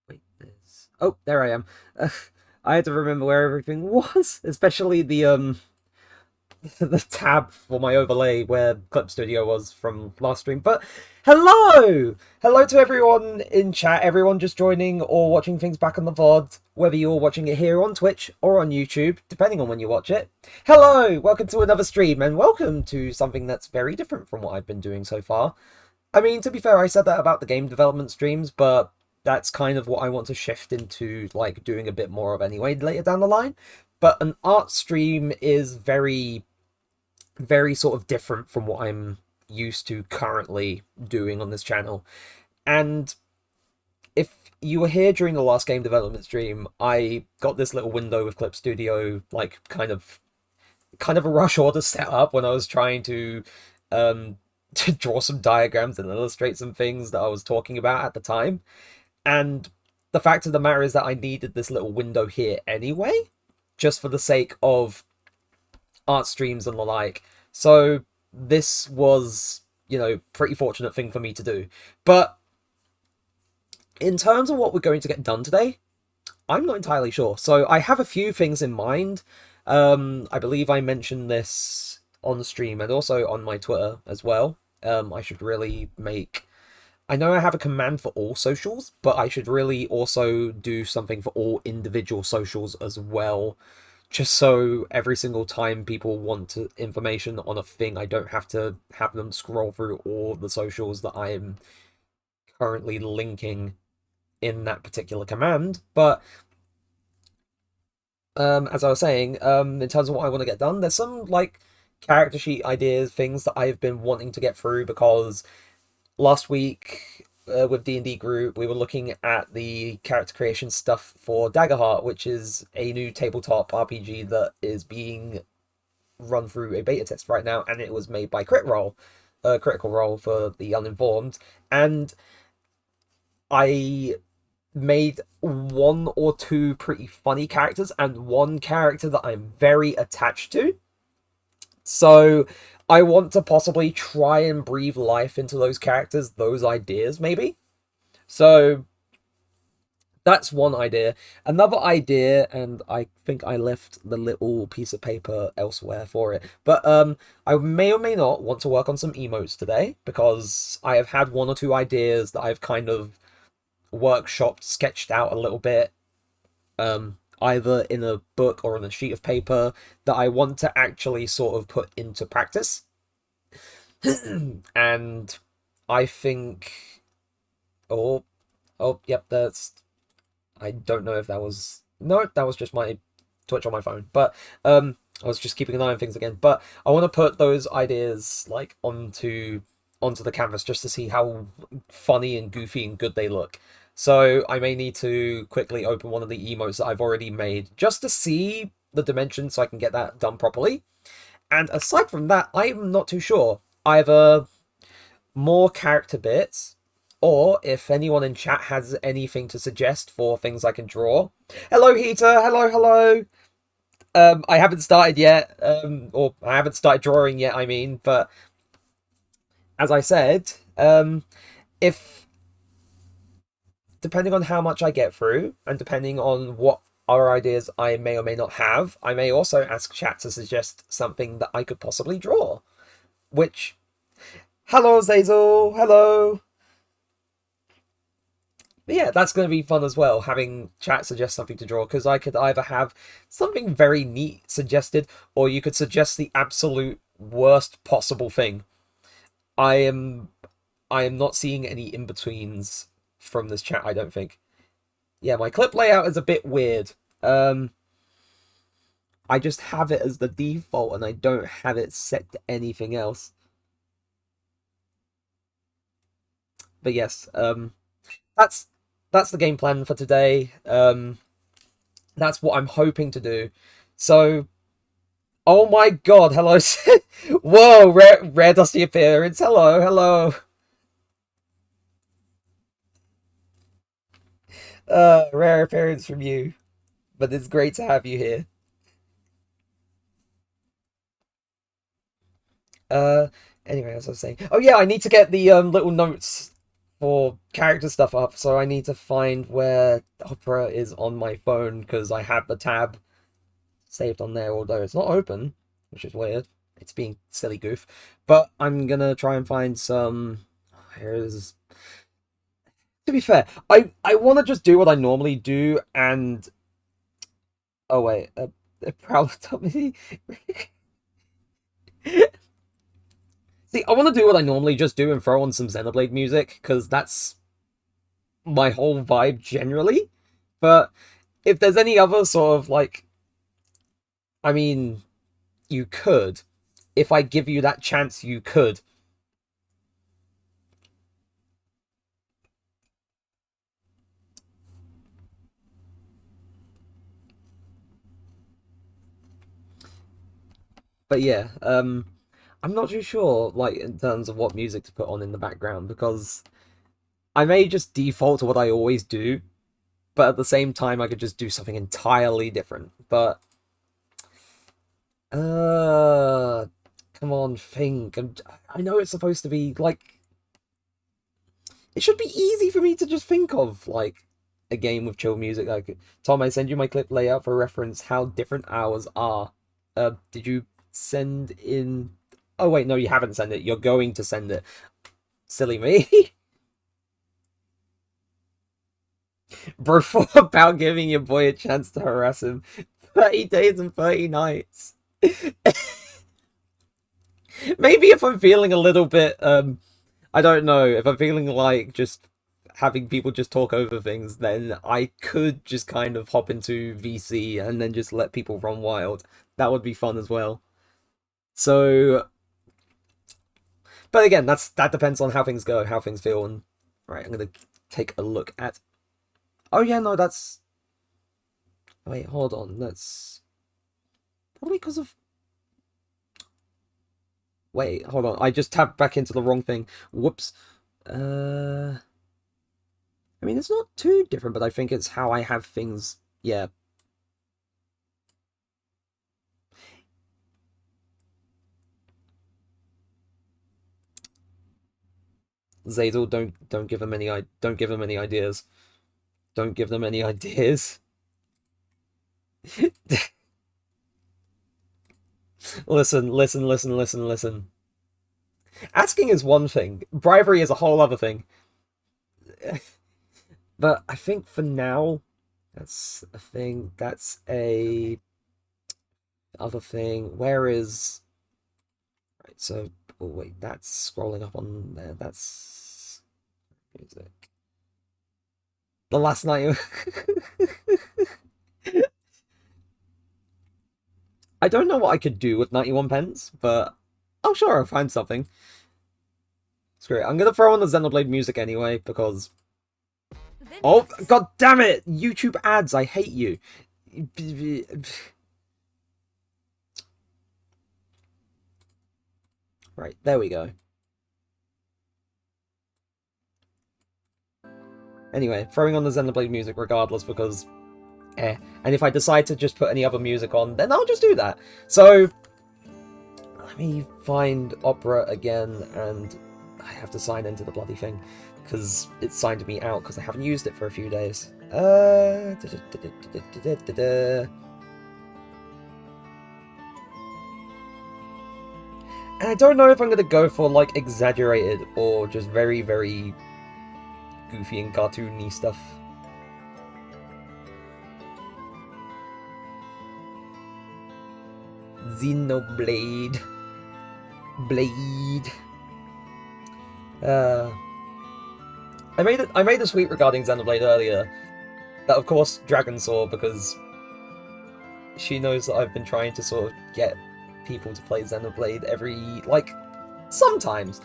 Wait, there's... Oh, there I am. I had to remember where everything was, especially the the tab for my overlay where Clip Studio was from last stream. But hello! Hello to everyone in chat, everyone just joining or watching things back on the VOD, whether you're watching it here on Twitch or on YouTube, depending on when you watch it. Hello! Welcome to another stream, and welcome to something that's very different from what I've been doing so far. I mean, to be fair, I said that about the game development streams, but that's kind of what I want to shift into, like, doing a bit more of anyway later down the line. But an art stream is very sort of different from what I'm used to currently doing on this channel. And if you were here during the last game development stream, I got this little window with Clip Studio, like, kind of a rush order set up when I was trying to to draw some diagrams and illustrate some things that I was talking about at the time. And the fact of the matter is that I needed this little window here anyway, just for the sake of art streams and the like. So this was, you know, pretty fortunate thing for me to do. But in terms of what we're going to get done today, I'm not entirely sure. So I have a few things in mind. I believe I mentioned this on the stream and also on my Twitter as well. I should really make... I know I have a command for all socials, but I should really also do something for all individual socials as well. Just so every single time people want information on a thing, I don't have to have them scroll through all the socials that I am currently linking in that particular command. But as I was saying, in terms of what I want to get done, there's some like character sheet ideas, things that I've been wanting to get through because last week with D&D group, we were looking at the character creation stuff for Daggerheart, which is a new tabletop RPG that is being run through a beta test right now, and it was made by Critical Role for the uninformed, and I made one or two pretty funny characters and one character that I'm very attached to. So I want to possibly try and breathe life into those characters, those ideas, maybe. So That's one idea. Another idea, and I think I left the little piece of paper elsewhere for it. But I may or may not want to work on some emotes today because I have had one or two ideas that I've kind of workshopped, sketched out a little bit, either in a book or on a sheet of paper that I want to actually sort of put into practice. And I think, oh, oh, yep, that's. I don't know if that was no, that was just my Twitch on my phone. But I was just keeping an eye on things again. But I want to put those ideas like onto the canvas just to see how funny and goofy and good they look. So I may need to quickly open one of the emotes that I've already made just to see the dimensions so I can get that done properly. And aside from that, I'm not too sure. Either more character bits, or if anyone in chat has anything to suggest for things I can draw. Hello, Heater. Hello, hello. I haven't started yet, or I haven't started drawing yet. I mean, but as I said, if depending on how much I get through, and depending on what other ideas I may or may not have, I may also ask chat to suggest something that I could possibly draw. Which, hello, Zazel. Hello. But yeah, that's going to be fun as well, having chat suggest something to draw, because I could either have something very neat suggested, or you could suggest the absolute worst possible thing. I am I am not seeing any in-betweens from this chat, I don't think. Yeah, my clip layout is a bit weird. I just have it as the default and I don't have it set to anything else. But yes, that's the game plan for today. That's what I'm hoping to do. So, oh my god, hello. Whoa, rare dusty appearance. Hello, hello. Rare appearance from you. But it's great to have you here. Uh, anyway, as I was saying, oh yeah, I need to get the little notes for character stuff up, so I need to find where Opera is on my phone because I have the tab saved on there, although it's not open, which is weird. It's being silly goof, but I'm gonna try and find some. Here's to be fair, I want to just do what I normally do, and oh wait, a proud tummy. See, I want to do what I normally just do and throw on some Xenoblade music because that's my whole vibe generally. But if there's any other sort of like, I mean, you could. If I give you that chance, you could. But yeah, I'm not too sure, like, in terms of what music to put on in the background because I may just default to what I always do, but at the same time, I could just do something entirely different. But, uh, come on, think. I know it's supposed to be like it should be easy for me to just think of like a game with chill music. Like Tom, I send you my clip layout for reference how different ours are. Did you send in? Oh wait, no, you haven't sent it. You're going to send it. Silly me, bro. For about giving your boy a chance to harass him. 30 days and 30 nights. Maybe if I'm feeling a little bit I don't know, if I'm feeling like just having people just talk over things, then I could just kind of hop into VC and then just let people run wild. That would be fun as well. So, but again, that depends on how things go, how things feel, and right, I'm gonna take a look at. Oh yeah, no, that's. Wait, hold on. That's probably because of. Wait, hold on. I just tapped back into the wrong thing. Whoops. Uh. I mean, it's not too different, but I think it's how I have things. Yeah. Zazel, don't give him any ideas. Don't give them any ideas. Listen. Asking is one thing. Bribery is a whole other thing. But I think for now, that's a thing. That's a other thing. Where is... Right, so... Oh, wait, that's scrolling up on there. That's... music. The last night... I don't know what I could do with 91 pence, but... Oh, sure, I'll find something. Screw it. I'm gonna throw on the Xenoblade music anyway, because... Oh, god damn it! YouTube ads, I hate you. Right, there we go. Anyway, throwing on the Xenoblade music regardless, because... And if I decide to just put any other music on, then I'll just do that. So... Let me find Opera again, and I have to sign into the bloody thing, because it signed me out, because I haven't used it for a few days. And I don't know if I'm going to go for, like, exaggerated, or just very, very goofy and cartoony stuff. Xenoblade. Blade. I made a tweet regarding Xenoblade earlier that of course Dragon saw, because she knows that I've been trying to sort of get people to play Xenoblade sometimes.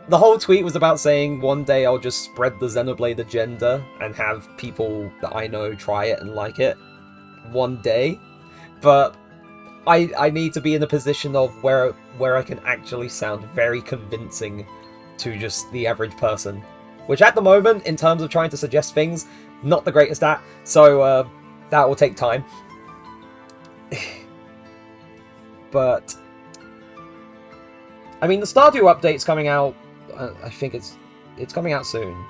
The whole tweet was about saying one day I'll just spread the Xenoblade agenda and have people that I know try it and like it. One day. But I need to be in a position of where I can actually sound very convincing to just the average person. Which at the moment, in terms of trying to suggest things, not the greatest at, so that will take time. But I mean, the Stardew update's coming out, I think it's coming out soon.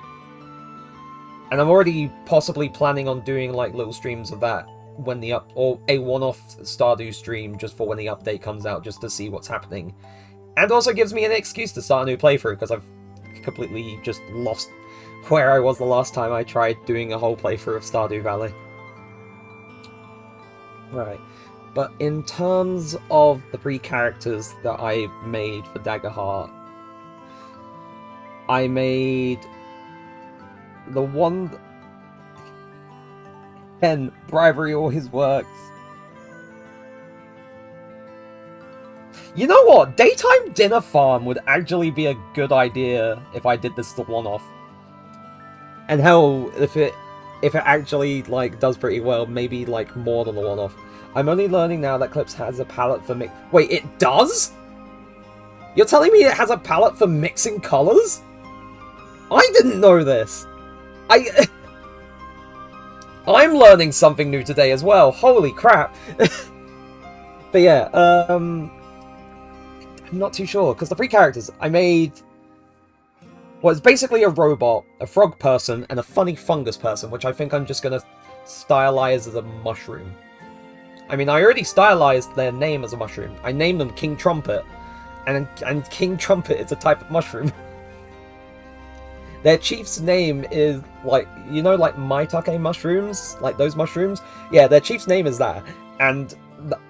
And I'm already possibly planning on doing like little streams of that when or a one-off Stardew stream just for when the update comes out, just to see what's happening. And also gives me an excuse to start a new playthrough, because I've completely just lost where I was the last time I tried doing a whole playthrough of Stardew Valley. Right. But in terms of the 3 characters that I made for Daggerheart, I made the one... And bribery always works. You know what? Daytime Dinner Farm would actually be a good idea if I did this as a one-off. And hell, if it actually like does pretty well, maybe like more than a one-off. I'm only learning now that Clips has a palette for mix. Wait, it does? You're telling me it has a palette for mixing colors? I didn't know this. I'm learning something new today as well. Holy crap. But yeah, I'm not too sure, because the 3 characters I made... Well, it's basically a robot, a frog person, and a funny fungus person, which I think I'm just going to stylize as a mushroom. I mean, I already stylized their name as a mushroom. I named them King Trumpet, and King Trumpet is a type of mushroom. Their chief's name is, like, you know, like maitake mushrooms? Like those mushrooms? Yeah, their chief's name is that. And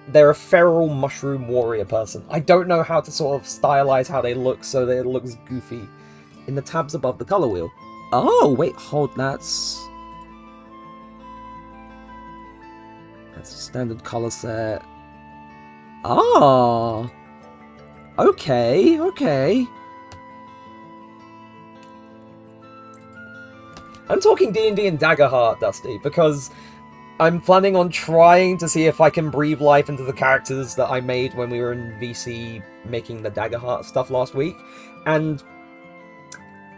they're a feral mushroom warrior person. I don't know how to sort of stylize how they look so that it looks goofy. In the tabs above the color wheel. Oh, wait, hold, that's a standard color set. Ah. Okay. I'm talking D&D and Daggerheart, Dusty, because I'm planning on trying to see if I can breathe life into the characters that I made when we were in VC making the Daggerheart stuff last week, and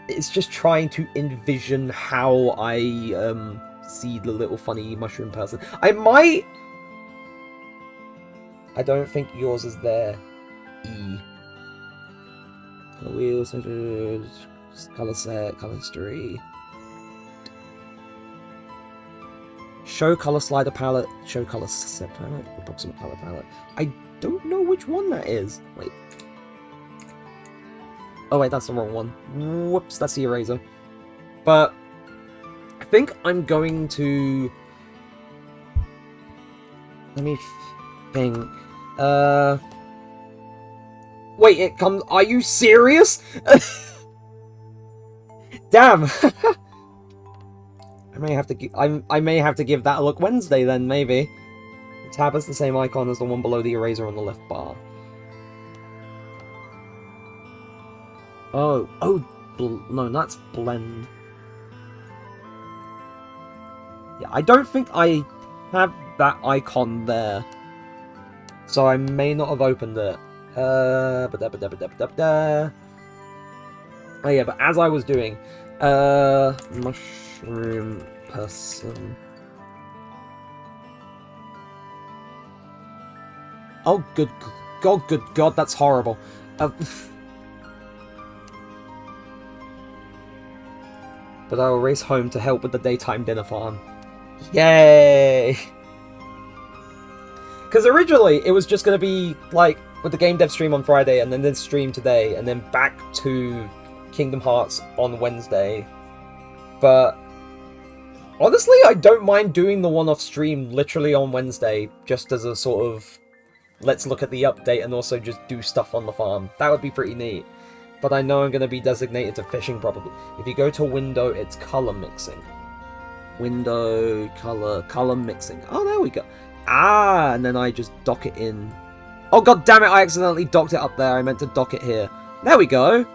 it's just trying to envision how I see the little funny mushroom person. I don't think yours is there. E. Color wheels, color set, color history. Show color slider palette, show color set palette, approximate color palette. I don't know which one that is. Wait. Oh wait, that's the wrong one. Whoops, that's the eraser. But I think I'm going to... Let me think. Wait, it comes... Are you serious? Damn. I may have to give that a look Wednesday then, maybe. The tab has the same icon as the one below the eraser on the left bar. Oh, no, that's blend. Yeah, I don't think I have that icon there, so I may not have opened it. Oh yeah, but as I was doing, mushroom person. Oh, good God, that's horrible. But I will race home to help with the daytime dinner farm. Yay! Because originally it was just going to be like with the game dev stream on Friday and then this stream today and then back to Kingdom Hearts on Wednesday. But honestly, I don't mind doing the one-off stream literally on Wednesday just as a sort of let's look at the update and also just do stuff on the farm. That would be pretty neat. But I know I'm going to be designated to fishing probably. If you go to window, it's color mixing. Window, color mixing. Oh, there we go. Ah, and then I just dock it in. Oh, God damn it, I accidentally docked it up there. I meant to dock it here. There we go.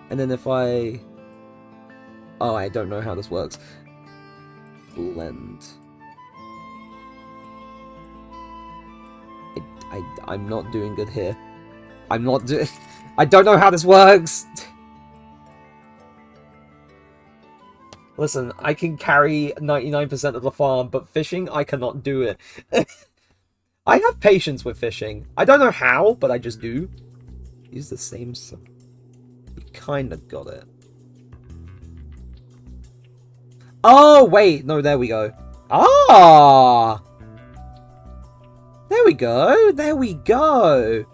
And then if I... Oh, I don't know how this works. Blend. I'm not doing good here. I'm not doing... I don't know how this works! Listen, I can carry 99% of the farm, but fishing, I cannot do it. I have patience with fishing. I don't know how, but I just do. Use the same... You kinda got it. Oh, wait! No, there we go. Ah! There we go! There we go!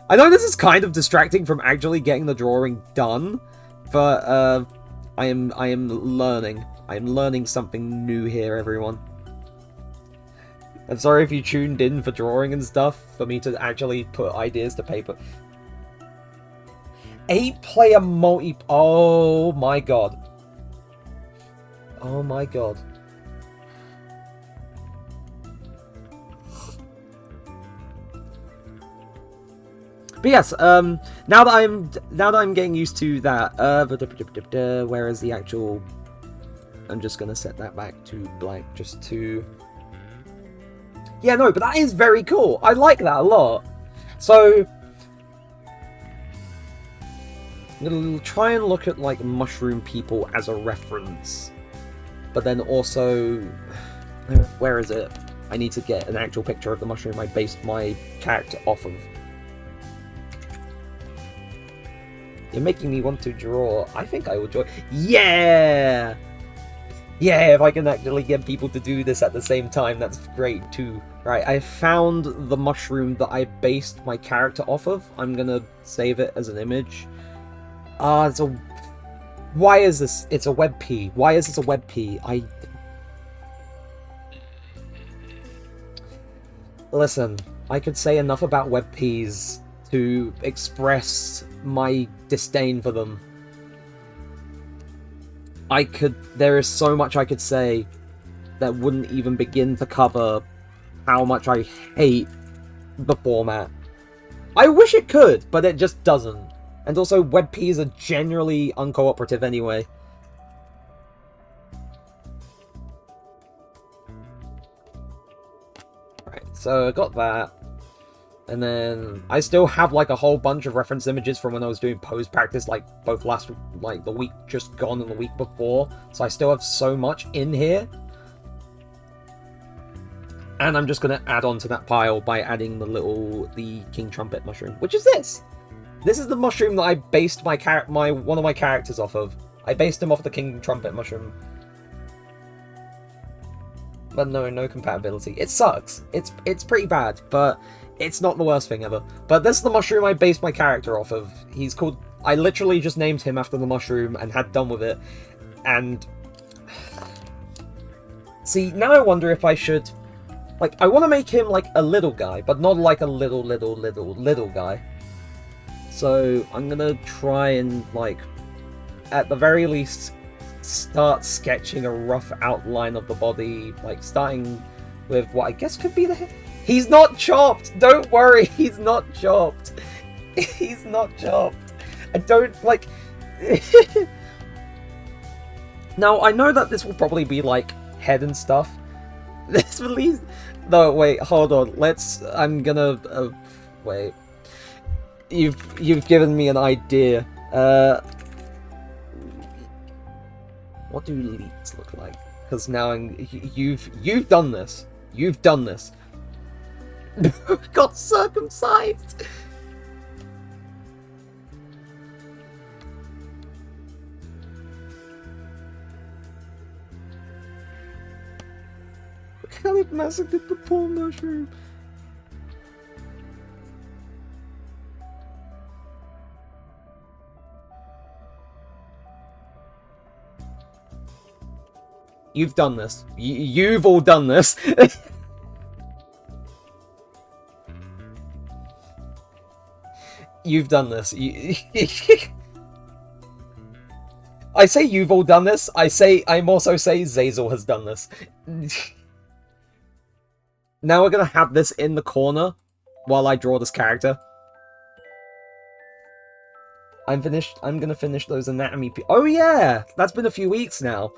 I know this is kind of distracting from actually getting the drawing done, but I am learning. I am learning something new here, everyone. I'm sorry if you tuned in for drawing and stuff, for me to actually put ideas to paper. 8-player multi... Oh my god. Oh my god. But yes, now that I'm getting used to that, where is the actual... I'm just gonna set that back to blank, just to... Yeah, no, but that is very cool. I like that a lot. So, I'm gonna try and look at, like, mushroom people as a reference. But then also... Where is it? I need to get an actual picture of the mushroom I based my character off of. You're making me want to draw. I think I will draw. Yeah! Yeah, if I can actually get people to do this at the same time, that's great too. Right, I found the mushroom that I based my character off of. I'm gonna save it as an image. It's a... Why is this? It's a WebP. Why is this a WebP? Listen, I could say enough about WebPs to express my disdain for them. There is so much I could say that wouldn't even begin to cover how much I hate the format. I wish it could, but it just doesn't. And also, WebPs are generally uncooperative anyway. Right, so I got that. And then I still have like a whole bunch of reference images from when I was doing pose practice, like both the week just gone and the week before. So I still have so much in here. And I'm just going to add on to that pile by adding the King Trumpet mushroom, which is this. This is the mushroom that I based one of my characters off of. I based him off the King Trumpet mushroom. But no compatibility. It sucks. It's pretty bad, but it's not the worst thing ever. But this is the mushroom I based my character off of. He's called... I literally just named him after the mushroom and had done with it. And... See, now I wonder if I should... Like, I want to make him, like, a little guy, but not like a little guy. So, I'm gonna try and, like, at the very least, start sketching a rough outline of the body, like, starting with what I guess could be the head. He's not chopped! Don't worry, he's not chopped! He's not chopped! I don't, like... Now, I know that this will probably be, like, head and stuff. This release... No, wait, hold on. I'm gonna... wait. You've given me an idea. What do leaks look like? Because now you've done this. You've done this. Got circumcised! Look how they've massacred the poor mushroom. You've done this. You've all done this. You've done this. I say you've all done this. I'm also say Zazel has done this. Now we're gonna have this in the corner while I draw this character. I'm gonna finish those anatomy. Oh yeah, that's been a few weeks now.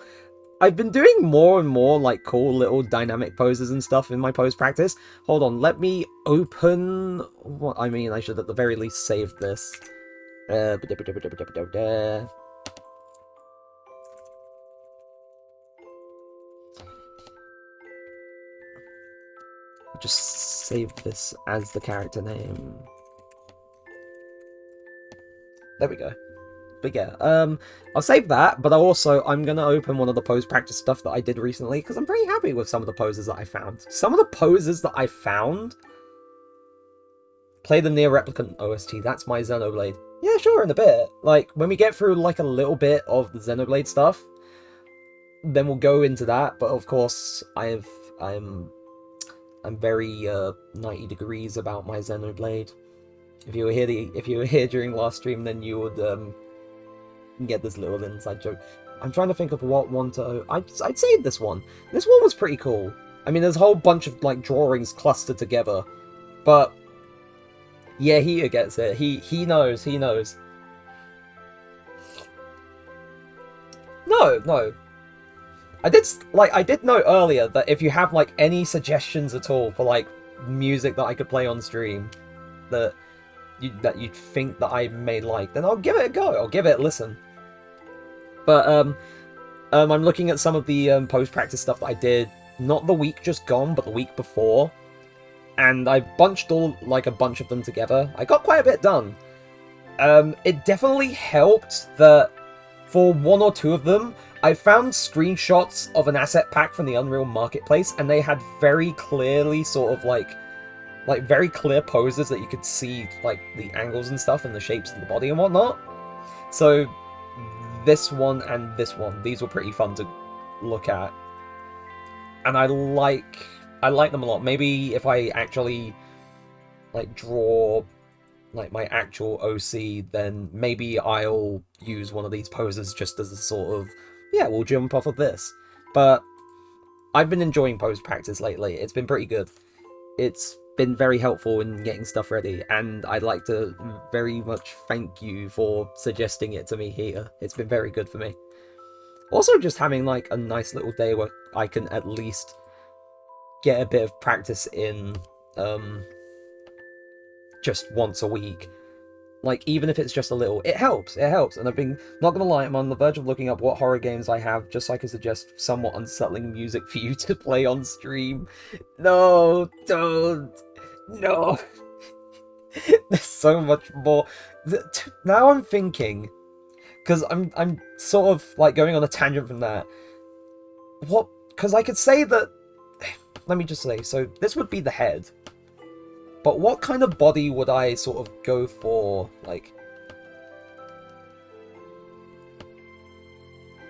I've been doing more and more, like, cool little dynamic poses and stuff in my pose practice. Hold on, let me open... What I mean, I should at the very least save this. Just save this as the character name. There we go. But yeah, I'll save that, but I'm gonna open one of the pose practice stuff that I did recently, because I'm pretty happy with some of the poses that I found. Some of the poses that I found... Play the Near Replicant OST, that's my Xenoblade. Yeah, sure, in a bit. Like, when we get through, like, a little bit of the Xenoblade stuff, then we'll go into that, but of course, I'm very, 90 degrees about my Xenoblade. If you were here during last stream, then you would, get this little inside joke. I'm trying to think of what one to... I'd say this one. This one was pretty cool. I mean, there's a whole bunch of, like, drawings clustered together. But, yeah, he gets it. He knows. No. I did know earlier that if you have, like, any suggestions at all for, like, music that I could play on stream, that you'd think that I may like, then I'll give it a go. I'll give it a listen. But, I'm looking at some of the post-practice stuff that I did, not the week just gone, but the week before. And I bunched a bunch of them together. I got quite a bit done. It definitely helped that for one or two of them, I found screenshots of an asset pack from the Unreal Marketplace, and they had very clearly sort of like very clear poses that you could see, like, the angles and stuff and the shapes of the body and whatnot. So this one and this one, these were pretty fun to look at. And I like them a lot. Maybe if I actually, like, draw, like, my actual OC, then maybe I'll use one of these poses just as a sort of, yeah, we'll jump off of this. But I've been enjoying pose practice lately. It's been pretty good. It's been very helpful in getting stuff ready, and I'd like to very much thank you for suggesting it to me here. It's been very good for me. Also, just having, like, a nice little day where I can at least get a bit of practice in, just once a week. Like, even if it's just a little, it helps, and I've been, not gonna lie, I'm on the verge of looking up what horror games I have, just so I can suggest somewhat unsettling music for you to play on stream. No, don't, no. There's so much more. Now I'm thinking, because I'm sort of, like, going on a tangent from that. What, because I could say that let me just say, so this would be the head. But what kind of body would I sort of go for, like,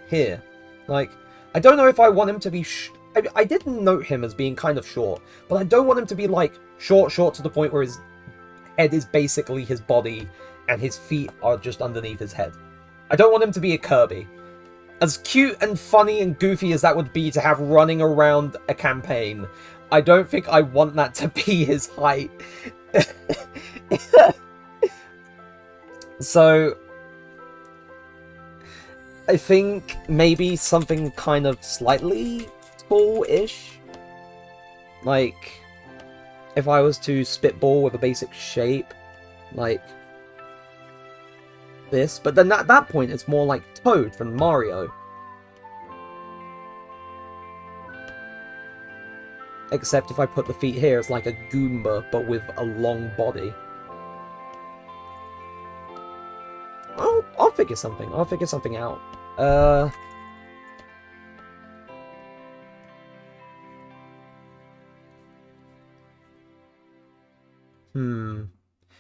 here? Like, I don't know if I want him to be... I did note him as being kind of short, but I don't want him to be, like, short to the point where his head is basically his body and his feet are just underneath his head. I don't want him to be a Kirby. As cute and funny and goofy as that would be to have running around a campaign, I don't think I want that to be his height. So, I think maybe something kind of slightly tall-ish. Like, if I was to spitball with a basic shape, like this. But then at that point, it's more like Toad from Mario. Except if I put the feet here, it's like a Goomba, but with a long body. I'll figure something. I'll figure something out.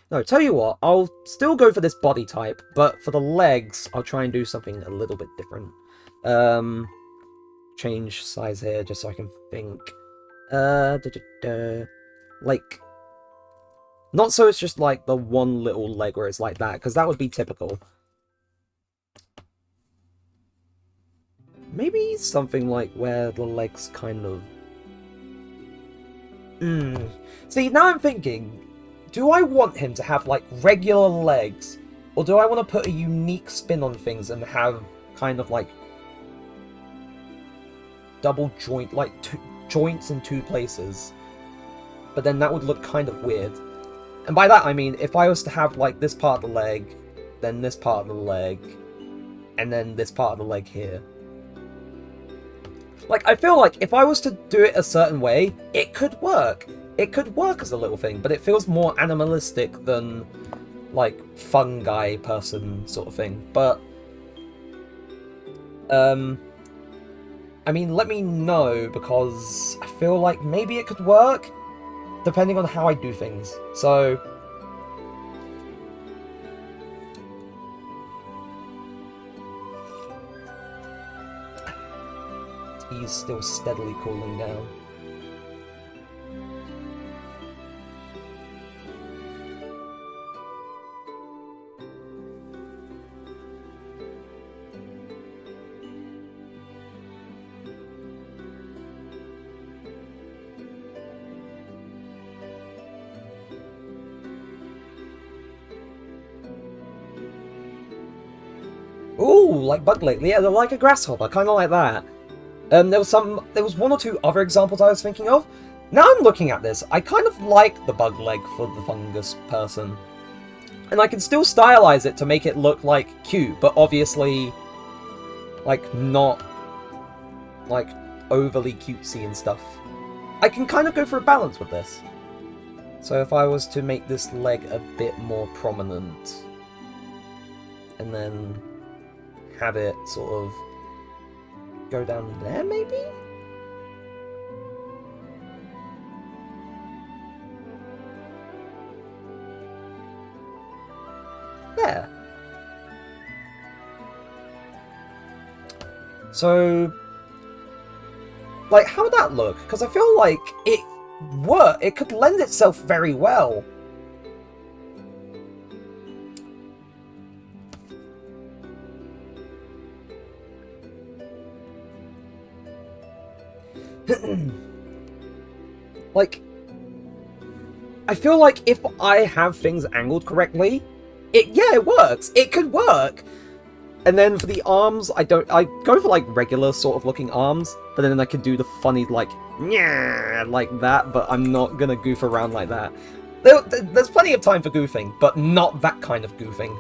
No, tell you what, I'll still go for this body type, but for the legs, I'll try and do something a little bit different. Change size here, just so I can think. Like, not so it's just like the one little leg where it's like that, because that would be typical. Maybe something like where the legs kind of... See, now I'm thinking, do I want him to have, like, regular legs? Or do I want to put a unique spin on things and have kind of, like, double joint, like, joints in two places? But then that would look kind of weird. And by that I mean, if I was to have, like, this part of the leg, then this part of the leg, and then this part of the leg here. Like, I feel like if I was to do it a certain way, it could work. It could work as a little thing, but it feels more animalistic than, like, fungi person sort of thing. But, I mean, let me know, because I feel like maybe it could work, depending on how I do things. So, he's still steadily cooling down. Ooh, like bug lately. Yeah, they're like a grasshopper, kind of like that. There was one or two other examples I was thinking of. Now I'm looking at this, I kind of like the bug leg for the fungus person. And I can still stylize it to make it look, like, cute, but obviously, like, not, like, overly cutesy and stuff. I can kind of go for a balance with this. So if I was to make this leg a bit more prominent, and then have it sort of go down there, maybe? There. So, like, how would that look? Because I feel like it could lend itself very well. Like, I feel like if I have things angled correctly, it works. It could work. And then for the arms, I go for, like, regular sort of looking arms, but then I can do the funny, like, yeah, like that, but I'm not gonna goof around like that. There's plenty of time for goofing, but not that kind of goofing.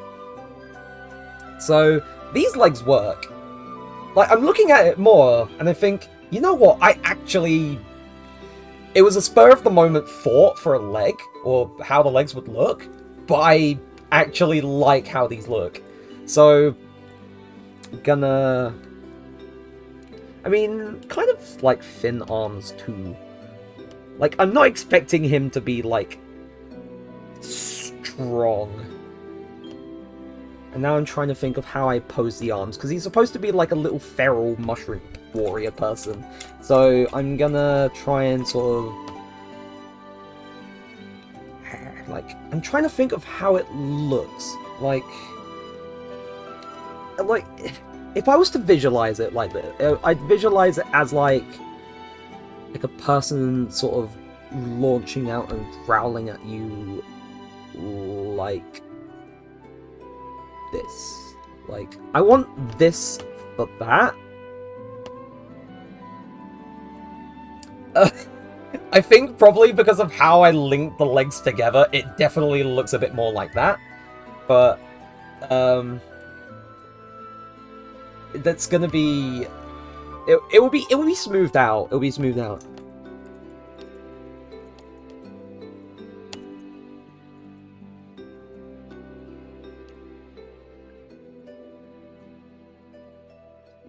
So, these legs work. Like, I'm looking at it more, and I think, you know what, it was a spur-of-the-moment thought for a leg, or how the legs would look, but I actually like how these look. So, I mean, kind of like thin arms too. Like, I'm not expecting him to be, like, strong. And now I'm trying to think of how I pose the arms, because he's supposed to be like a little feral mushroom warrior person. So I'm gonna try and sort of... Like, I'm trying to think of how it looks. Like, if I was to visualize it like this, I'd visualize it as like a person sort of launching out and growling at you like this. Like, I want this for that. I think probably because of how I linked the legs together, it definitely looks a bit more like that. But, that's gonna be... It will be smoothed out. It'll be smoothed out.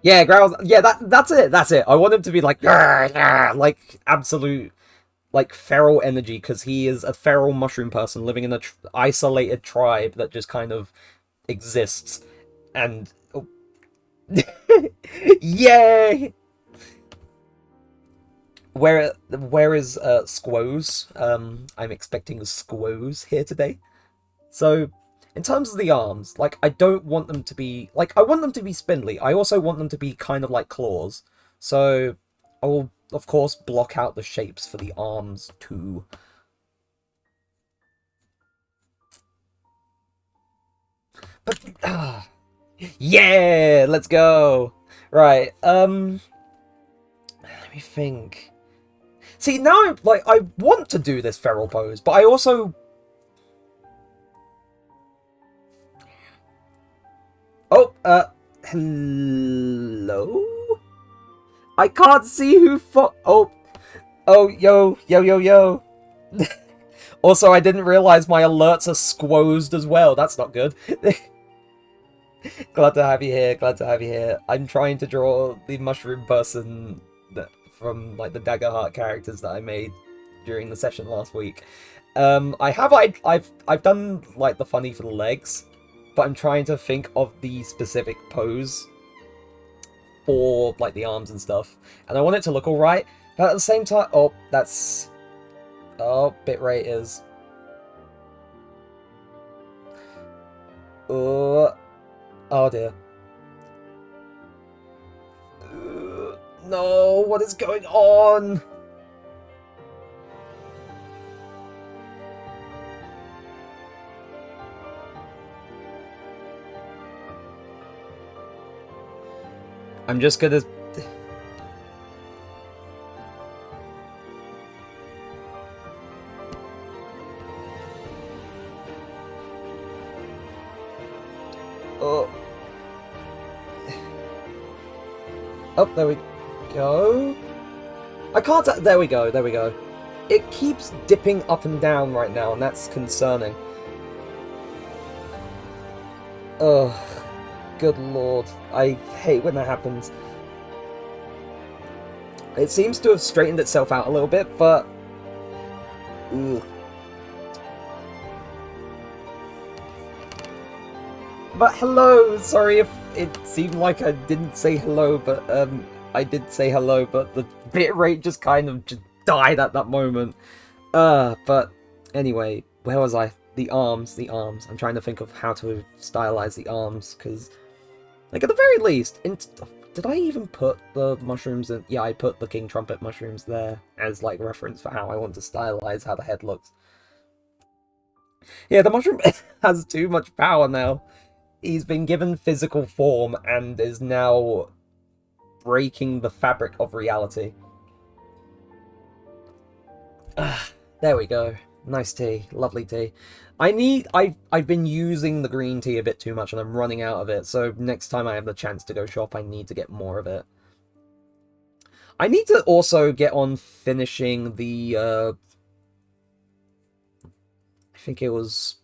Yeah, growls. Yeah, that's it. That's it. I want him to be like, "Grr, grr," like absolute, like feral energy, because he is a feral mushroom person living in a isolated tribe that just kind of exists, and oh. Yay! Where is Squoze? I'm expecting Squoze here today. So, in terms of the arms, like, I don't want them to be... Like, I want them to be spindly. I also want them to be kind of like claws. So, I will, of course, block out the shapes for the arms, too. But, yeah! Let's go! Right, let me think. See, now, like, I want to do this feral pose, but I also... Oh, hello? I can't see who oh, yo. Also, I didn't realize my alerts are squozed as well. That's not good. Glad to have you here, glad to have you here. I'm trying to draw the mushroom person from, like, the Dagger Heart characters that I made during the session last week. I've done, like, the funny for the legs, but I'm trying to think of the specific pose for, like, the arms and stuff. And I want it to look alright, but at the same time... Oh, that's... Oh, bitrate is... Oh dear. No, what is going on? I'm just gonna... Oh. Oh, there we go. I can't... There we go, there we go. It keeps dipping up and down right now, and that's concerning. Ugh. Good lord. I hate when that happens. It seems to have straightened itself out a little bit, but... Ugh. But hello! Sorry if it seemed like I didn't say hello, but I did say hello, but the bitrate just kind of just died at that moment. But anyway, where was I? The arms, the arms. I'm trying to think of how to stylize the arms, because... Like, at the very least, did I even put the mushrooms in? Yeah, I put the King Trumpet mushrooms there as, like, reference for how I want to stylize how the head looks. Yeah, the mushroom has too much power now. He's been given physical form and is now breaking the fabric of reality. There we go. Nice tea. Lovely tea. I've been using the green tea a bit too much and I'm running out of it, so next time I have the chance to go shop, I need to get more of it. I need to also get on finishing the, I think it was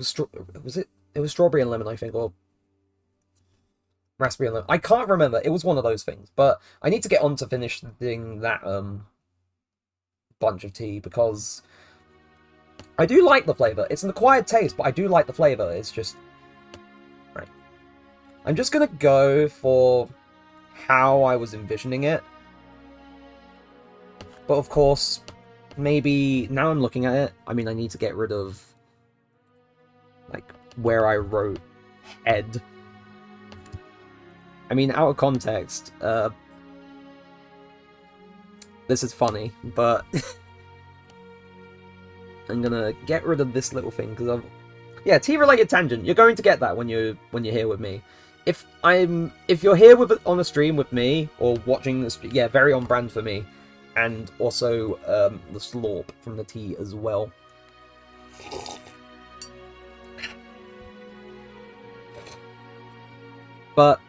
strawberry and lemon, I think, or raspberry and lemon. I can't remember. It was one of those things, but I need to get on to finishing that, bunch of tea, because I do like the flavor. It's an acquired taste, but I do like the flavor. It's just... Right. I'm just gonna go for how I was envisioning it. But of course, maybe... Now I'm looking at it, I mean, I need to get rid of... like, where I wrote head. I mean, out of context, this is funny, but... I'm gonna get rid of this little thing, because I've... Yeah, tea-related tangent. You're going to get that when you're here with me. If you're here on a stream with me, or watching this, yeah, very on brand for me. And also, the slurp from the tea as well. But...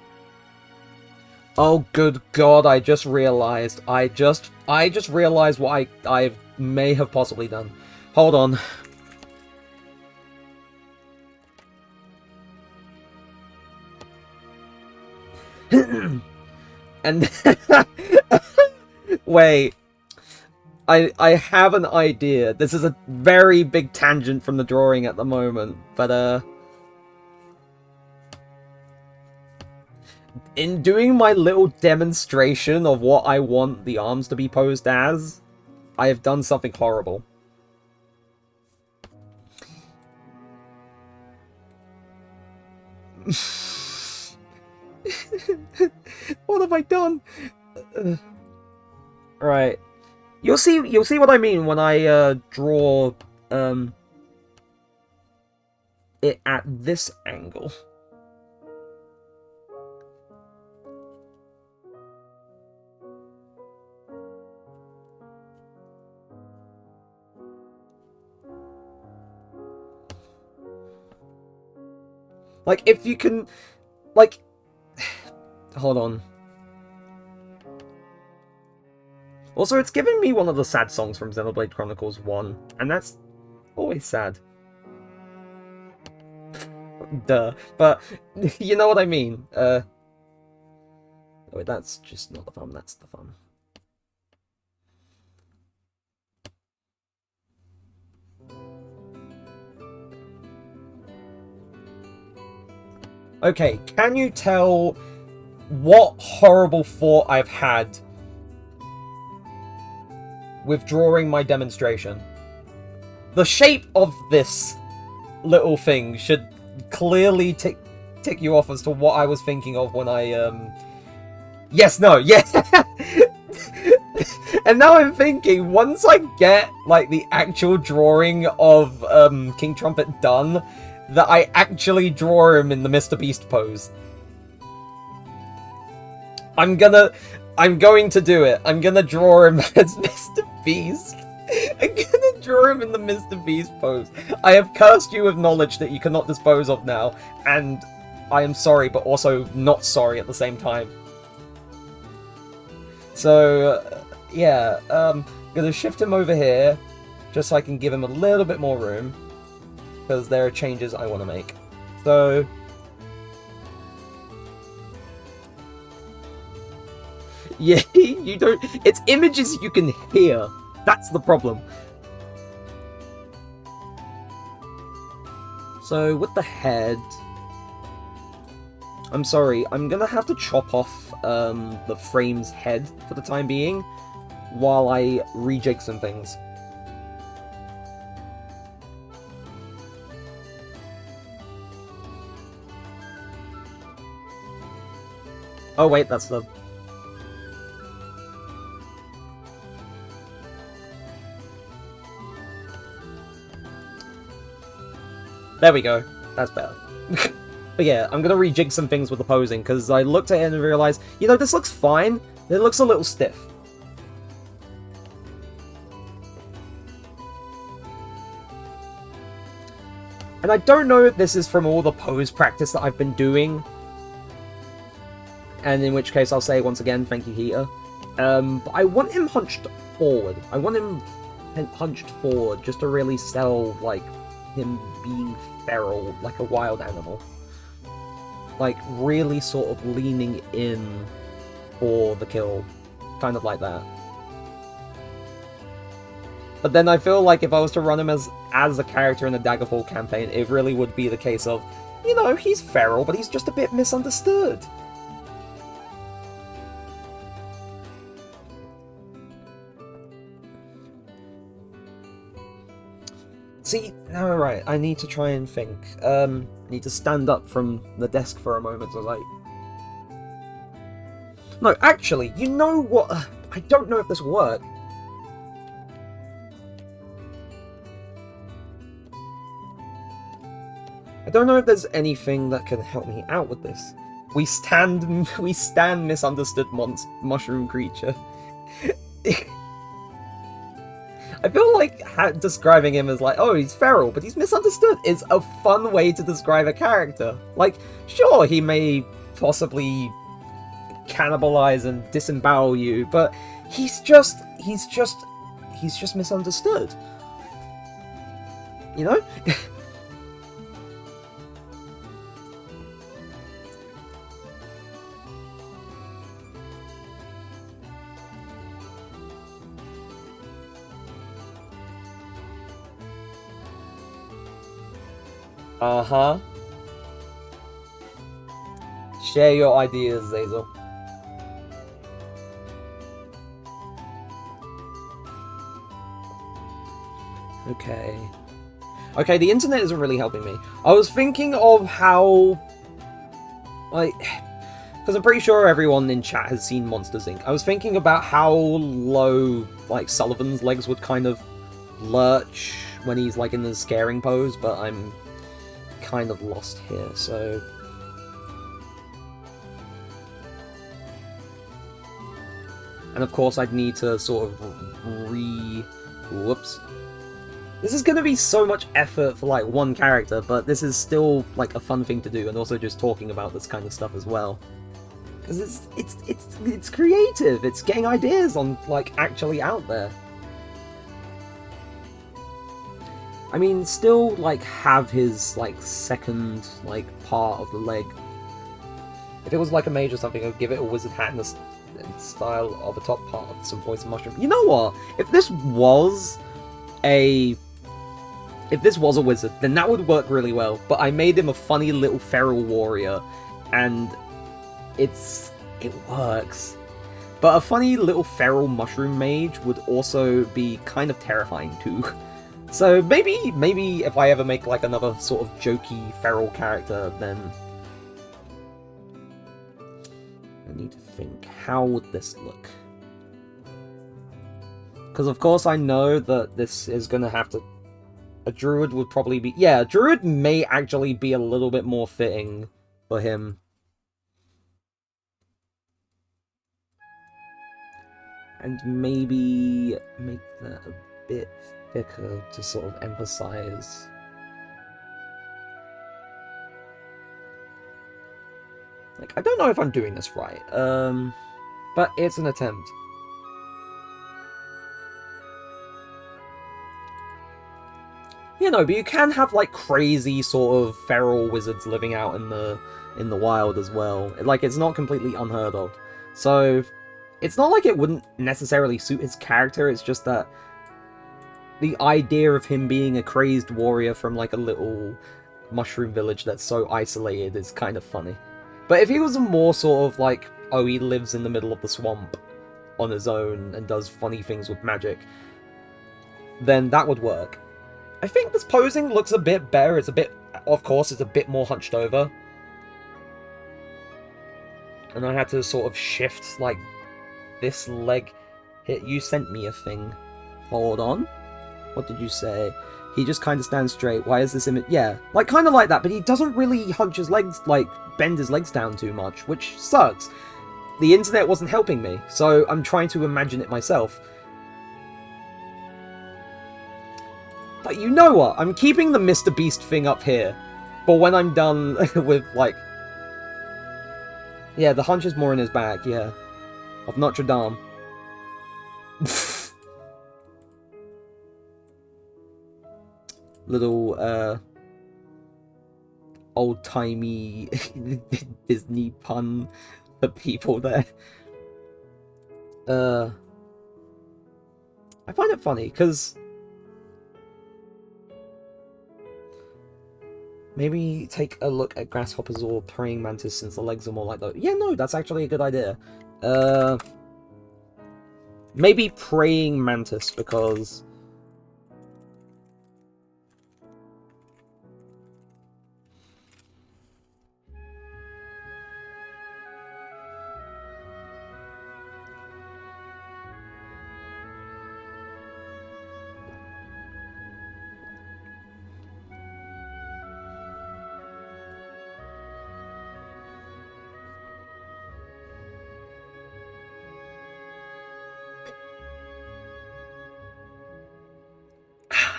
Oh, good God, I just realized. I just realized what I may have possibly done. Hold on. And... Wait. I have an idea. This is a very big tangent from the drawing at the moment, but, in doing my little demonstration of what I want the arms to be posed as, I have done something horrible. What have I done? Right. You'll see what I mean when I draw it at this angle. Like, if you can... Like... Hold on. Also, it's giving me one of the sad songs from Xenoblade Chronicles 1, and that's always sad. Duh. But, you know what I mean. Oh, wait, that's just not the fun, that's the fun. Okay, can you tell what horrible thought I've had with drawing my demonstration? The shape of this little thing should clearly tick you off as to what I was thinking of when I, Yes, no, yeah! And now I'm thinking, once I get, like, the actual drawing of, King Trumpet done, that I actually draw him in the Mr. Beast pose. I'm going to do it. I'm gonna draw him as Mr. Beast. I'm gonna draw him in the Mr. Beast pose. I have cursed you with knowledge that you cannot dispose of now, and I am sorry, but also not sorry at the same time. So, yeah, gonna shift him over here, just so I can give him a little bit more room, because there are changes I want to make. So... Yeah, you don't... It's images you can hear. That's the problem. So, with the head... I'm sorry, I'm gonna have to chop off the frame's head for the time being, while I rejig some things. Oh wait, that's the... There we go. That's better. But yeah, I'm gonna rejig some things with the posing, because I looked at it and realized, you know, this looks fine. It looks a little stiff. And I don't know if this is from all the pose practice that I've been doing. And in which case I'll say once again, thank you, Heater. But I want him hunched forward. I want him hunched forward just to really sell, like, him being feral, like a wild animal. Like, really sort of leaning in for the kill. Kind of like that. But then I feel like if I was to run him as a character in the Daggerfall campaign, it really would be the case of, you know, he's feral, but he's just a bit misunderstood. See, no, right, I need to try and think. I need to stand up from the desk for a moment, so like... No, actually, you know what? I don't know if this will work. I don't know if there's anything that can help me out with this. We stand misunderstood mushroom creature. I feel like describing him as like, oh, he's feral, but he's misunderstood is a fun way to describe a character. Like, sure, he may possibly cannibalize and disembowel you, but he's just misunderstood. You know? Uh-huh. Share your ideas, Zazel. Okay. Okay, the internet isn't really helping me. I was thinking of how... like... because I'm pretty sure everyone in chat has seen Monsters, Inc. I was thinking about how low, like, Sullivan's legs would kind of lurch when he's, like, in the scaring pose, but I'm kind of lost here, so... And of course I'd need to sort of whoops. This is gonna be so much effort for, like, one character, but this is still, like, a fun thing to do, and also just talking about this kind of stuff as well. Because it's creative, it's getting ideas on, like, actually out there. I mean, still, like, have his, like, second, like, part of the leg. If it was, like, a mage or something, I'd give it a wizard hat in the style of a top part of some poison mushroom. You know what? If this was a wizard, then that would work really well. But I made him a funny little feral warrior, and it works. But a funny little feral mushroom mage would also be kind of terrifying too. So maybe if I ever make, like, another sort of jokey feral character, then I need to think, how would this look? Because of course I know that this is gonna have to... a druid would probably be... yeah, a druid may actually be a little bit more fitting for him. And maybe make that a bit thicker to sort of emphasize. Like, I don't know if I'm doing this right, but it's an attempt. You know, but you can have, like, crazy sort of feral wizards living out in the wild as well. Like, it's not completely unheard of. So, it's not like it wouldn't necessarily suit his character, it's just that the idea of him being a crazed warrior from, like, a little mushroom village that's so isolated is kind of funny. But if he was a more sort of, like, oh, he lives in the middle of the swamp on his own and does funny things with magic, then that would work. I think this posing looks a bit better. It's a bit, of course, it's a bit more hunched over. And I had to sort of shift, like, this leg. Here, you sent me a thing. Hold on. What did you say? He just kind of stands straight. Why is this image? Yeah, like, kind of like that, but he doesn't really hunch his legs, like, bend his legs down too much, which sucks. The internet wasn't helping me, so I'm trying to imagine it myself. But you know what? I'm keeping the Mr. Beast thing up here for when I'm done with, like... yeah, the hunch is more in his back, yeah. Of Notre Dame. Little, old-timey Disney pun for people there. I find it funny, because Maybe take a look at grasshoppers or praying mantis since the legs are more like those. Yeah, no, that's actually a good idea. Maybe praying mantis because...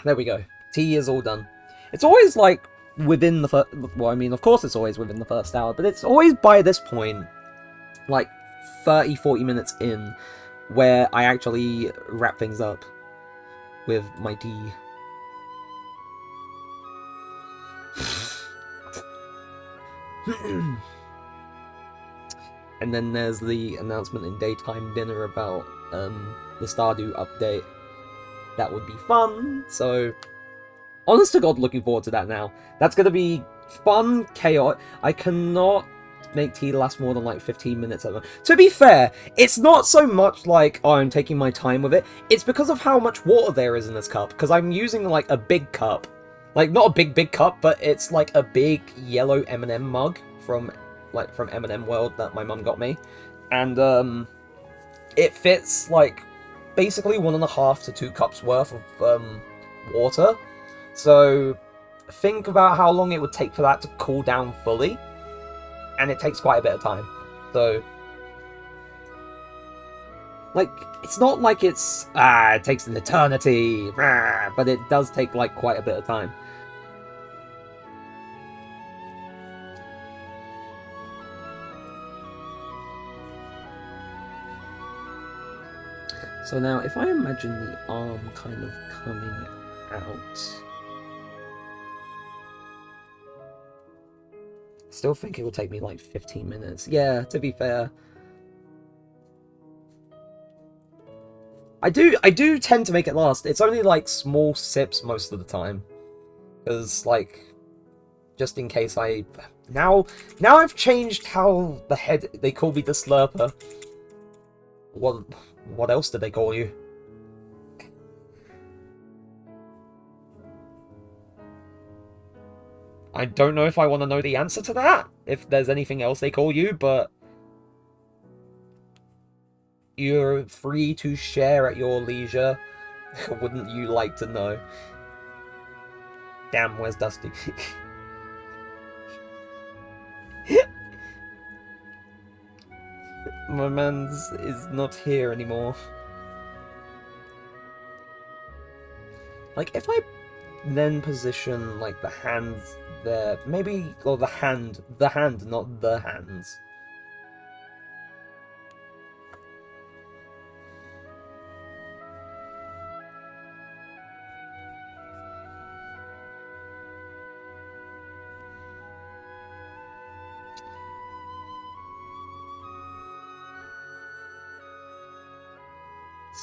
There we go. Tea is all done. It's always like within the first... Well, I mean, of course it's always within the first hour, but it's always by this point, like 30-40 minutes in, where I actually wrap things up with my tea. And then there's the announcement in daytime dinner about the Stardew update. That would be fun. So, honest to God, looking forward to that now. That's going to be fun, chaotic. I cannot make tea last more than like 15 minutes. To be fair, it's not so much like, oh, I'm taking my time with it. It's because of how much water there is in this cup. Because I'm using like a big cup. Like, not a big cup, but it's like a big yellow M&M mug from M&M World that my mum got me. And it fits like basically 1.5 to 2 cups worth of water. So think about how long it would take for that to cool down fully, and it takes quite a bit of time. So like, it's not like it takes an eternity, but it does take like quite a bit of time. So now, if I imagine the arm kind of coming out... Still think it will take me like 15 minutes. Yeah, to be fair. I do tend to make it last. It's only like small sips most of the time. Because, like, just in case I... Now I've changed how they call me the Slurper. What else did they call you? I don't know if I want to know the answer to that, if there's anything else they call you, but you're free to share at your leisure. Wouldn't you like to know? Damn, where's Dusty? My man's is not here anymore. Like, if I then position, like, the hands there, maybe, or the hand, not the hands.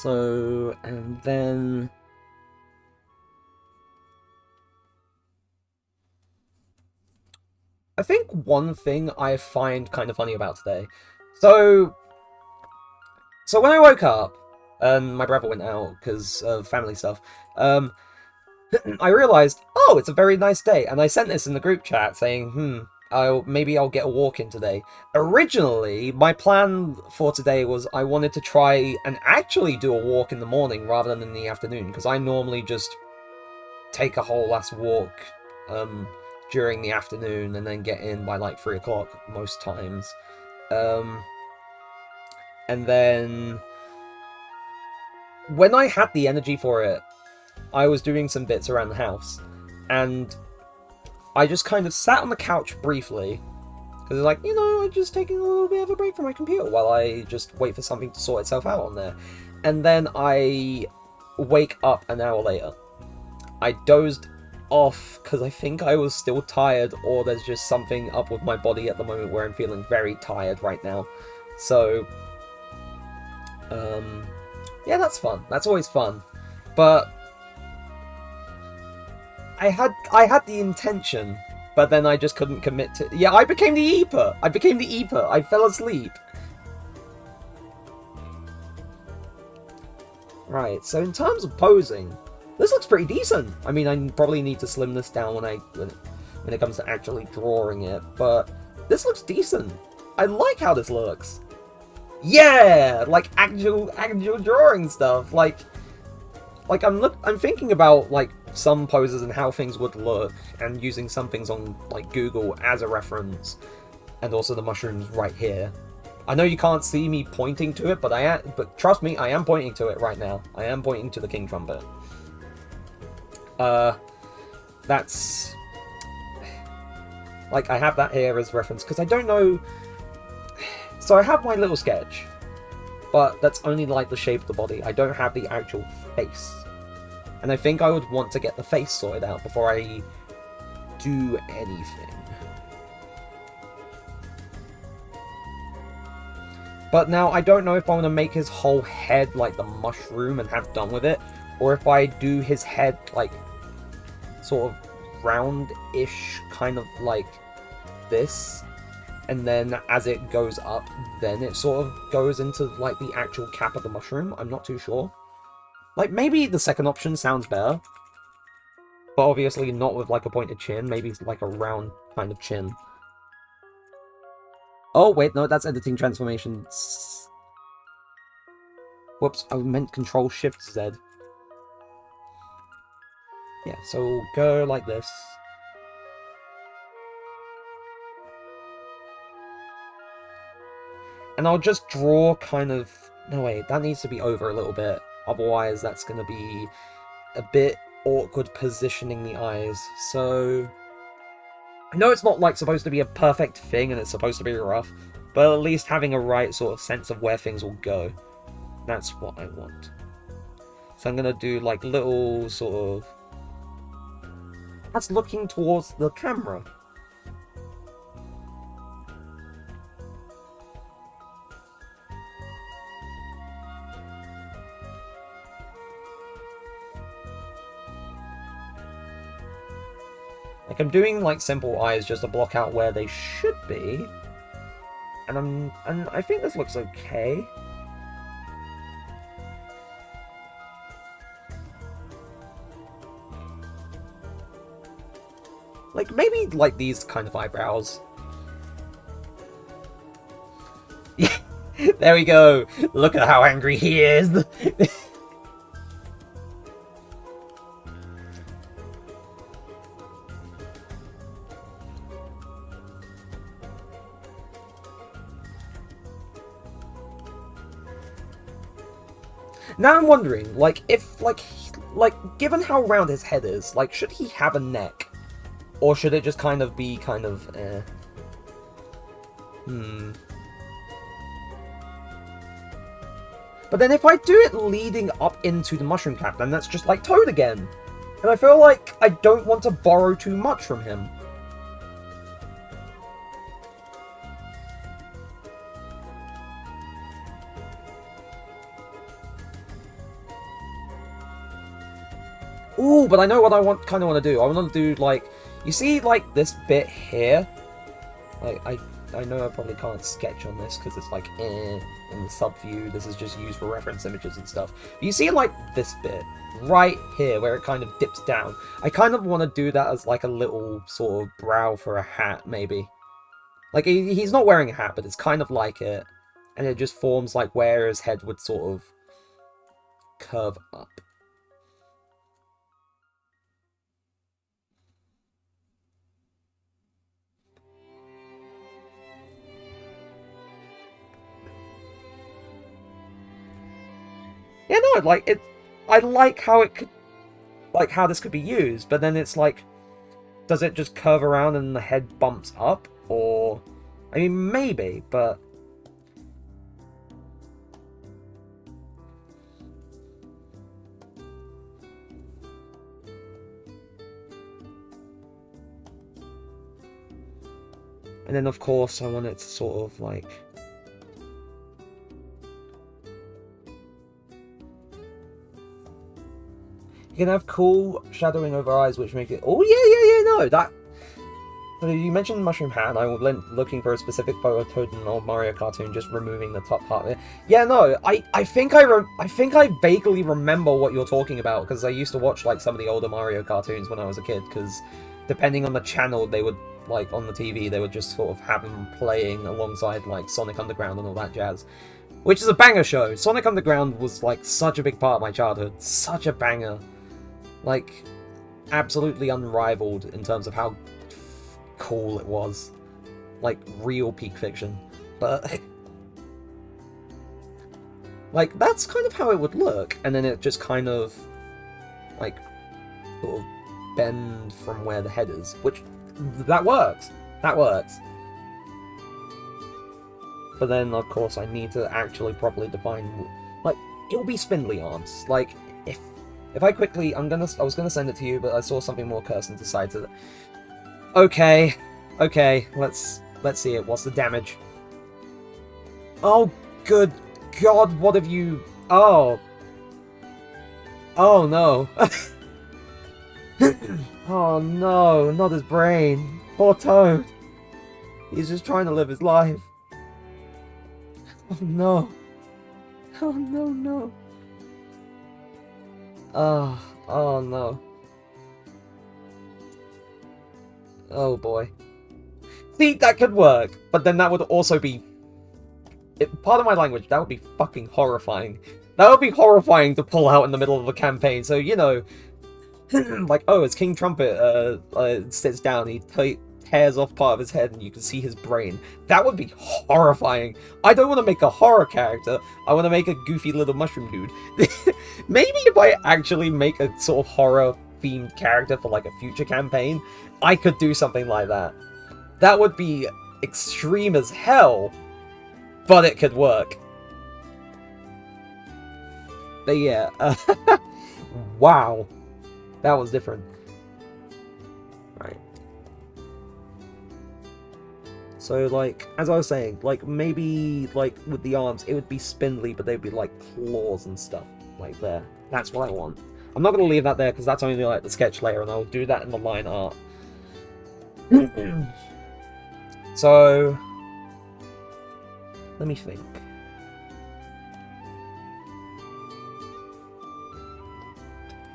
So, and then... I think one thing I find kind of funny about today. So when I woke up, and my brother went out because of family stuff, I realised, oh, it's a very nice day, and I sent this in the group chat saying, maybe I'll get a walk in today. Originally, my plan for today was I wanted to try and actually do a walk in the morning rather than in the afternoon, because I normally just take a whole ass walk during the afternoon and then get in by like 3 o'clock most times. And then when I had the energy for it, I was doing some bits around the house, and I just kind of sat on the couch briefly, because it's like, I'm just taking a little bit of a break from my computer while I just wait for something to sort itself out on there. And then I wake up an hour later. I dozed off because I think I was still tired, or there's just something up with my body at the moment where I'm feeling very tired right now. So, yeah, that's fun. That's always fun. But I had the intention but then I just couldn't commit to... Yeah, I became the Eeper! I fell asleep. Right, so in terms of posing, this looks pretty decent. I mean, I probably need to slim this down when it comes to actually drawing it, but this looks decent. I like how this looks. Yeah! Like, actual drawing stuff. Like I'm thinking about, like, some poses and how things would look, and using some things on, like, Google as a reference, and also the mushrooms right here. I know you can't see me pointing to it, but trust me, I am pointing to it right now. I am pointing to the King Trumpet. That's... Like, I have that here as reference, because I don't know... So I have my little sketch, but that's only, like, the shape of the body. I don't have the actual face. And I think I would want to get the face sorted out before I do anything. But now, I don't know if I want to make his whole head like the mushroom and have done with it, or if I do his head like sort of round-ish, kind of like this, and then as it goes up, then it sort of goes into like the actual cap of the mushroom. I'm not too sure. Like, maybe the second option sounds better, but obviously not with like a pointed chin, maybe like a round kind of chin. Oh, wait, no, that's editing transformations. Whoops, I meant Control-Shift-Z. Yeah, so we'll go like this. And I'll just draw kind of... No, wait, that needs to be over a little bit. Otherwise, that's going to be a bit awkward positioning the eyes. So... I know it's not, like, supposed to be a perfect thing and it's supposed to be rough, but at least having a right sort of sense of where things will go. That's what I want. So I'm going to do, like, little sort of... That's looking towards the camera. Like, I'm doing, like, simple eyes just to block out where they should be. And I think this looks okay. Like, maybe, like, these kind of eyebrows. There we go! Look at how angry he is! Now I'm wondering, like, if, like, given how round his head is, like, should he have a neck? Or should it just kind of be kind of, But then if I do it leading up into the mushroom cap, then that's just like Toad again. And I feel like I don't want to borrow too much from him. Ooh, but I know what I kind of want to do. I want to do, like, you see, like, this bit here? Like, I know I probably can't sketch on this because it's, like, in the sub-view. This is just used for reference images and stuff. But you see, like, this bit right here where it kind of dips down. I kind of want to do that as, like, a little sort of brow for a hat, maybe. Like, he's not wearing a hat, but it's kind of like it. And it just forms, like, where his head would sort of curve up. Yeah, no, like, it... I like how it could... Like, how this could be used, but then it's like... Does it just curve around and the head bumps up? Or... I mean, maybe, but... And then, of course, I want it to sort of, like... You can have cool shadowing over eyes, which make it... Oh, yeah, no, that... So you mentioned Mushroom Hat, and I went looking for a specific photo of Toad in an old Mario cartoon, just removing the top part of it. Yeah, no, I think I vaguely remember what you're talking about, because I used to watch, like, some of the older Mario cartoons when I was a kid, because depending on the channel, they would, like, on the TV, they would just sort of have them playing alongside, like, Sonic Underground and all that jazz. Which is a banger show. Sonic Underground was, like, such a big part of my childhood. Such a banger. Like, absolutely unrivaled in terms of how cool it was. Like, real peak fiction. But like, that's kind of how it would look, and then it just kind of like sort of bend from where the head is, which that works. But then of course I need to actually properly define, like, it'll be spindly arms. Like, if I quickly, I was gonna send it to you, but I saw something more cursed and decided to. Okay, let's see it. What's the damage? Oh, good God, what have you... Oh no. Oh no, not his brain. Poor Toad. He's just trying to live his life. Oh no. Oh no. Oh no. Oh boy. See, that could work, but then that would also be... Pardon my language, that would be fucking horrifying. That would be horrifying to pull out in the middle of a campaign, so, you know... like, oh, as King Trumpet sits down, he tears off part of his head and you can see his brain. That would be horrifying. I don't want to make a horror character, I want to make a goofy little mushroom dude. Maybe if I actually make a sort of horror-themed character for, like, a future campaign, I could do something like that. That would be extreme as hell, but it could work. But yeah, wow. That was different. Right. So, like, as I was saying, like, maybe, like, with the arms, it would be spindly, but they'd be, like, claws and stuff, like, there. That's what I want. I'm not going to leave that there, because that's only, like, the sketch layer, and I'll do that in the line art. So, let me think.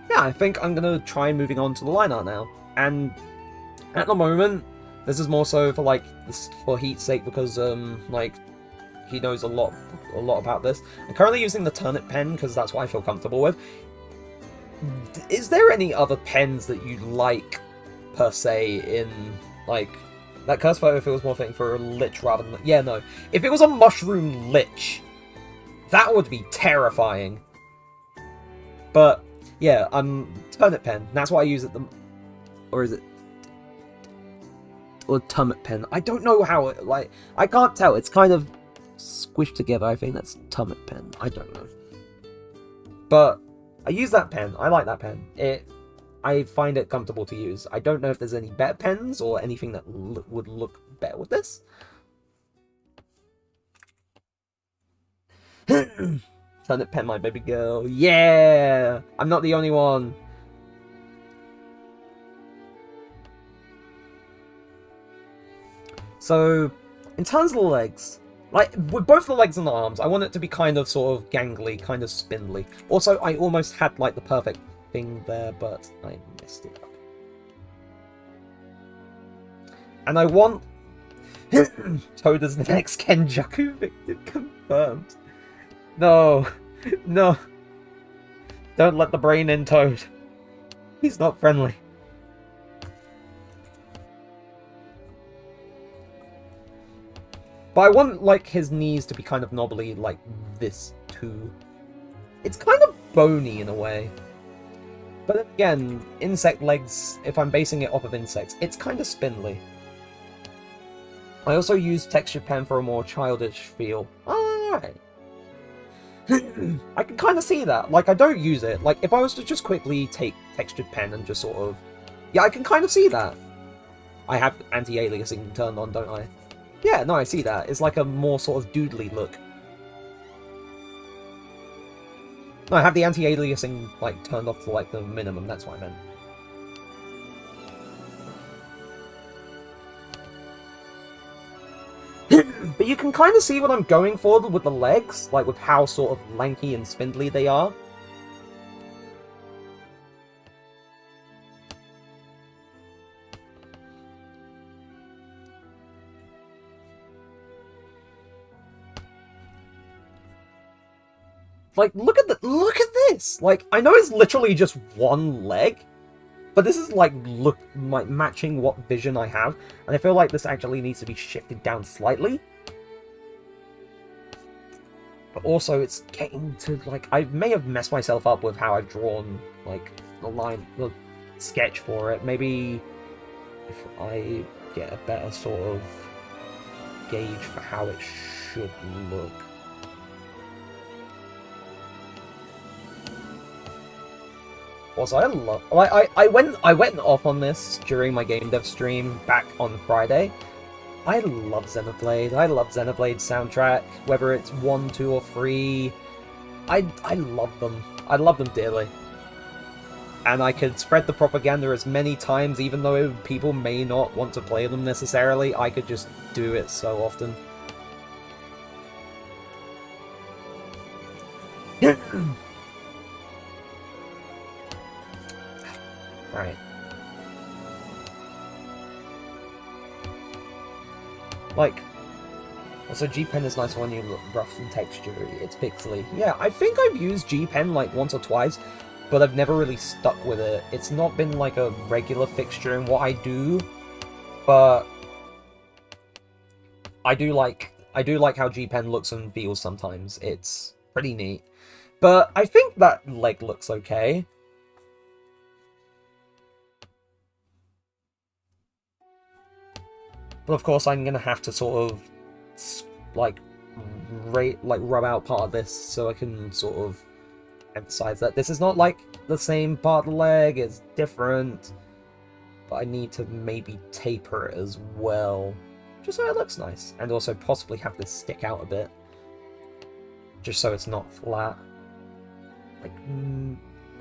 Yeah, I think I'm going to try moving on to the line art now. And at the moment, this is more so for, like, for Heat's sake, because, like, he knows a lot about this. I'm currently using the Turnip pen, because that's what I feel comfortable with. Is there any other pens that you like, per se, in, like... That curse photo feels more fitting for a lich rather than... Yeah, no. If it was a mushroom lich, that would be terrifying. But, yeah, Turnip pen. That's what I use at the... Or is it... Or Tummet pen. I don't know how it... Like, I can't tell. It's kind of squished together. I think that's Tummet pen. I don't know. But, I use that pen. I like that pen. I find it comfortable to use. I don't know if there's any better pens or anything that would look better with this. Turnip pen, my baby girl. Yeah! I'm not the only one. So, in terms of the legs, like, with both the legs and the arms, I want it to be kind of sort of gangly, kind of spindly. Also, I almost had, like, the perfect thing there, but I messed it up. And I want Toad as the next Kenjaku victim confirmed. No. No. Don't let the brain in Toad. He's not friendly. But I want, like, his knees to be kind of knobbly like this, too. It's kind of bony in a way. But then again, insect legs, if I'm basing it off of insects, it's kind of spindly. I also use textured pen for a more childish feel. Alright. I can kind of see that. Like, I don't use it. Like, if I was to just quickly take textured pen and just sort of... Yeah, I can kind of see that. I have anti-aliasing turned on, don't I? Yeah, no, I see that. It's like a more sort of doodly look. No, I have the anti-aliasing, like, turned off to, like, the minimum. That's what I meant. But you can kind of see what I'm going for with the legs, like with how sort of lanky and spindly they are. Like, look at this! Like, I know it's literally just one leg, but this is like matching what vision I have, and I feel like this actually needs to be shifted down slightly. But also, it's getting to, like, I may have messed myself up with how I've drawn, like, the sketch for it. Maybe if I get a better sort of gauge for how it should look. Also, I went off on this during my game dev stream back on Friday. I love Xenoblade. I love Xenoblade's soundtrack, whether it's 1, 2, or 3. I love them. I love them dearly. And I could spread the propaganda as many times, even though people may not want to play them necessarily. I could just do it so often. Right. Like, also G-Pen is nice when you look rough and textury. It's pixely. Yeah, I think I've used G-Pen like once or twice, but I've never really stuck with it. It's not been like a regular fixture in what I do, but I do like how G-Pen looks and feels sometimes. It's pretty neat. But I think that leg looks okay. But of course, I'm gonna have to sort of like rub out part of this so I can sort of emphasize that this is not like the same part of the leg. It's different, but I need to maybe taper it as well, just so it looks nice, and also possibly have this stick out a bit, just so it's not flat. Like,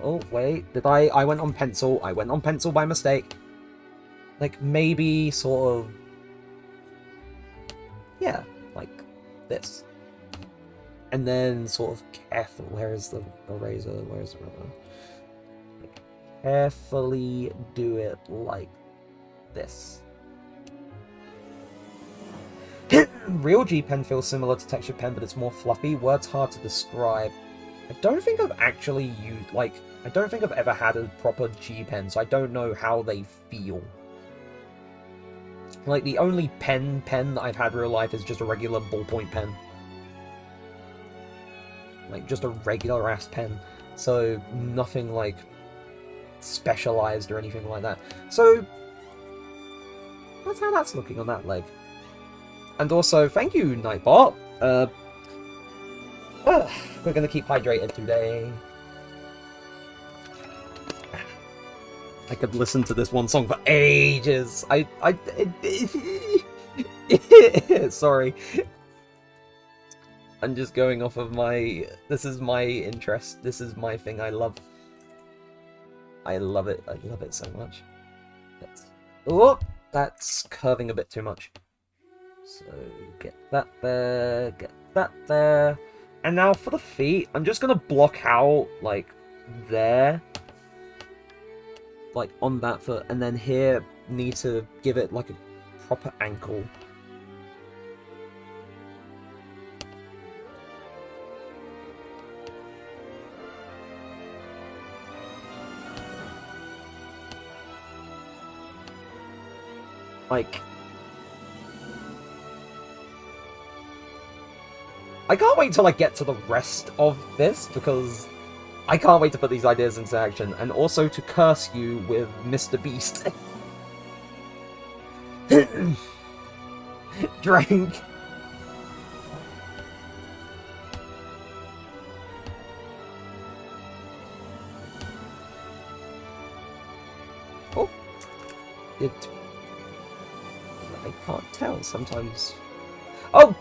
oh wait, I went on pencil. I went on pencil by mistake. Like, maybe sort of. Yeah, like this. And then sort of careful. Where is the eraser? Where is the rubber? Like, carefully do it like this. Real G-Pen feels similar to textured pen, but it's more fluffy. Words hard to describe. I don't think I've actually used, like, I don't think I've ever had a proper G-Pen, so I don't know how they feel. Like, the only pen that I've had in real life is just a regular ballpoint pen. Like, just a regular-ass pen. So, nothing, like, specialized or anything like that. So, that's how that's looking on that leg. And also, thank you, Nightbot. We're gonna keep hydrated today. I could listen to this one song for ages. Sorry. I'm just going off of my... This is my interest. This is my thing I love. I love it. I love it so much. Oh, that's curving a bit too much. So, get that there. Get that there. And now for the feet, I'm just gonna block out, like, there. Like, on that foot, and then here, need to give it, like, a proper ankle. Like... I can't wait till I get to the rest of this, because I can't wait to put these ideas into action, and also to curse you with Mr. Beast. Drink. Oh. I can't tell sometimes. Oh,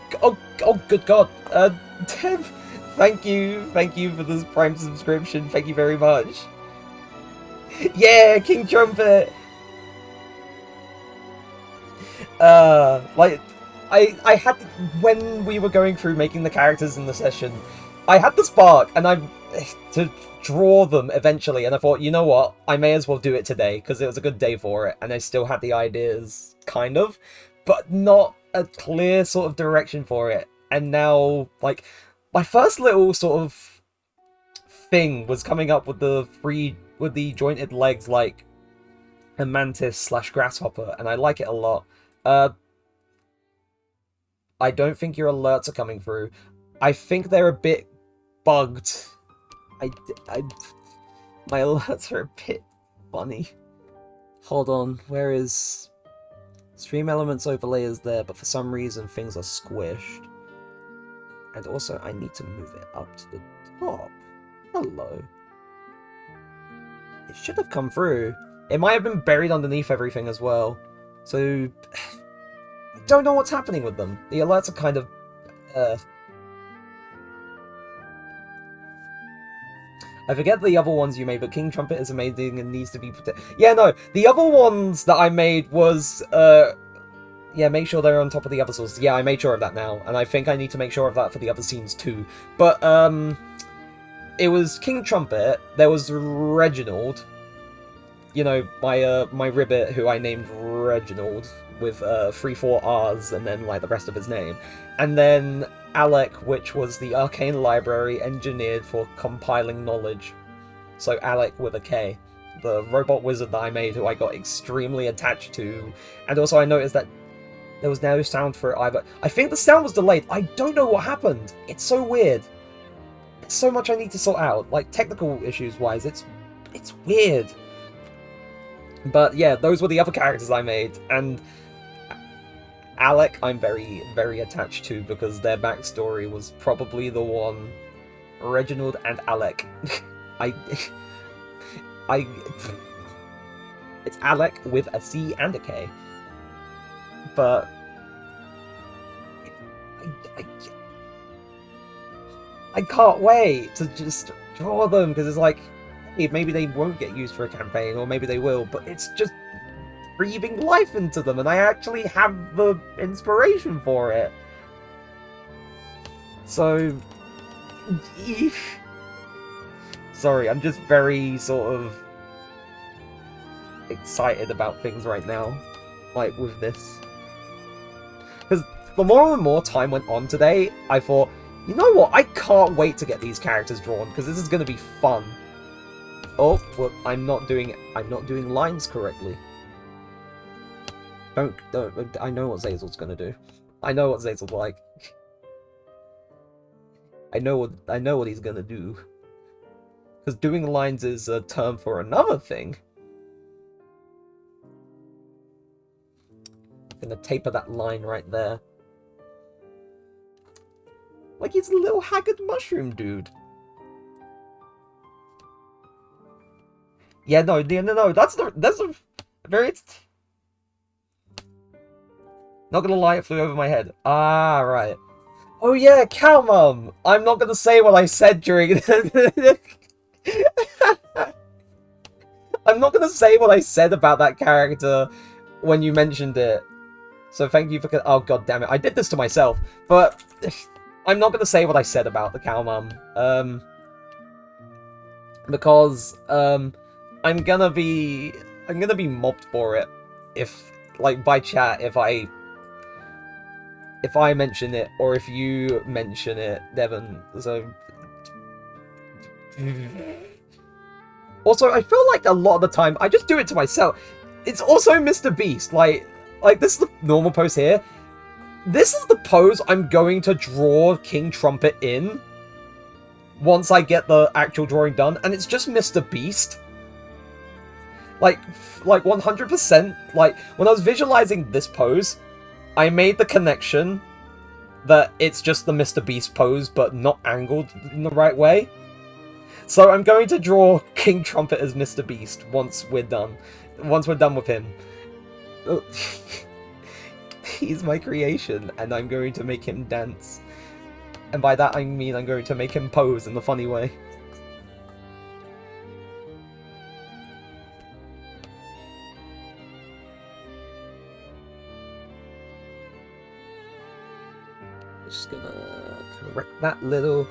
good God. Dev, thank you for this Prime subscription. Thank you very much. Yeah, King Trumpet. Like, I had when we were going through making the characters in the session, I had the spark and I to draw them eventually, and I thought, you know what, I may as well do it today because it was a good day for it, and I still had the ideas kind of, but not a clear sort of direction for it. And now, like, my first little sort of thing was coming up with the jointed legs, like a mantis slash grasshopper, and I like it a lot. I don't think your alerts are coming through. I think they're a bit bugged. I my alerts are a bit funny. Hold on, where is... Stream Elements overlay is there, but for some reason things are squished. And also, I need to move it up to the top. Hello. It should have come through. It might have been buried underneath everything as well. So, I don't know what's happening with them. The alerts are kind of... I forget the other ones you made, but King Trumpet is amazing and needs to be protected. Yeah, no, the other ones that I made was, yeah, make sure they're on top of the other sources. Yeah, I made sure of that now, and I think I need to make sure of that for the other scenes too. But, it was King Trumpet, there was Reginald, you know, my ribbit who I named Reginald, with 3-4 R's and then, like, the rest of his name. And then Alec, which was the arcane library engineered for compiling knowledge. So Alec with a K. The robot wizard that I made, who I got extremely attached to. And also I noticed that there was no sound for it either. I think the sound was delayed. I don't know what happened. It's so weird. There's so much I need to sort out. Like, technical issues-wise, it's weird. But yeah, those were the other characters I made. And Alec, I'm very, very attached to because their backstory was probably the one. Reginald and Alec. It's Alec with a C and a K. But I can't wait to just draw them because it's like, hey, maybe they won't get used for a campaign, or maybe they will, but it's just breathing life into them, and I actually have the inspiration for it. So, sorry, I'm just very sort of excited about things right now, like with this. Because the more and more time went on today, I thought, you know what, I can't wait to get these characters drawn, because this is going to be fun. Oh, well, I'm not doing lines correctly. Don't, I know what Zazel's gonna do. I know what Zazel's like. I know what he's gonna do. Because doing lines is a term for another thing. I'm gonna taper that line right there. Like he's a little haggard mushroom dude. Yeah, no, that's a very... Not gonna lie, it flew over my head. Ah, right. Oh yeah, Cow Mum! I'm not gonna say what I said during... I'm not gonna say what I said about that character when you mentioned it. So thank you for... Oh, god damn it. I did this to myself. But I'm not gonna say what I said about the Cow Mum. Because, I'm gonna be mobbed for it. If, like, by chat, if I mention it, or if you mention it, Devon, so... Also, I feel like a lot of the time, I just do it to myself. It's also Mr. Beast, like this is the normal pose here. This is the pose I'm going to draw King Trumpet in, once I get the actual drawing done, and it's just Mr. Beast. Like 100%, like, when I was visualizing this pose, I made the connection that it's just the Mr. Beast pose, but not angled in the right way. So I'm going to draw King Trumpet as Mr. Beast once we're done. Once we're done with him. He's my creation, and I'm going to make him dance. And by that I mean I'm going to make him pose in the funny way. that little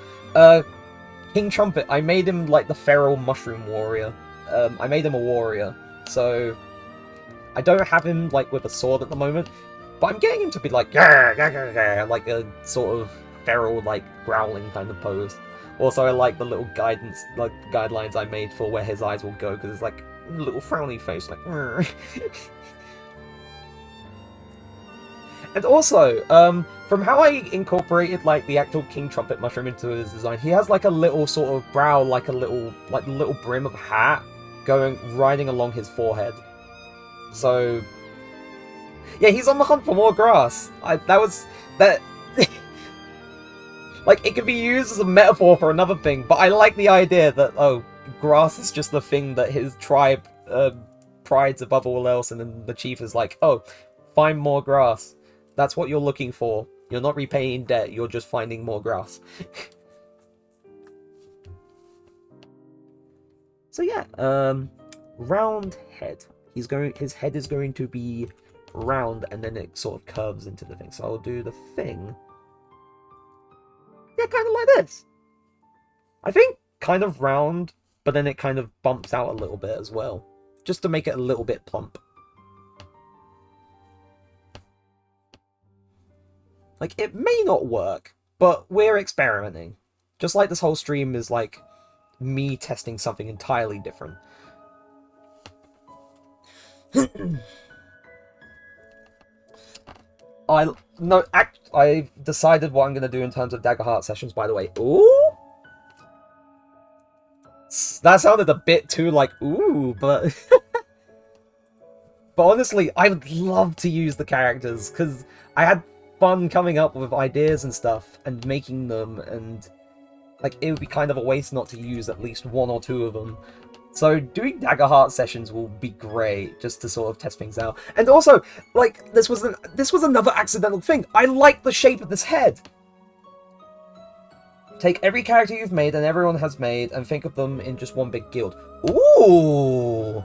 King Trumpet. I made him like the feral mushroom warrior. I made him a warrior, so I don't have him like with a sword at the moment, but I'm getting him to be like "Grr, grr, grr, grr," like a sort of feral, like growling kind of pose. Also, I like the little guidelines I made for where his eyes will go, because it's like a little frowny face, like. And also, from how I incorporated like the actual King Trumpet mushroom into his design, he has like a little sort of brow, like a little brim of a hat riding along his forehead. So, yeah, he's on the hunt for more grass. That. Like, it could be used as a metaphor for another thing, but I like the idea that, oh, grass is just the thing that his tribe prides above all else, and then the chief is like, oh, find more grass. That's what you're looking for. You're not repaying debt, you're just finding more grass. So yeah, round head. His head is going to be round, and then it sort of curves into the thing. So I'll do the thing. Yeah, kind of like this. I think kind of round, but then it kind of bumps out a little bit as well, just to make it a little bit plump. Like, it may not work, but we're experimenting. Just like this whole stream is like me testing something entirely different. I decided what I'm going to do in terms of Dagger Heart sessions, by the way. Ooh! That sounded a bit too like, ooh, but... But honestly, I would love to use the characters, because I had fun coming up with ideas and stuff, and making them, and... like, it would be kind of a waste not to use at least one or two of them. So doing Dagger Heart sessions will be great, just to sort of test things out. And also, like, this was another accidental thing. I like the shape of this head. Take every character you've made and everyone has made, and think of them in just one big guild. Ooh!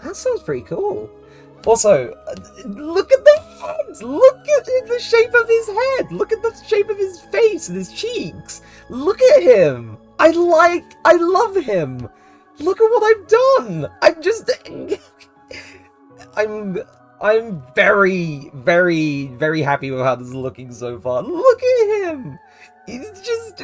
That sounds pretty cool. Also, look at the head! Look at the shape of his head! Look at the shape of his face and his cheeks! Look at him! I love him! Look at what I've done! I'm very, very, very happy with how this is looking so far. Look at him! He's just...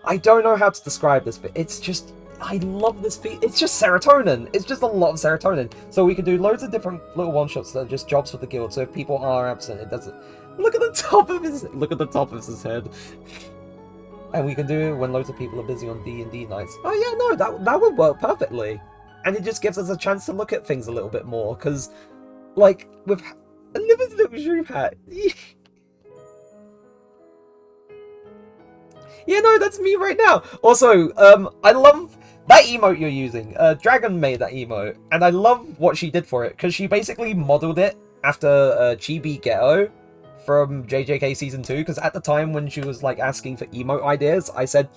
I don't know how to describe this, but it's just... I love this feat. It's just serotonin. It's just a lot of serotonin. So we can do loads of different little one-shots that are just jobs for the guild. So if people are absent, it doesn't... Look at the top of his... Look at the top of his head. And we can do it when loads of people are busy on D&D nights. Oh yeah, no, that would work perfectly. And it just gives us a chance to look at things a little bit more. Because, like, with... Look at his little shroom hat. Yeah, no, that's me right now. Also, I love that emote you're using. Dragon made that emote, and I love what she did for it, because she basically modeled it after Chibi Ghetto from JJK Season 2, because at the time when she was, like, asking for emote ideas, I said,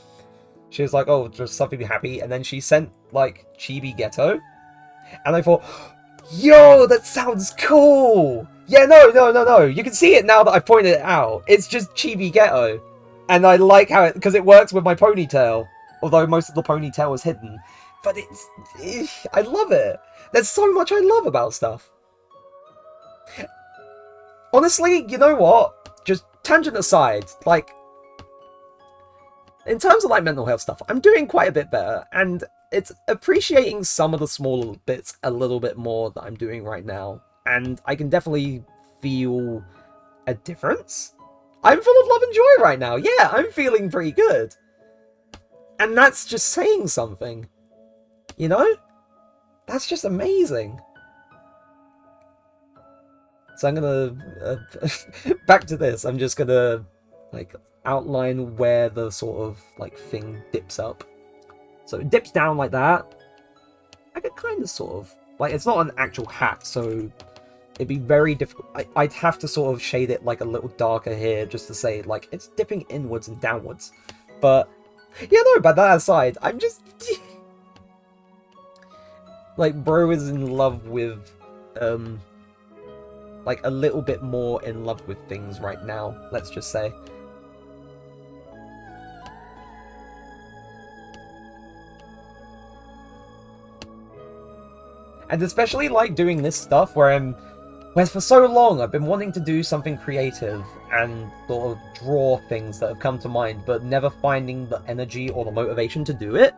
she was like, oh, just something to be happy, and then she sent, like, Chibi Ghetto, and I thought, yo, that sounds cool! Yeah, no, you can see it now that I pointed it out. It's just Chibi Ghetto. And I like how it, because it works with my ponytail, although most of the ponytail is hidden. But I love it. There's so much I love about stuff. Honestly, you know what? Just tangent aside, like, in terms of like mental health stuff, I'm doing quite a bit better, and it's appreciating some of the small bits a little bit more that I'm doing right now, and I can definitely feel a difference. I'm full of love and joy right now. Yeah, I'm feeling pretty good. And that's just saying something. You know? That's just amazing. So I'm gonna... back to this. I'm just gonna, like, outline where the sort of, like, thing dips up. So it dips down like that. I could kind of sort of... like, it's not an actual hat, so it'd be very difficult. I'd have to sort of shade it like a little darker here just to say like it's dipping inwards and downwards. But yeah, no, but that aside, I'm just like bro is in love with like a little bit more in love with things right now, let's just say. And especially like doing this stuff where for so long I've been wanting to do something creative and sort of draw things that have come to mind, but never finding the energy or the motivation to do it.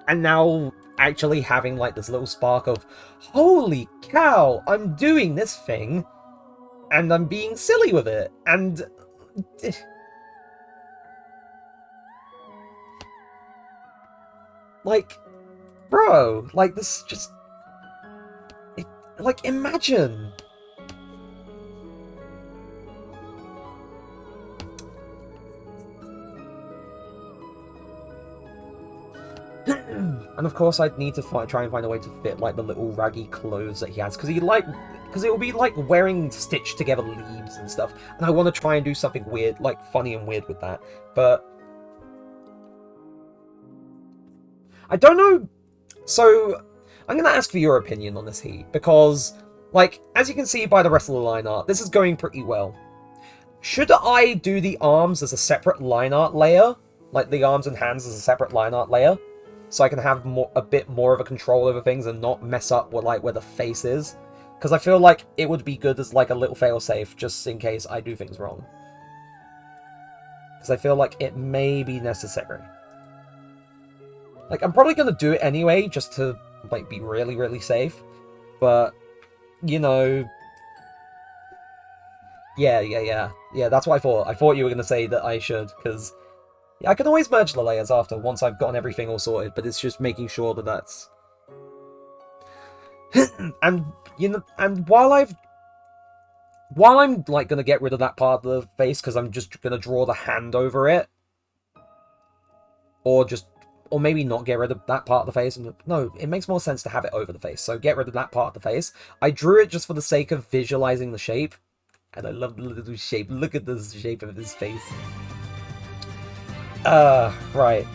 And now actually having like this little spark of, holy cow, I'm doing this thing, and I'm being silly with it, and like, bro, like this just, like imagine. And of course I'd need to try and find a way to fit like the little raggy clothes that he has, because it will be like wearing stitched together leaves and stuff, and I want to try and do something weird, like funny and weird with that, but I don't know. So I'm gonna ask for your opinion on this, Heat, because like as you can see by the rest of the line art, this is going pretty well. Should I do the arms as a separate line art layer, like the arms and hands as a separate line art layer, so I can have a bit more of a control over things and not mess up with like where the face is? Because I feel like it would be good as like a little failsafe, just in case I do things wrong. Because I feel like it may be necessary. Like, I'm probably going to do it anyway, just to like be really, really safe. But, you know... Yeah, that's what I thought. I thought you were going to say that I should, because... Yeah, I can always merge the layers after, once I've gotten everything all sorted, but it's just making sure that that's... And, you know, and while I'm, like, gonna get rid of that part of the face, because I'm just gonna draw the hand over it, or maybe not get rid of that part of the face, and no, it makes more sense to have it over the face, so get rid of that part of the face. I drew it just for the sake of visualizing the shape, and I love the little shape. Look at the shape of his face. Right.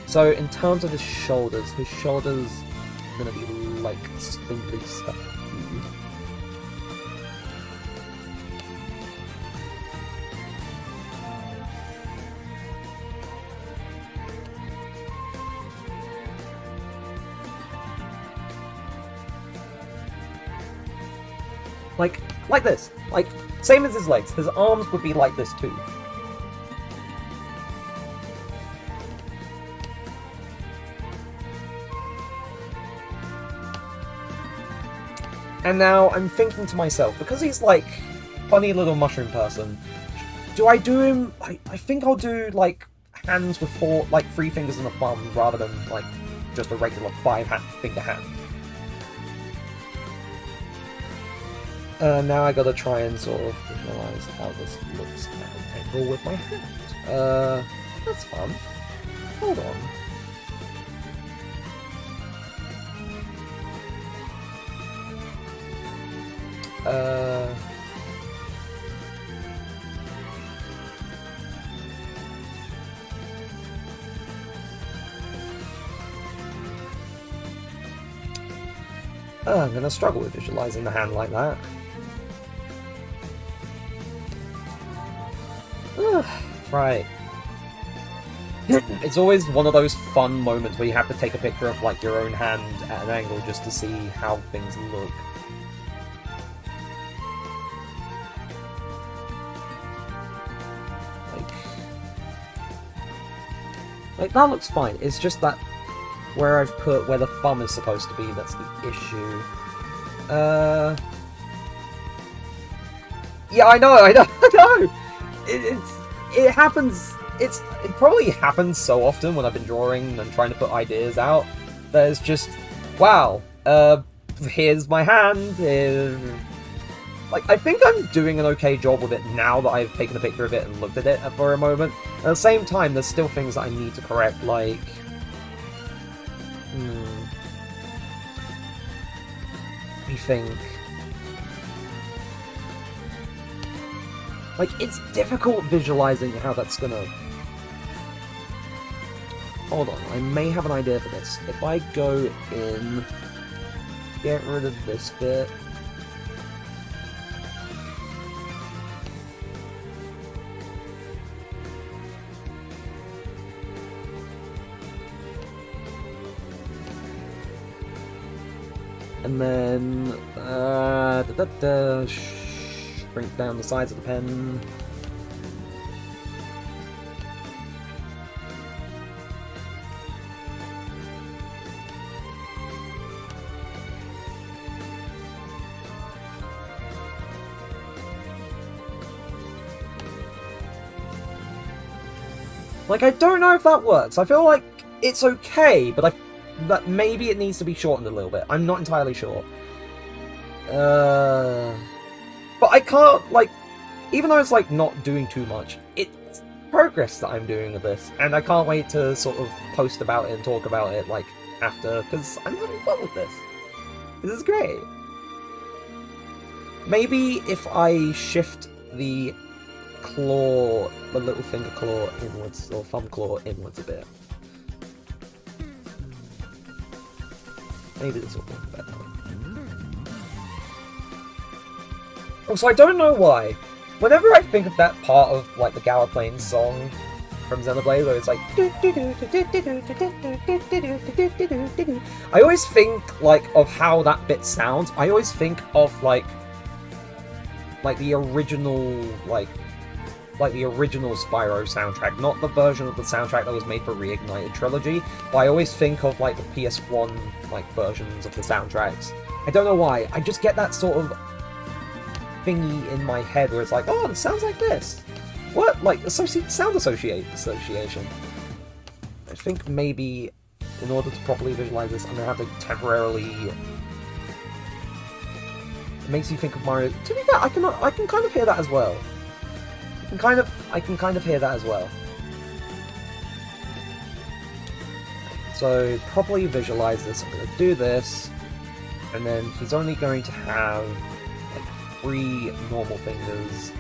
So, in terms of his shoulders are gonna be, like, spindly stuff. Like this. Like, same as his legs. His arms would be like this, too. And now I'm thinking to myself, because he's like funny little mushroom person, do I do him? I think I'll do like hands with 3 fingers and a thumb rather than like just a regular 5-finger hand. Now I gotta try and sort of visualize how this looks at an angle with my hand. That's fun. Hold on. I'm gonna struggle with visualizing the hand like that. Right. It's always one of those fun moments where you have to take a picture of like your own hand at an angle just to see how things look. Like that looks fine. It's just that where I've put where the thumb is supposed to be, that's the issue. Yeah, I know. It happens. It probably happens so often when I've been drawing and trying to put ideas out that it's just, wow. Here's my hand. Like, I think I'm doing an okay job with it now that I've taken a picture of it and looked at it for a moment. At the same time, there's still things that I need to correct, like... Let me think. Like, it's difficult visualizing how that's gonna... Hold on, I may have an idea for this. If I go in... Get rid of this bit... And then... shrink down the size of the pen... Like, I don't know if that works. I feel like it's okay, but that maybe it needs to be shortened a little bit. I'm not entirely sure. But I can't, like, even though it's, like, not doing too much, it's progress that I'm doing with this. And I can't wait to sort of post about it and talk about it, like, after, because I'm having fun with this. This is great. Maybe if I shift the claw, the little finger claw inwards, or thumb claw inwards a bit. Maybe this will work better. Also, I don't know why. Whenever I think of that part of, like, the Gallopane song from Xenoblade, where it's like... I always think, like, of how that bit sounds. I always think of, like the original, like the original Spyro soundtrack, not the version of the soundtrack that was made for Reignited Trilogy, but I always think of, like, the PS1, like, versions of the soundtracks. I don't know why, I just get that sort of thingy in my head where it's like, oh, it sounds like this. What? Like, sound association. I think maybe, in order to properly visualize this, I'm gonna have to temporarily... It makes you think of Mario... To be fair, I can kind of hear that as well. I can kind of hear that as well. So, properly visualize this, I'm going to do this, and then he's only going to have, like, 3 normal fingers.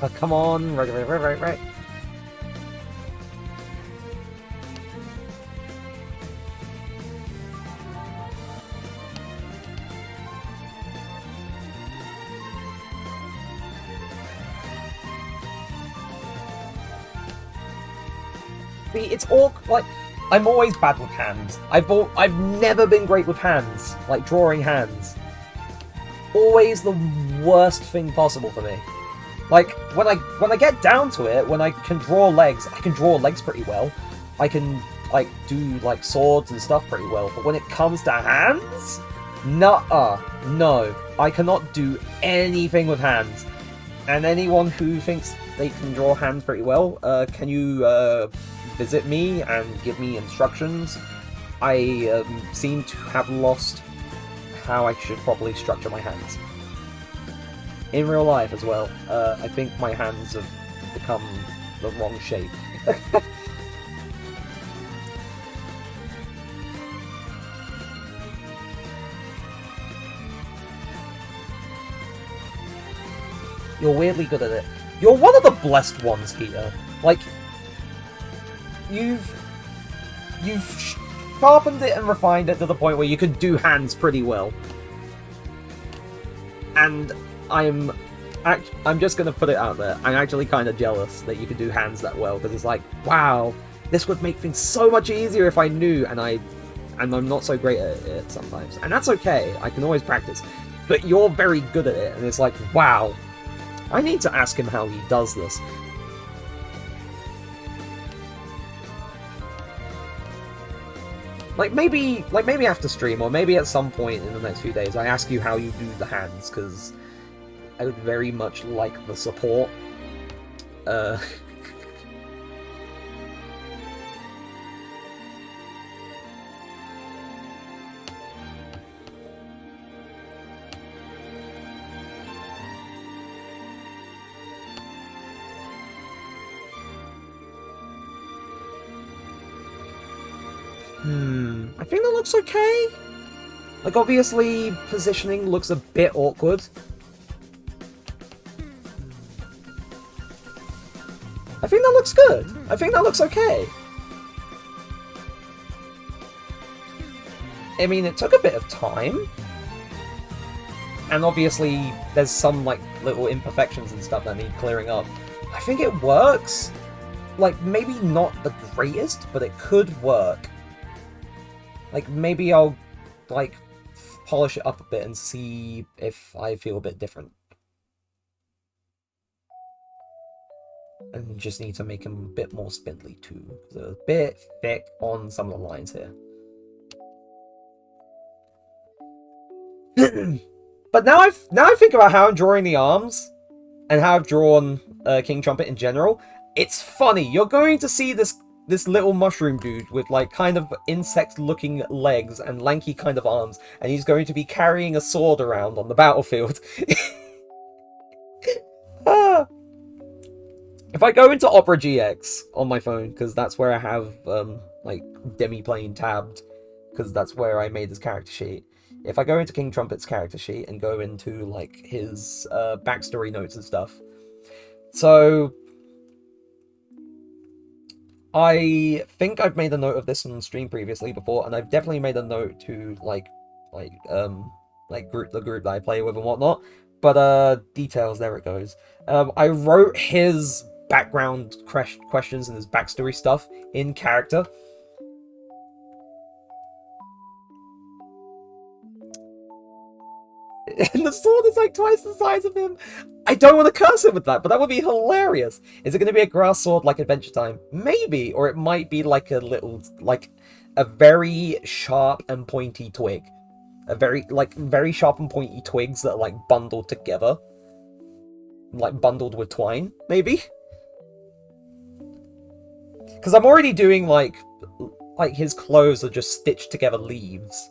Oh, come on, right. It's all, like, I'm always bad with hands. I've never been great with hands, like drawing hands. Always the worst thing possible for me. Like, when I get down to it, when I can draw legs, I can draw legs pretty well. I can, like, do, like, swords and stuff pretty well. But when it comes to hands, nuh-uh, no. I cannot do anything with hands. And anyone who thinks they can draw hands pretty well, can you, visit me and give me instructions? I seem to have lost how I should properly structure my hands. In real life as well, I think my hands have become the wrong shape. You're weirdly good at it. You're one of the blessed ones here. Like, you've sharpened it and refined it to the point where you can do hands pretty well. And I'm just gonna put it out there. I'm actually kind of jealous that you can do hands that well, because it's like, wow, this would make things so much easier if I knew, and I'm not so great at it sometimes. And that's okay. I can always practice. But you're very good at it, and it's like, wow. I need to ask him how he does this. Like maybe after stream, or maybe at some point in the next few days, I ask you how you do the hands, because I would very much like the support. I think that looks okay. Like, obviously, positioning looks a bit awkward. I think that looks good. I think that looks okay. I mean, it took a bit of time. And obviously, there's some, like, little imperfections and stuff that need clearing up. I think it works. Like, maybe not the greatest, but it could work. Like, maybe I'll, like, polish it up a bit and see if I feel a bit different. And just need to make him a bit more spindly, too. It's a bit thick on some of the lines here. But now I think about how I'm drawing the arms and how I've drawn King Trumpet in general. It's funny. You're going to see this little mushroom dude with like kind of insect-looking legs and lanky kind of arms, and he's going to be carrying a sword around on the battlefield. If I go into Opera GX on my phone, because that's where I have like Demiplane tabbed, because that's where I made his character sheet. If I go into King Trumpet's character sheet and go into, like, his backstory notes and stuff. So, I think I've made a note of this on stream previously before, and I've definitely made a note to, the group that I play with and whatnot. But, details, there it goes. I wrote his background questions and his backstory stuff in character. And the sword is like twice the size of him. I don't want to curse him with that, but that would be hilarious. Is it going to be a grass sword like Adventure Time? Maybe, or it might be like a little, like a very sharp and pointy twig. A very sharp and pointy twigs that are like bundled together. Like bundled with twine, maybe? Because I'm already doing like his clothes are just stitched together leaves.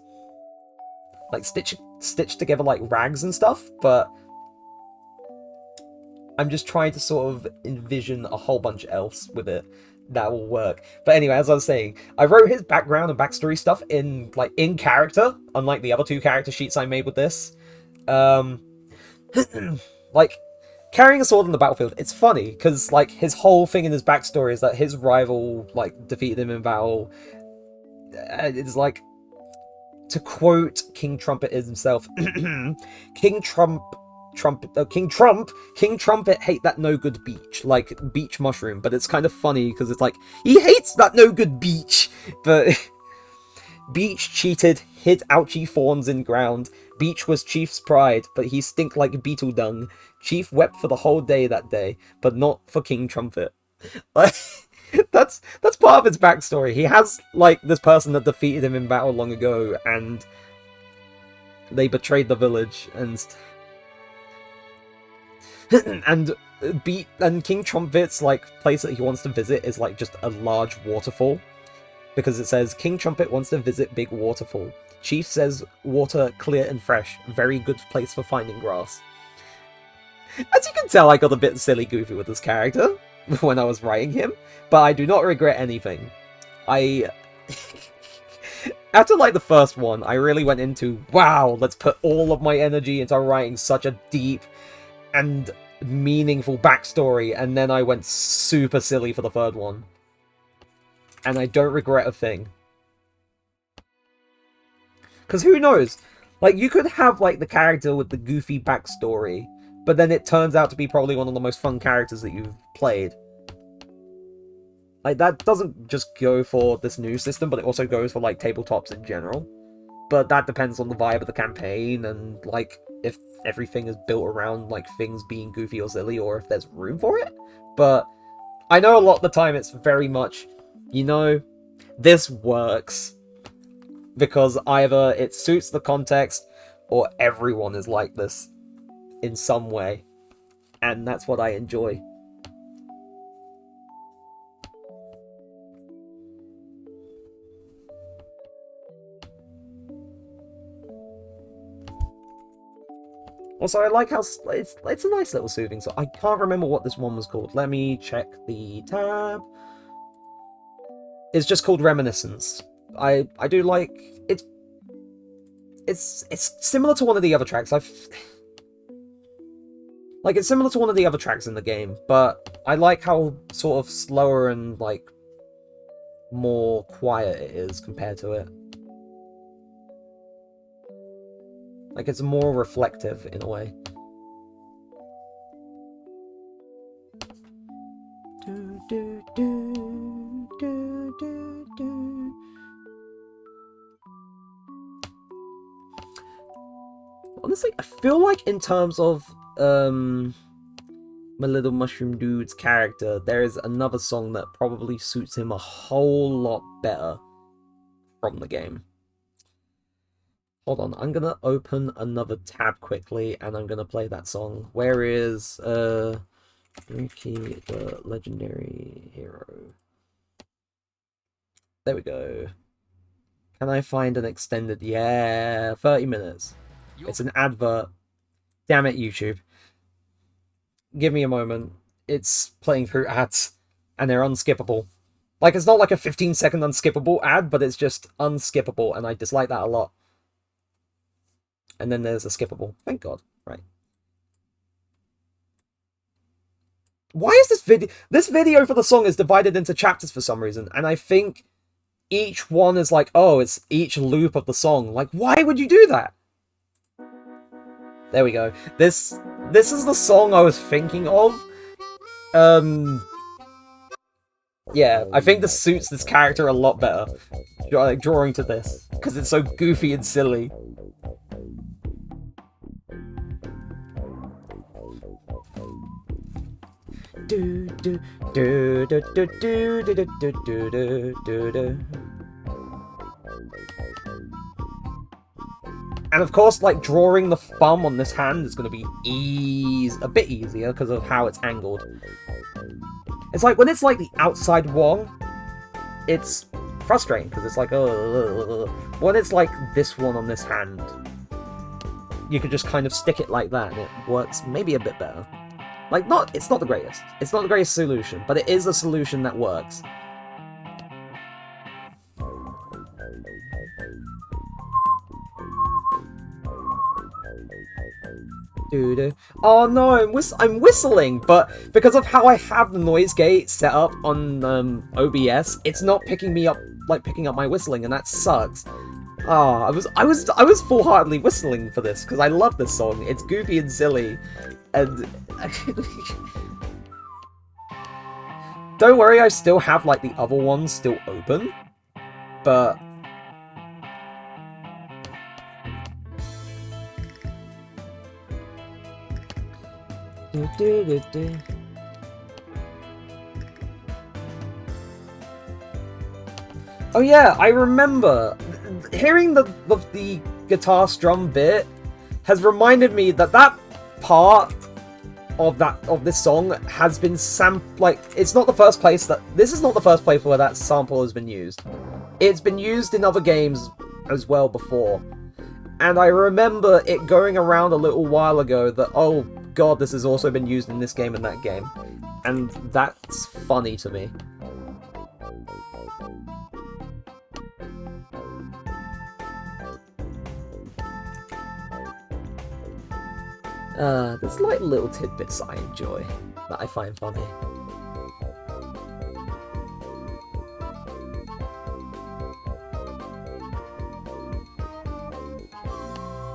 Like stitched together like rags and stuff, but I'm just trying to sort of envision a whole bunch else with it that will work. But anyway, as I was saying, I wrote his background and backstory stuff in character, unlike the other two character sheets I made with this. Like carrying a sword on the battlefield, it's funny because like his whole thing in his backstory is that his rival like defeated him in battle. It's like, to quote King Trumpet himself, King Trumpet hate that no good beach, like beach mushroom. But it's kind of funny because it's like, he hates that no good beach, but beach cheated, hid ouchie thorns in ground. Beach was Chief's pride, but he stink like beetle dung. Chief wept for the whole day that day, but not for King Trumpet. Like, that's part of his backstory. He has like this person that defeated him in battle long ago, and they betrayed the village, and and King Trumpet's like place that he wants to visit is like just a large waterfall, because it says King Trumpet wants to visit big waterfall. Chief says water clear and fresh, very good place for finding grass. As you can tell, I got a bit silly goofy with this character when I was writing him, but I do not regret anything. After like the first one, I really went into, wow, let's put all of my energy into writing such a deep and meaningful backstory, and then I went super silly for the third one. And I don't regret a thing. Because who knows? Like, you could have like the character with the goofy backstory, but then it turns out to be probably one of the most fun characters that you've played. Like, that doesn't just go for this new system, but it also goes for, like, tabletops in general. But that depends on the vibe of the campaign, and, like, if everything is built around, like, things being goofy or silly, or if there's room for it. But I know a lot of the time it's very much, you know, this works. Because either it suits the context, or everyone is like this in some way. And that's what I enjoy. Also, I like how it's a nice little soothing song. I can't remember what this one was called. Let me check the tab. It's just called Reminiscence. I do like it's similar to one of the other tracks. It's similar to one of the other tracks in the game, but I like how sort of slower and like more quiet it is compared to it. Like, it's more reflective in a way. Honestly, I feel like in terms of my little mushroom dude's character, there is another song that probably suits him a whole lot better from the game. Hold on, I'm gonna open another tab quickly, and I'm gonna play that song. Where is, Ricky, the legendary hero? There we go. Can I find an extended? Yeah, 30 minutes. It's an advert. Damn it, YouTube. Give me a moment. It's playing through ads, and they're unskippable. Like, it's not like a 15-second unskippable ad, but it's just unskippable, and I dislike that a lot. And then there's a skippable. Thank God. Right. Why is this video... This video for the song is divided into chapters for some reason, and I think each one is like, oh, it's each loop of the song. Like, why would you do that? There we go. This is the song I was thinking of. Yeah, I think this suits this character a lot better. Like, drawing to this. Because it's so goofy and silly. Do do do do do do do do do do do do. And of course, like, drawing the thumb on this hand is going to be a bit easier because of how it's angled. It's like, when it's like the outside one, it's frustrating because it's like, when it's like this one on this hand, you could just kind of stick it like that and it works maybe a bit better. Like, it's not the greatest. It's not the greatest solution, but it is a solution that works. Oh no, I'm whistling, but because of how I have the noise gate set up on OBS, it's not picking up my whistling, and that sucks. Oh, I was full-heartedly whistling for this because I love this song. It's goofy and silly, and don't worry, I still have like the other ones still open, but oh yeah, I remember hearing the guitar strum bit has reminded me that part of this song has been it's not the first place this is not the first place where that sample has been used. It's been used in other games as well before. And I remember it going around a little while ago that, oh god, this has also been used in this game and that game. And that's funny to me. There's like little tidbits I enjoy, that I find funny.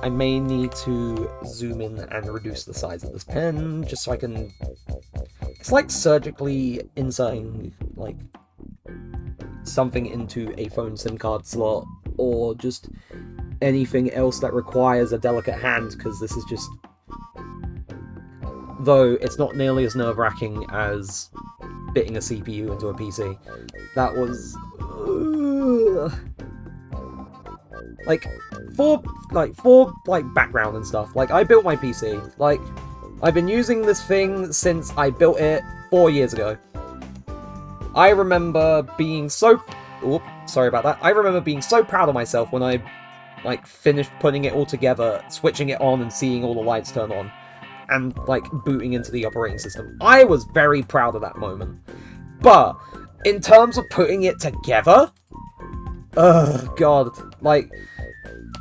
I may need to zoom in and reduce the size of this pen, just so I can... It's like surgically inserting, like, something into a phone SIM card slot, or just anything else that requires a delicate hand, because this is just... Though it's not nearly as nerve-wracking as fitting a CPU into a PC. That was... For background and stuff, like, I built my PC. Like, I've been using this thing since I built it 4 years ago. I remember being so... Oops, sorry about that. I remember being so proud of myself when I, like, finished putting it all together, switching it on and seeing all the lights turn on, and, like, booting into the operating system. I was very proud of that moment. But, in terms of putting it together, Ugh, God. Like,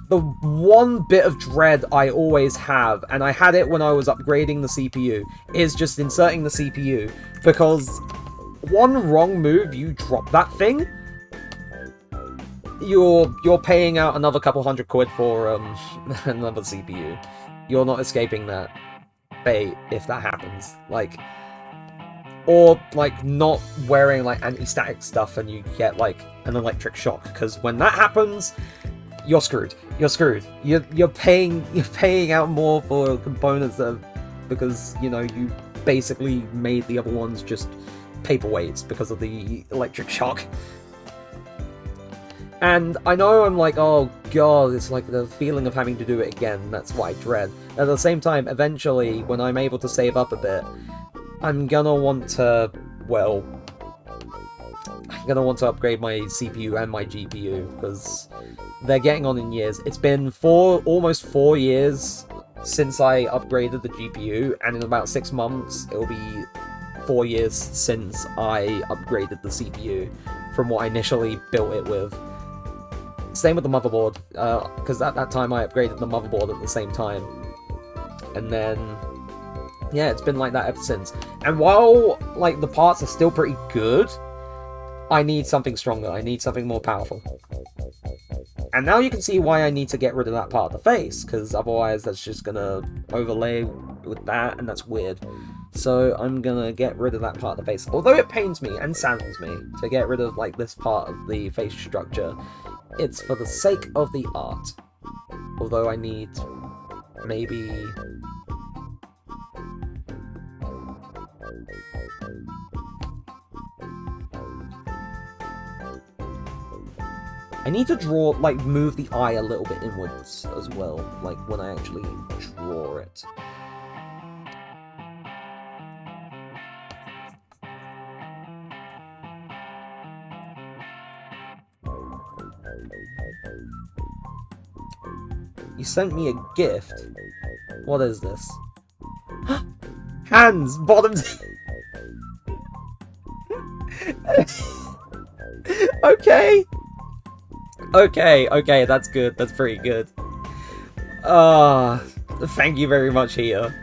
the one bit of dread I always have, and I had it when I was upgrading the CPU, is just inserting the CPU, because one wrong move, you drop that thing, you're paying out another couple £100 for another CPU. You're not escaping that fate if that happens. Like, or like not wearing like anti-static stuff and you get like an electric shock, because when that happens, you're screwed. You're screwed. You're paying out more for components because you know you basically made the other ones just paperweights because of the electric shock. And I know I'm like, oh god, it's like the feeling of having to do it again, that's what I dread. At the same time, eventually, when I'm able to save up a bit, I'm gonna want to, well, I'm gonna want to upgrade my CPU and my GPU, because they're getting on in years. It's been almost 4 years since I upgraded the GPU, and in about 6 months, it'll be 4 years since I upgraded the CPU from what I initially built it with. Same with the motherboard, because at that time I upgraded the motherboard at the same time. And then, yeah, it's been like that ever since. And while, like, the parts are still pretty good, I need something stronger. I need something more powerful. And now you can see why I need to get rid of that part of the face, because otherwise that's just gonna overlay with that, and that's weird. So I'm gonna get rid of that part of the face. Although it pains me and saddens me to get rid of, like, this part of the face structure, it's for the sake of the art. Although I need maybe... I need to draw, like, move the eye a little bit inwards as well, like, when I actually draw it. You sent me a gift? What is this? Hands! Bottoms! Okay! Okay, that's good. That's pretty good. Thank you very much, Here.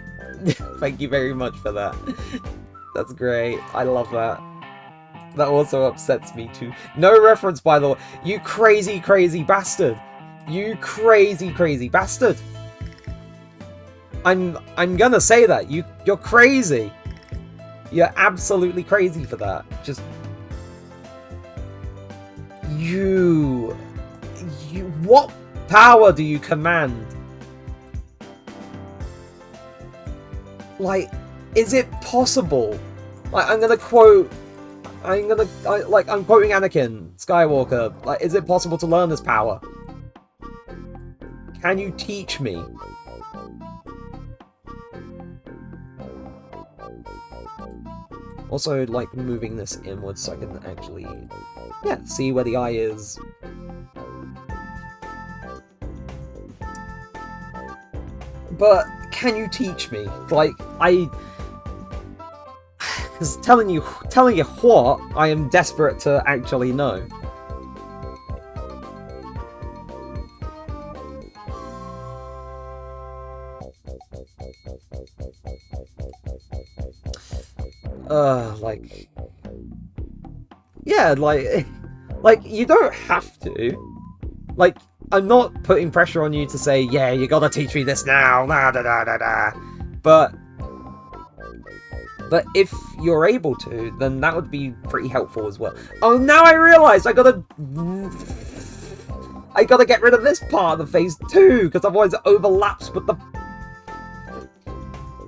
Thank you very much for that. That's great. I love that. That also upsets me too. No reference, by the way. You crazy, crazy bastard. You crazy, crazy bastard. I'm gonna say that. You're crazy. You're absolutely crazy for that. Just... You... What power do you command? Like, is it possible? Like, I'm quoting Anakin Skywalker. Like, is it possible to learn this power? Can you teach me? Also, like, moving this inwards so I can actually, yeah, see where the eye is. But can you teach me? Like, because telling you what, I am desperate to actually know. Like, yeah, like you don't have to. Like, I'm not putting pressure on you to say, yeah, you gotta teach me this now, da da da da da. But if you're able to, then that would be pretty helpful as well. Oh, now I realise I gotta get rid of this part of the face too, because otherwise it overlaps with the...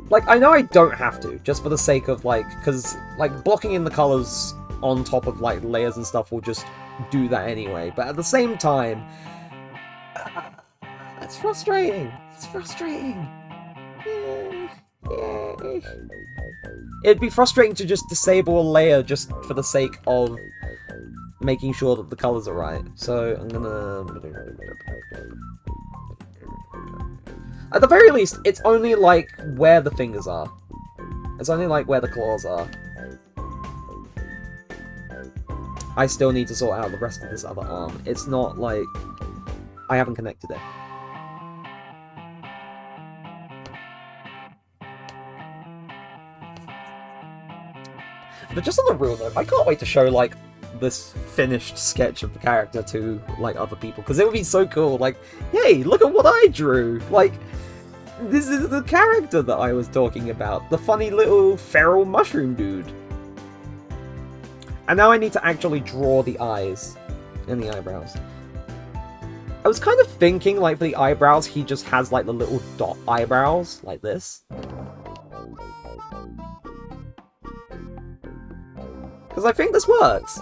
Like, I know I don't have to, just for the sake of, like, because, like, blocking in the colours on top of, like, layers and stuff will just do that anyway. But at the same time, it's frustrating. It's frustrating. Yeah. It'd be frustrating to just disable a layer just for the sake of making sure that the colours are right. So I'm gonna... At the very least, it's only like where the fingers are. It's only like where the claws are. I still need to sort out the rest of this other arm. It's not like I haven't connected it. But just on the real note, I can't wait to show, like, this finished sketch of the character to, like, other people, because it would be so cool. Like, hey, look at what I drew! Like, this is the character that I was talking about. The funny little feral mushroom dude. And now I need to actually draw the eyes and the eyebrows. I was kind of thinking, like, for the eyebrows, he just has, like, the little dot eyebrows, like this. Because I think this works.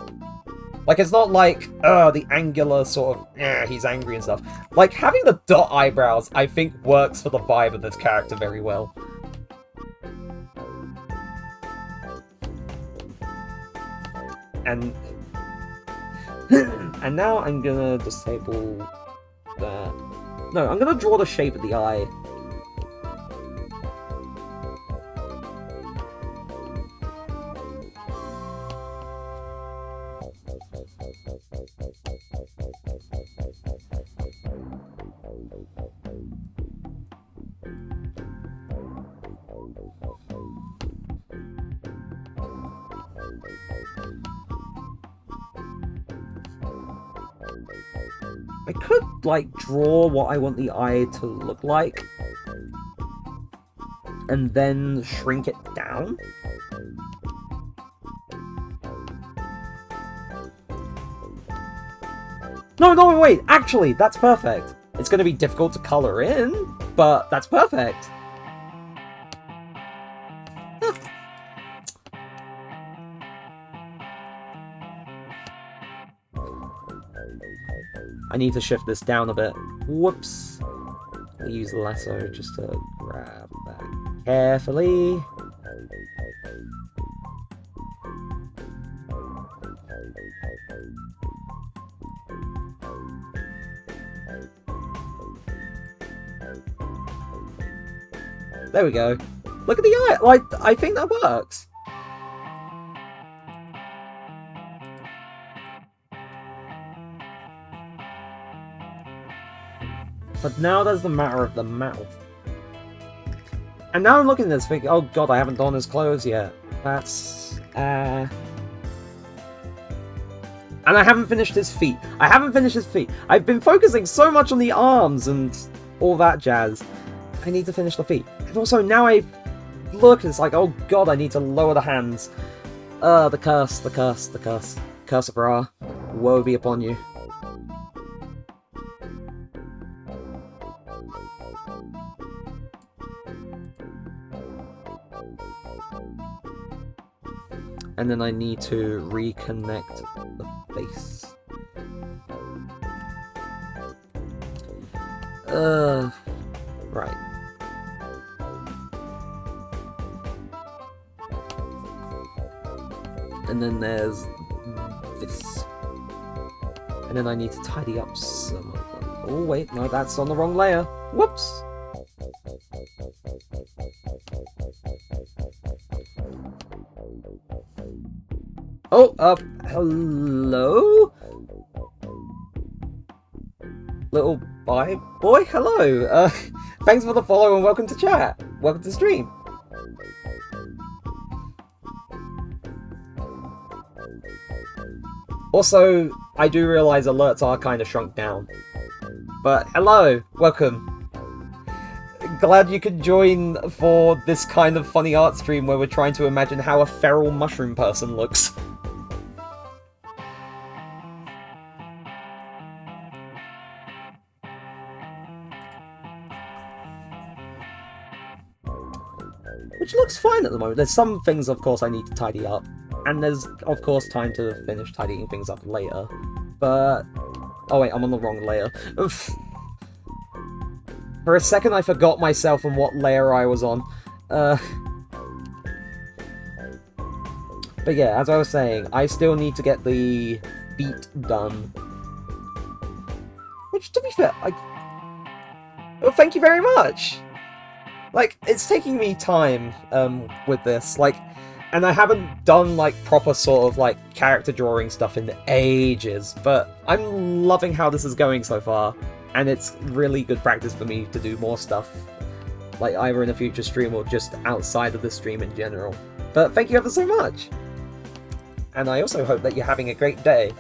Like, it's not like, the angular sort of, he's angry and stuff. Like, having the dot eyebrows, I think, works for the vibe of this character very well. And and now I'm gonna disable that. No, I'm gonna draw the shape of the eye. I could, like, draw what I want the eye to look like, and then shrink it down. No, wait, actually, that's perfect. It's going to be difficult to color in, but that's perfect. I need to shift this down a bit. Whoops. I'll use the lasso just to grab that carefully. There we go. Look at the eye! Like, I think that works. But now there's the matter of the mouth. And now I'm looking at this thinking, oh god, I haven't done his clothes yet. That's, And I haven't finished his feet. I've been focusing so much on the arms and all that jazz. I need to finish the feet. And also, now I look, it's like, oh god, I need to lower the hands. The curse. Curse of Ra. Woe be upon you. And then I need to reconnect the face. Right. And then there's this. And then I need to tidy up some of them. Oh wait, no, that's on the wrong layer. Whoops! Oh, hello? Little bye boy, hello. Thanks for the follow and welcome to chat. Welcome to stream. Also, I do realise alerts are kind of shrunk down. But hello, welcome. Glad you could join for this kind of funny art stream where we're trying to imagine how a feral mushroom person looks. Which looks fine at the moment. There's some things, of course, I need to tidy up. And there's, of course, time to finish tidying things up later. But... oh wait, I'm on the wrong layer. Oof. For a second I forgot myself and what layer I was on. But yeah, as I was saying, I still need to get the feet done. Which, to be fair, well, thank you very much! Like, it's taking me time, with this. Like, And I haven't done, like, proper sort of, like, character drawing stuff in ages, but I'm loving how this is going so far, and it's really good practice for me to do more stuff, like, either in a future stream or just outside of the stream in general. But thank you ever so much! And I also hope that you're having a great day.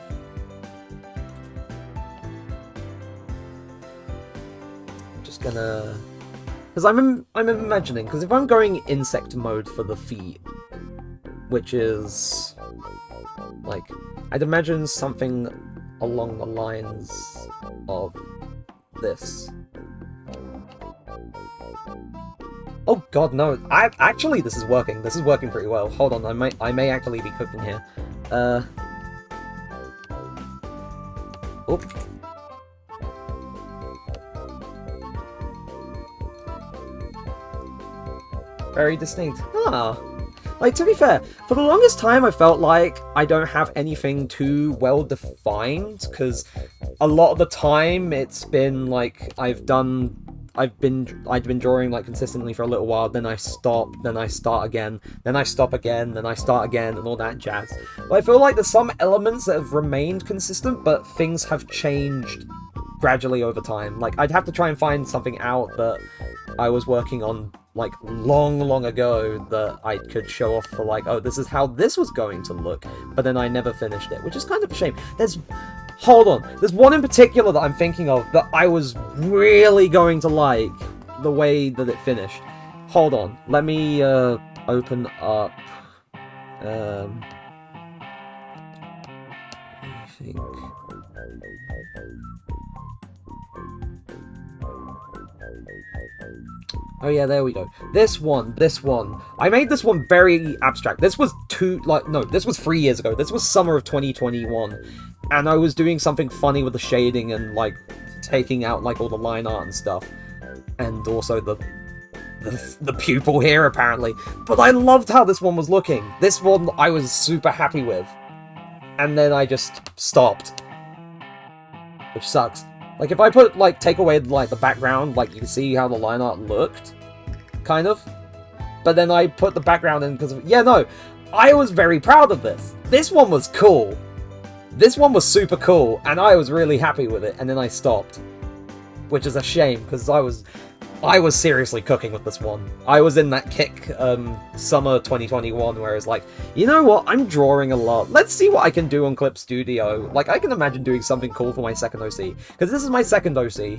I'm just gonna... Because I'm imagining, because if I'm going insect mode for the feet, which is, like, I'd imagine something along the lines of this. Oh god, no! Actually, this is working. This is working pretty well. Hold on, I may actually be cooking here. Oop. Very distinct. Ah. Like, to be fair, for the longest time I felt like I don't have anything too well defined, because a lot of the time it's been like I'd been drawing like consistently for a little while, then I stop, then I start again, then I stop again, then I start again, and all that jazz. But I feel like there's some elements that have remained consistent, but things have changed gradually over time. Like, I'd have to try and find something out that I was working on, like, long ago that I could show off for, like, oh, this is how this was going to look, but then I never finished it, which is kind of a shame. Hold on, there's one in particular that I'm thinking of that I was really going to like the way that it finished. Hold on, let me, open up, I think... Oh yeah, there we go. This one. I made this one very abstract. This was this was 3 years ago. This was summer of 2021. And I was doing something funny with the shading and, like, taking out, like, all the line art and stuff. And also the pupil here, apparently. But I loved how this one was looking. This one I was super happy with. And then I just stopped. Which sucks. Like, if I take away, like, the background, like, you can see how the line art looked. Kind of. But then I put the background in because yeah, no. I was very proud of this. This one was cool. This one was super cool, and I was really happy with it, and then I stopped. Which is a shame, because I was seriously cooking with this one. I was in that kick, summer 2021, where it's like, you know what, I'm drawing a lot. Let's see what I can do on Clip Studio. Like, I can imagine doing something cool for my second OC. Because this is my second OC.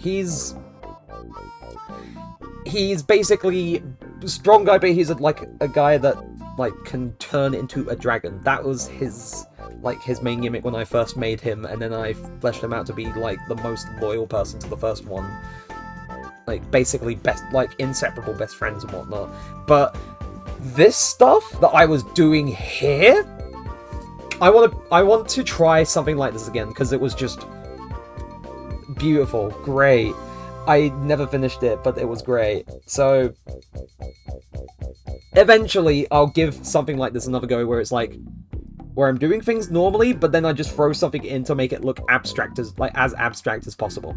He's basically a strong guy, but he's a guy that, like, can turn into a dragon. That was his main gimmick when I first made him, and then I fleshed him out to be, like, the most loyal person to the first one. Like, basically inseparable best friends and whatnot. But this stuff that I was doing here, I want to try something like this again, because it was just beautiful, great. I never finished it, but it was great. So eventually I'll give something like this another go, where it's like, where I'm doing things normally, but then I just throw something in to make it look abstract as abstract as possible.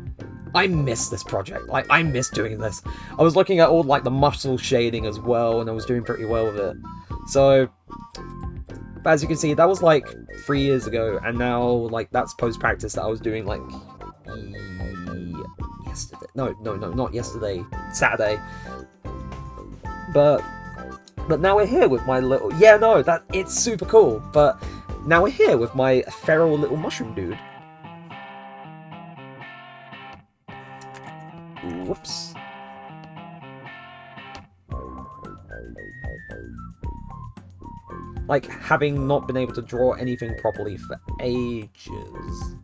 I miss this project. Like, I miss doing this. I was looking at all, like, the muscle shading as well, and I was doing pretty well with it. So, as you can see, that was, like, 3 years ago, and now, like, that's post-practice that I was doing, like, yesterday. No, not yesterday. Saturday. But now we're here with my little... Yeah, no, it's super cool, but now we're here with my feral little mushroom dude. Whoops. Like, having not been able to draw anything properly for ages.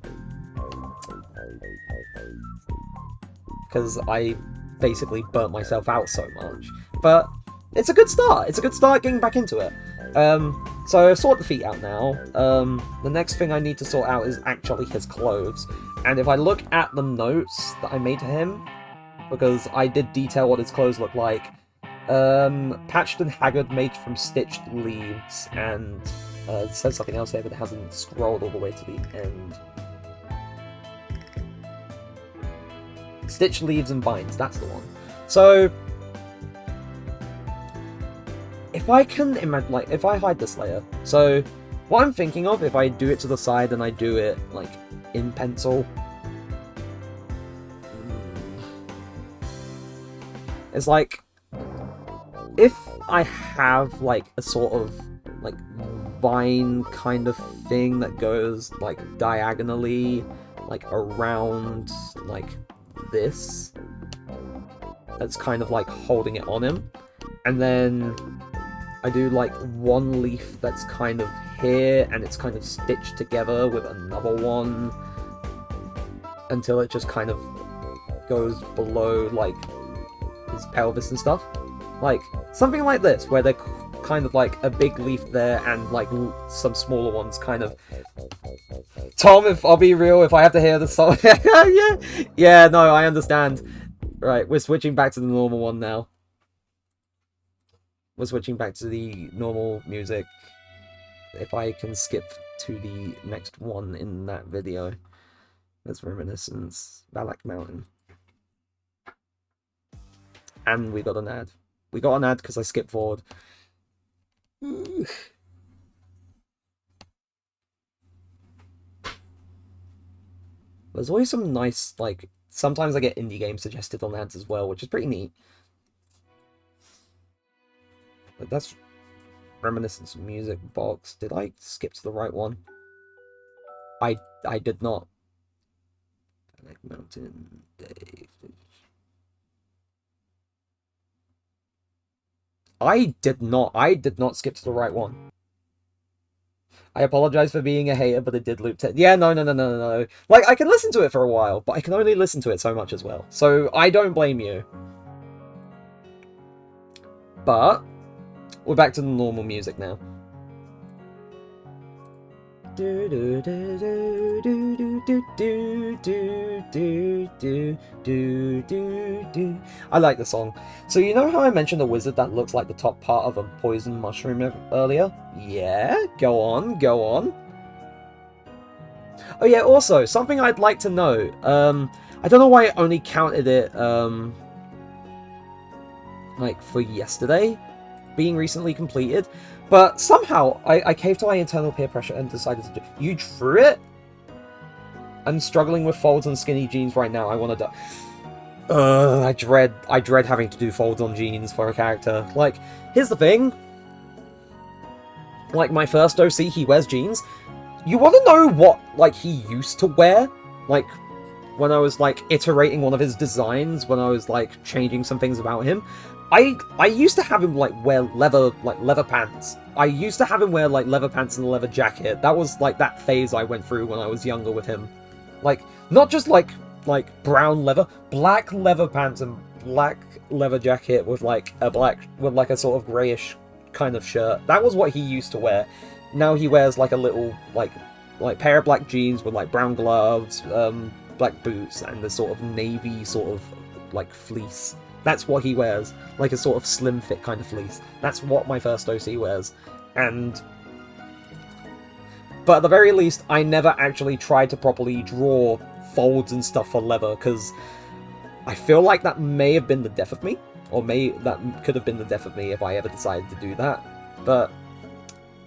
Because I basically burnt myself out so much. But it's a good start. It's a good start getting back into it. So I've sorted the feet out now. The next thing I need to sort out is actually his clothes. And if I look at the notes that I made to him, because I did detail what his clothes look like, patched and haggard, made from stitched leaves, and it says something else here, but it hasn't scrolled all the way to the end. Stitched leaves and vines, that's the one. So, if if I can imagine, like, if I hide this layer, so what I'm thinking of, if I do it to the side and I do it, like, in pencil, it's like, if I have, like, a sort of, like, vine kind of thing that goes, like, diagonally, like, around, like, this, that's kind of, like, holding it on him, and then I do, like, one leaf that's kind of here, and it's kind of stitched together with another one, until it just kind of goes below, like, his pelvis and stuff. Like, something like this, where they're kind of like a big leaf there and like some smaller ones kind of... Tom, if I'll be real, if I have to hear the song... yeah, no, I understand. Right, we're switching back to the normal one now. We're switching back to the normal music. If I can skip to the next one in that video. There's Reminiscence, Valak Mountain. And we got an ad. We got an ad because I skipped forward. There's always some nice, like, sometimes I get indie games suggested on ads as well, which is pretty neat. But that's Reminiscence music box. Did I skip to the right one? I did not. Like Mountain Dave. I did not skip to the right one. I apologize for being a hater, but it did loop 10. Yeah, no. Like, I can listen to it for a while, but I can only listen to it so much as well. So, I don't blame you. But, we're back to the normal music now. I like the song. So you know how I mentioned the wizard that looks like the top part of a poison mushroom earlier? Yeah, go on. Oh yeah, also, something I'd like to know. I don't know why I only counted it, like, for yesterday being recently completed. But somehow, I caved to my internal peer pressure and decided to do... You drew it? I'm struggling with folds on skinny jeans right now. I want to die. I dread having to do folds on jeans for a character. Like, here's the thing. Like, my first OC, he wears jeans. You want to know what, like, he used to wear? Like, when I was, like, iterating one of his designs, when I was, like, changing some things about him... I used to have him, like, wear leather pants. I used to have him wear, like, leather pants and a leather jacket. That was, like, that phase I went through when I was younger with him. Like, not just, like brown leather, black leather pants and black leather jacket with, like, a sort of greyish kind of shirt. That was what he used to wear. Now he wears, like, a little, like pair of black jeans with, like, brown gloves, black boots, and the sort of navy sort of, like, fleece. That's what he wears, like a sort of slim fit kind of fleece. That's what my first OC wears. But at the very least, I never actually tried to properly draw folds and stuff for leather, because I feel like that may have been the death of me, or that could have been the death of me if I ever decided to do that. But,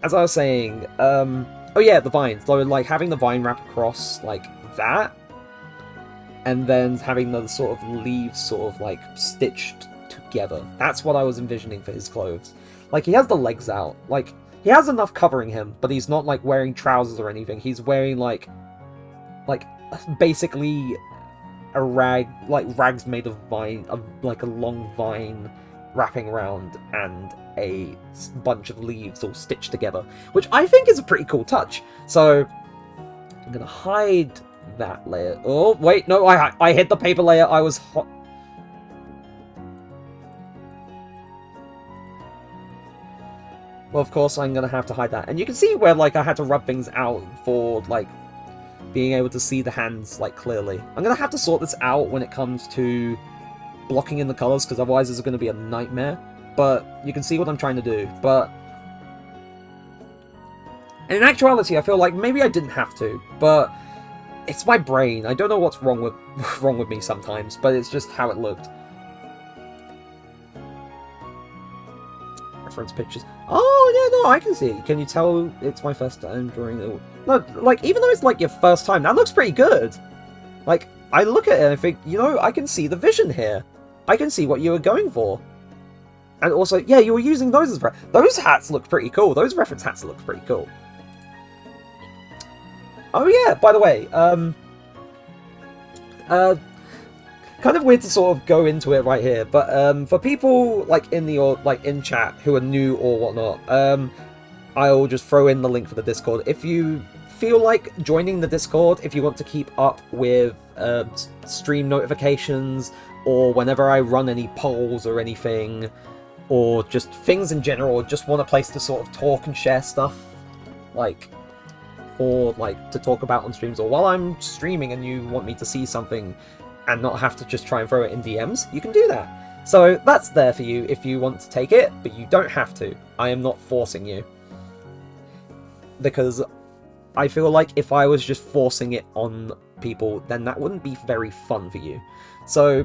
as I was saying, oh yeah, the vines. So, like, having the vine wrap across, like, that, and then having the sort of leaves sort of, like, stitched together. That's what I was envisioning for his clothes. Like, he has the legs out. Like, he has enough covering him, but he's not, like, wearing trousers or anything. He's wearing, like, basically a rag, like, rags made of vine, like a long vine wrapping around, and a bunch of leaves all stitched together, which I think is a pretty cool touch. So, I'm gonna hide that layer. Oh, wait, no, I hit the paper layer. I was hot. Well, of course, I'm gonna have to hide that. And you can see where, like, I had to rub things out for, like, being able to see the hands, like, clearly. I'm gonna have to sort this out when it comes to blocking in the colors, because otherwise it's gonna be a nightmare. But you can see what I'm trying to do. But in actuality, I feel like maybe I didn't have to, but it's my brain. I don't know what's wrong with me sometimes, but it's just how it looked. reference pictures. Oh, yeah, no, I can see it. Can you tell it's my first time drawing it? No, like, even though it's, like, your first time, that looks pretty good. Like, I look at it and I think, you know, I can see the vision here. I can see what you were going for. And also, yeah, you were using those as... Those hats look pretty cool. Those reference hats look pretty cool. Oh, yeah, by the way, kind of weird to sort of go into it right here, but for people like in chat who are new or whatnot, I'll just throw in the link for the Discord. If you feel like joining the Discord, if you want to keep up with stream notifications, or whenever I run any polls or anything, or just things in general, or just want a place to sort of talk and share stuff, like, or like to talk about on streams, or while I'm streaming and you want me to see something and not have to just try and throw it in DMs, you can do that. So that's there for you if you want to take it, but you don't have to. I am not forcing you. Because I feel like if I was just forcing it on people, then that wouldn't be very fun for you. So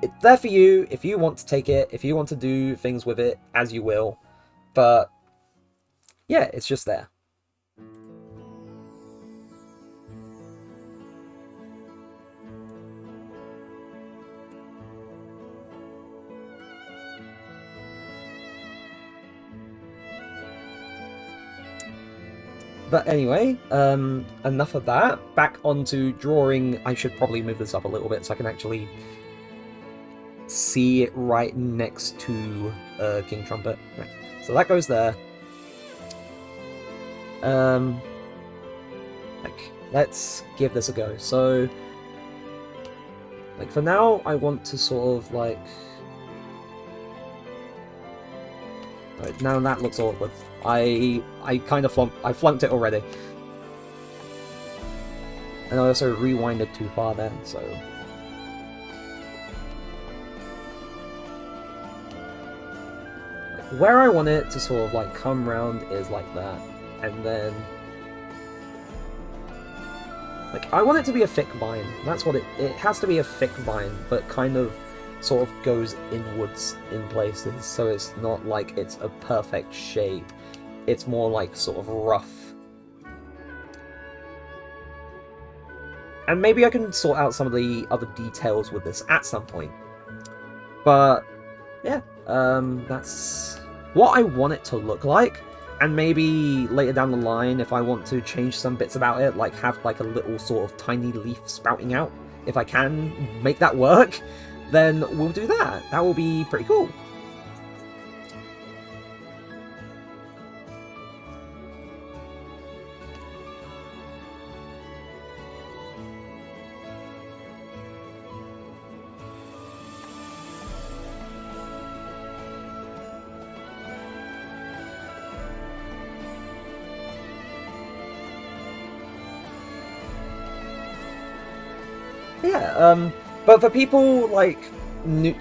it's there for you if you want to take it, if you want to do things with it, as you will. But yeah, it's just there. But anyway, enough of that. Back onto drawing. I should probably move this up a little bit so I can actually see it right next to King Trumpet. Right. So that goes there. Like, let's give this a go. So, like, for now, I want to sort of, like... Right, now that looks awkward. I kind of flunked it already. And I also rewinded too far then, so... Where I want it to sort of like come round is like that. And then... Like, I want it to be a thick vine. That's what it has to be, a thick vine, but kind of sort of goes inwards in places, so it's not like it's a perfect shape. It's more like sort of rough. And maybe I can sort out some of the other details with this at some point. But yeah, that's what I want it to look like. And maybe later down the line, if I want to change some bits about it, like have like a little sort of tiny leaf sprouting out, if I can make that work, then we'll do that. That will be pretty cool. Yeah, but for people like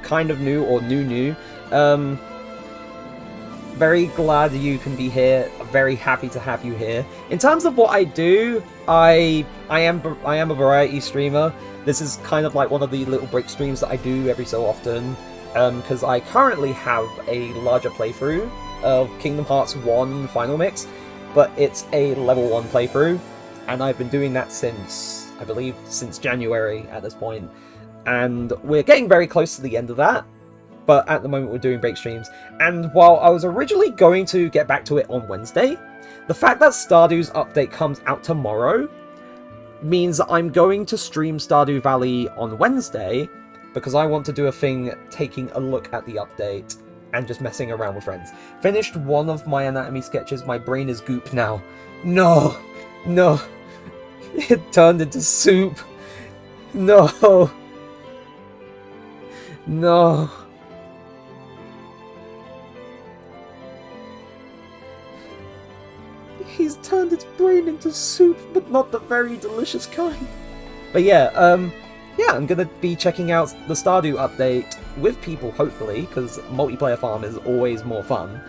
kind of new or new, very glad you can be here. Very happy to have you here. In terms of what I do, I am a variety streamer. This is kind of like one of the little break streams that I do every so often, because I currently have a larger playthrough of Kingdom Hearts 1 Final Mix, but it's a level 1 playthrough, and I've been doing that since, I believe, since January at this point. And we're getting very close to the end of that, but at the moment we're doing break streams. And while I was originally going to get back to it on Wednesday, the fact that Stardew's update comes out tomorrow means that I'm going to stream Stardew Valley on Wednesday, because I want to do a thing taking a look at the update and just messing around with friends. Finished one of my anatomy sketches, my brain is goop now. No! No! It turned into soup! No! No! He's turned its brain into soup, but not the very delicious kind. But yeah, yeah, I'm gonna be checking out the Stardew update with people, hopefully, because multiplayer farm is always more fun.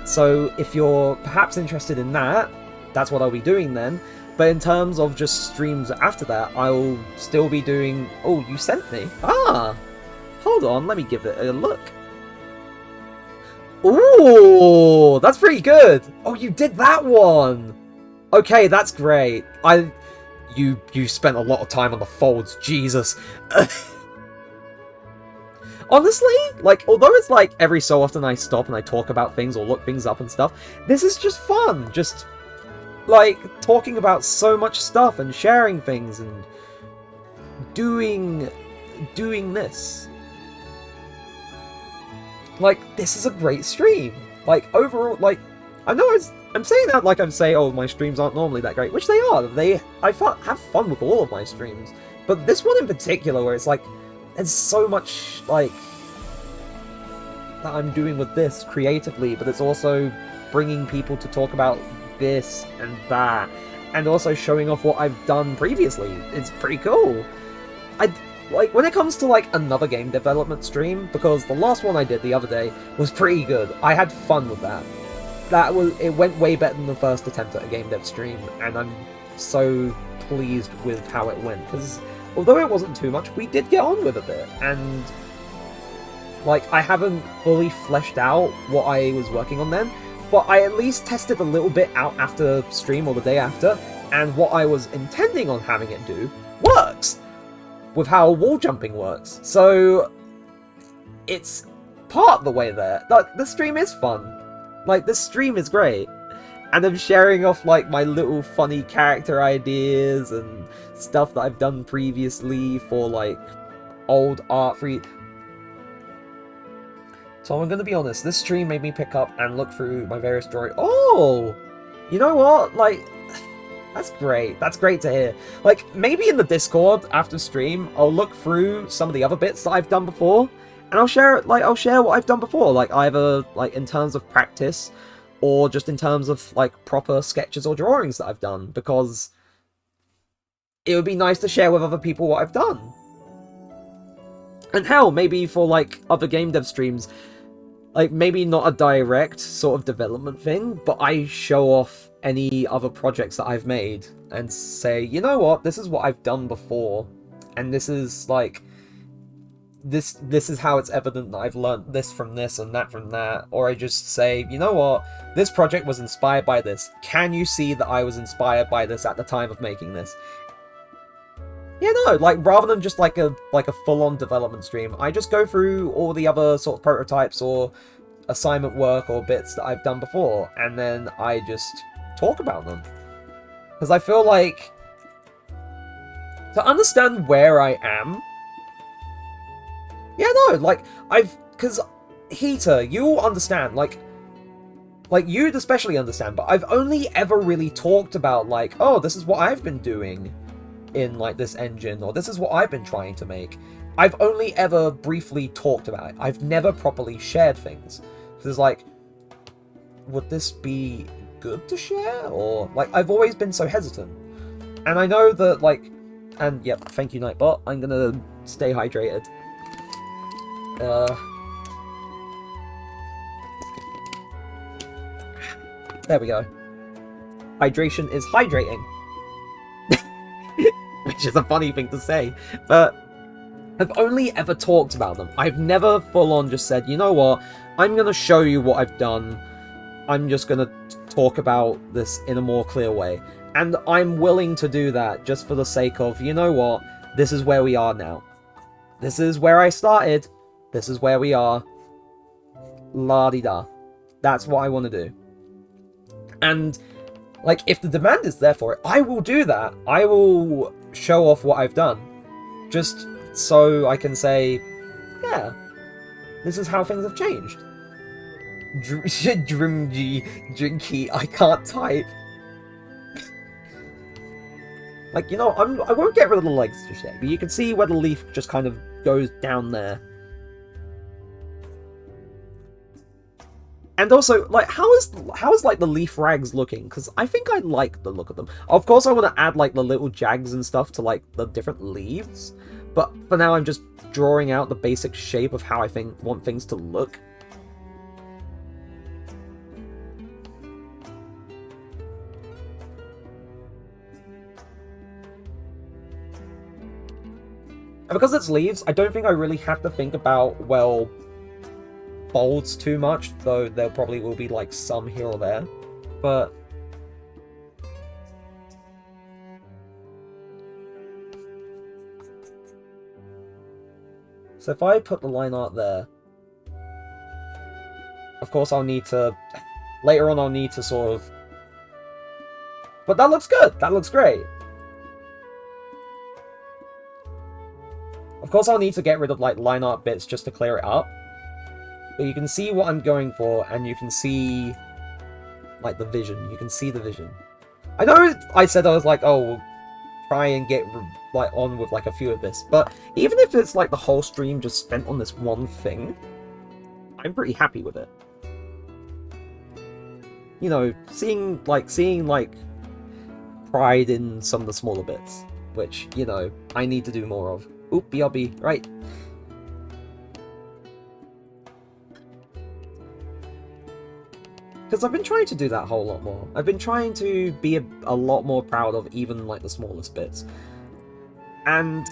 So if you're perhaps interested in that, that's what I'll be doing then. But in terms of just streams after that, I'll still be doing... Oh, you sent me? Ah! Hold on, let me give it a look. Ooh, that's pretty good. Oh, you did that one. Okay, that's great. You spent a lot of time on the folds, Jesus. Honestly, like, although it's like every so often I stop and I talk about things or look things up and stuff, this is just fun. Just, like, talking about so much stuff and sharing things and doing this. Like, this is a great stream. Like, overall, like, I know I'm saying that like I'm saying, oh, my streams aren't normally that great, which they are. I have fun with all of my streams. But this one in particular, where it's like, there's so much, like, that I'm doing with this creatively, but it's also bringing people to talk about this and that, and also showing off what I've done previously. It's pretty cool. Like, when it comes to, like, another game development stream, because the last one I did the other day was pretty good. I had fun with that. It went way better than the first attempt at a game dev stream, and I'm so pleased with how it went, because although it wasn't too much, we did get on with a bit, and, like, I haven't fully fleshed out what I was working on then, but I at least tested a little bit out after stream or the day after, and what I was intending on having it do works! With how wall jumping works. So it's part of the way there. Like, the stream is fun. Like, the stream is great. And I'm sharing off, like, my little funny character ideas and stuff that I've done previously for, like, old art free. So I'm gonna be honest, this stream made me pick up and look through my various drawings. Oh! You know what? Like, that's great. That's great to hear. Like, maybe in the Discord after stream, I'll look through some of the other bits that I've done before, and I'll share what I've done before, like, either, like, in terms of practice, or just in terms of, like, proper sketches or drawings that I've done, because it would be nice to share with other people what I've done. And hell, maybe for, like, other game dev streams, like, maybe not a direct sort of development thing, but I show off any other projects that I've made and say, you know what, this is what I've done before, and this is, like, this is how it's evident that I've learnt this from this and that from that. Or I just say, you know what, this project was inspired by this. Can you see that I was inspired by this at the time of making this? Yeah, no, like, rather than just like a full-on development stream, I just go through all the other sort of prototypes or assignment work or bits that I've done before, and then I just talk about them. Because I feel like, to understand where I am, yeah, no, like, because, Heater, you'll understand, like, you'd especially understand, but I've only ever really talked about, like, oh, this is what I've been doing in, like, this engine, or this is what I've been trying to make. I've only ever briefly talked about it. I've never properly shared things. So it's like, would this be good to share? Or, like, I've always been so hesitant. And I know that, like, and, yep, thank you, Nightbot. I'm gonna stay hydrated. There we go. Hydration is hydrating. Which is a funny thing to say, but I've only ever talked about them. I've never full-on just said, you know what, I'm gonna show you what I've done. I'm just gonna talk about this in a more clear way. And I'm willing to do that just for the sake of, you know what, this is where we are now. This is where I started. This is where we are. La-di-da. That's what I want to do. And, like, if the demand is there for it, I will do that. I will show off what I've done. Just so I can say, yeah, this is how things have changed. Drinky, I can't type. Like, you know, I won't get rid of the legs just yet, but you can see where the leaf just kind of goes down there. And also, like, how is like the leaf rags looking? Because I think I like the look of them. Of course, I want to add like the little jags and stuff to like the different leaves, but for now, I'm just drawing out the basic shape of how I want things to look. And because it's leaves, I don't think I really have to think about, well, bolds too much, though there probably will be like some here or there. But so if I put the line art there, of course I'll need to later on I'll need to sort of, but that looks good. That looks great. Of course I'll need to get rid of like line art bits just to clear it up. But you can see what I'm going for, and you can see like the vision. You can see the vision. I know I said I was like, oh, we'll try and get like on with like a few of this, but even if it's like the whole stream just spent on this one thing, I'm pretty happy with it. You know, seeing like pride in some of the smaller bits, which, you know, I need to do more of. Oop, BRB, right. Because I've been trying to do that a whole lot more. I've been trying to be a lot more proud of even like the smallest bits. And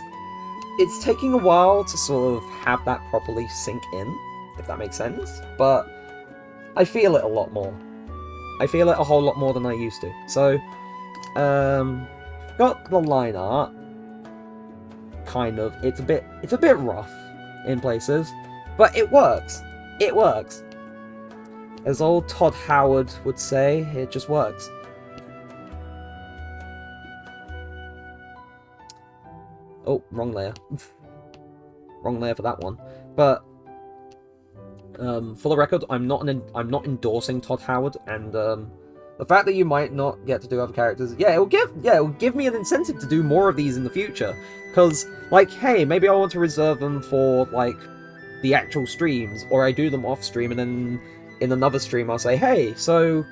it's taking a while to sort of have that properly sink in, if that makes sense. But I feel it a lot more. I feel it a whole lot more than I used to. So, got the line art. Kind of. It's a bit rough in places, but it works. It works. As old Todd Howard would say, it just works. Oh, wrong layer. Wrong layer for that one. But for the record, I'm not endorsing Todd Howard, and the fact that you might not get to do other characters, it will give me an incentive to do more of these in the future. Because, like, hey, maybe I want to reserve them for like the actual streams, or I do them off stream, and then in another stream I'll say, hey, so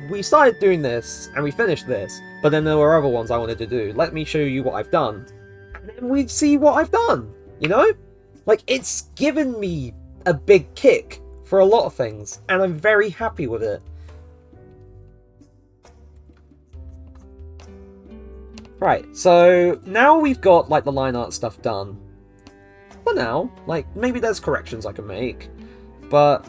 we started doing this and we finished this, but then there were other ones I wanted to do. Let me show you what I've done, and then we see what I've done. You know, like, it's given me a big kick for a lot of things, and I'm very happy with it. Right, so now we've got like the line art stuff done. For now, like, maybe there's corrections I can make, but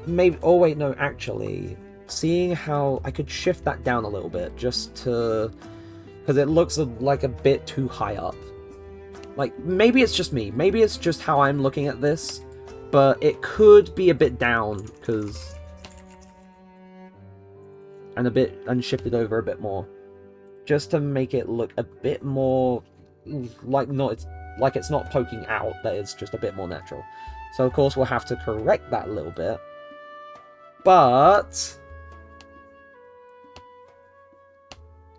maybe, oh wait, no, actually, seeing how I could shift that down a little bit, just to, because it looks like a bit too high up. Like, maybe it's just me, maybe it's just how I'm looking at this, but it could be a bit down, because, and shifted over a bit more, just to make it look a bit more like it's not poking out, that it's just a bit more natural. So of course we'll have to correct that a little bit, but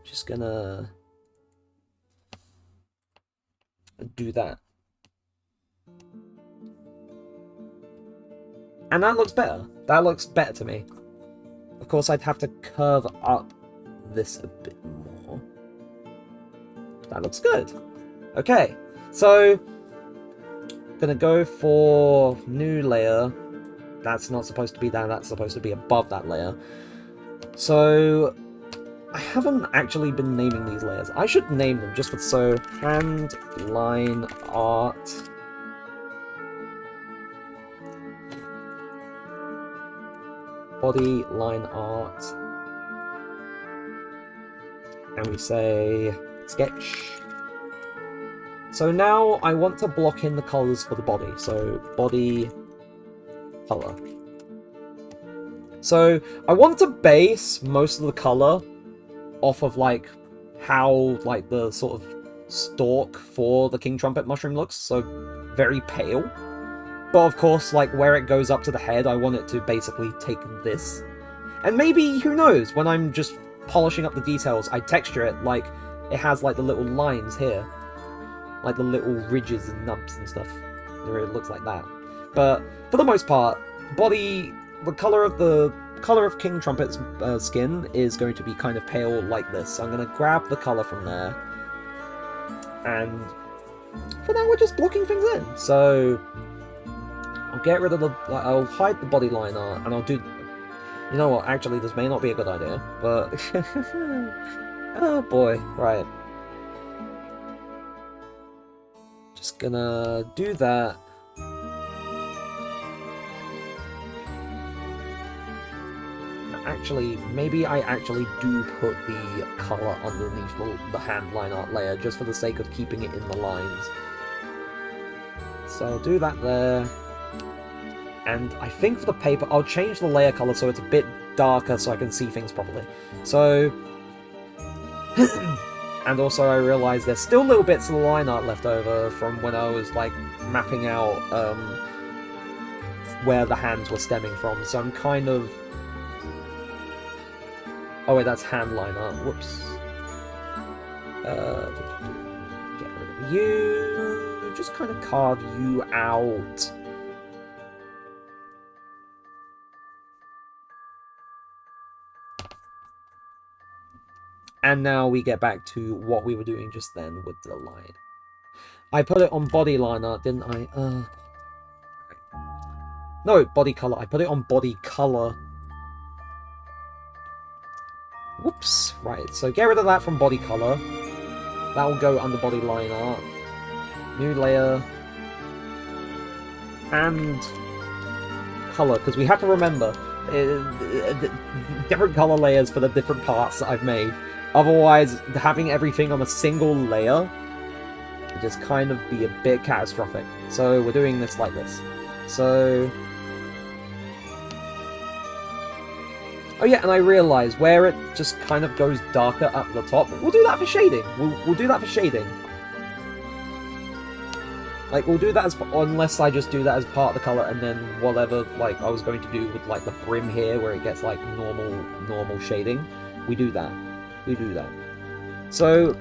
just gonna do that, and that looks better. That looks better to me. Of course I'd have to curve up this a bit more. That looks good. Okay, so gonna go for new layer. That's not supposed to be there, that's supposed to be above that layer. So I haven't actually been naming these layers. I should name them just for, so hand line art, body line art, and we say sketch. So now I want to block in the colors for the body. So body color. So I want to base most of the color off of like how like the sort of stalk for the king trumpet mushroom looks. So very pale. But of course, like where it goes up to the head, I want it to basically take this. And maybe, who knows, when I'm just polishing up the details, I texture it like it has like the little lines here. Like the little ridges and nubs and stuff. It looks like that. But for the most part, body, the color of King Trumpet's skin is going to be kind of pale like this. So I'm going to grab the color from there. And for now, we're just blocking things in. So I'll get rid of the, I'll hide the body line art, and I'll do, you know what, actually this may not be a good idea, but oh boy, right. Just gonna do that. actually, maybe I actually do put the colour underneath the hand line art layer, just for the sake of keeping it in the lines. So I'll do that there. And I think for the paper, I'll change the layer colour so it's a bit darker so I can see things properly. So... and also I realised there's still little bits of the line art left over from when I was, like, mapping out where the hands were stemming from. So I'm kind of... Oh wait, that's hand line art. Whoops. Get rid of you. Just kind of carve you out. And now we get back to what we were doing just then with the line. I put it on body line art, didn't I? No, body color. I put it on body color. Whoops. Right, so get rid of that from body color. That will go under body line art. New layer. And color, because we have to remember different color layers for the different parts that I've made. Otherwise, having everything on a single layer would just kind of be a bit catastrophic. So we're doing this like this. So... Oh yeah, and I realised where it just kind of goes darker up the top. We'll do that for shading. We'll do that for shading. Like, we'll do that as... Unless I just do that as part of the colour, and then whatever, like, I was going to do with, like, the brim here, where it gets, like, normal shading. We do that. We do that. So,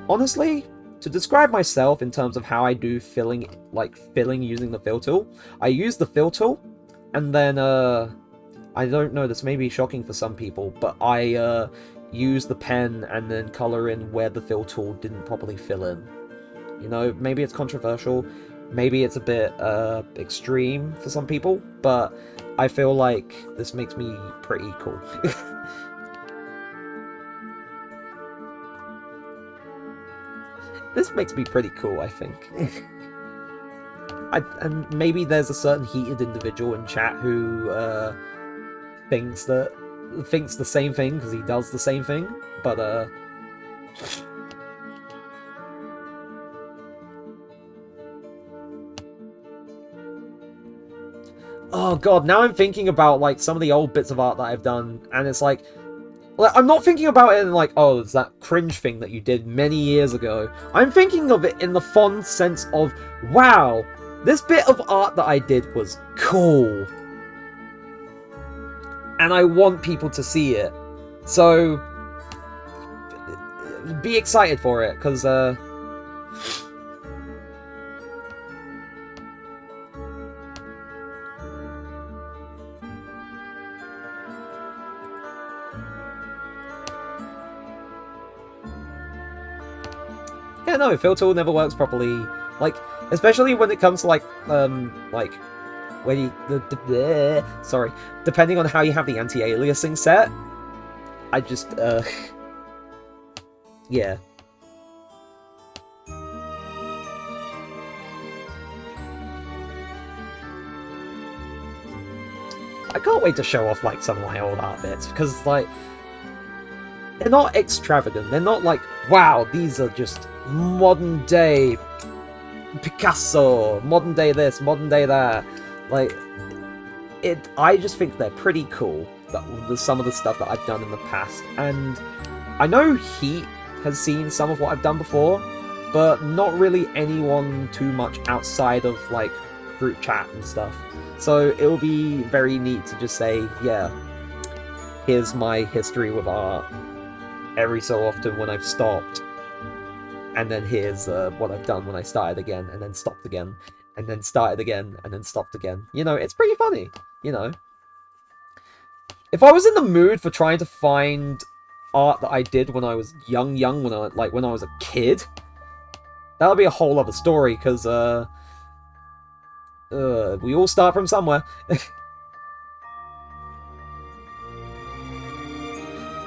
honestly, to describe myself in terms of how I do filling using the fill tool, I use the fill tool, and then, I don't know, this may be shocking for some people, but I, use the pen and then colour in where the fill tool didn't properly fill in. You know, maybe it's controversial, maybe it's a bit, extreme for some people, but I feel like this makes me pretty cool. This makes me pretty cool, I think. And maybe there's a certain heated individual in chat who thinks the same thing because he does the same thing, but oh god, now I'm thinking about like some of the old bits of art that I've done, and it's like I'm not thinking about it in like, oh, it's that cringe thing that you did many years ago. I'm thinking of it in the fond sense of, wow, this bit of art that I did was cool. And I want people to see it. So, be excited for it, because, yeah, no, fill tool never works properly. Like, especially when it comes to, like, when you... sorry. Depending on how you have the anti-aliasing set, I just, yeah. I can't wait to show off, like, some of my old art bits, because, like, they're not extravagant. They're not like, wow, these are just modern day Picasso, modern day this, modern day that. Like, I just think they're pretty cool, some of the stuff that I've done in the past. And I know Heat has seen some of what I've done before, but not really anyone too much outside of, like, group chat and stuff. So it will be very neat to just say, yeah, here's my history with art every so often when I've stopped. And then here's what I've done when I started again, and then stopped again, and then started again, and then stopped again. You know, it's pretty funny, you know. If I was in the mood for trying to find art that I did when I was young, when I was a kid, that would be a whole other story, because, we all start from somewhere.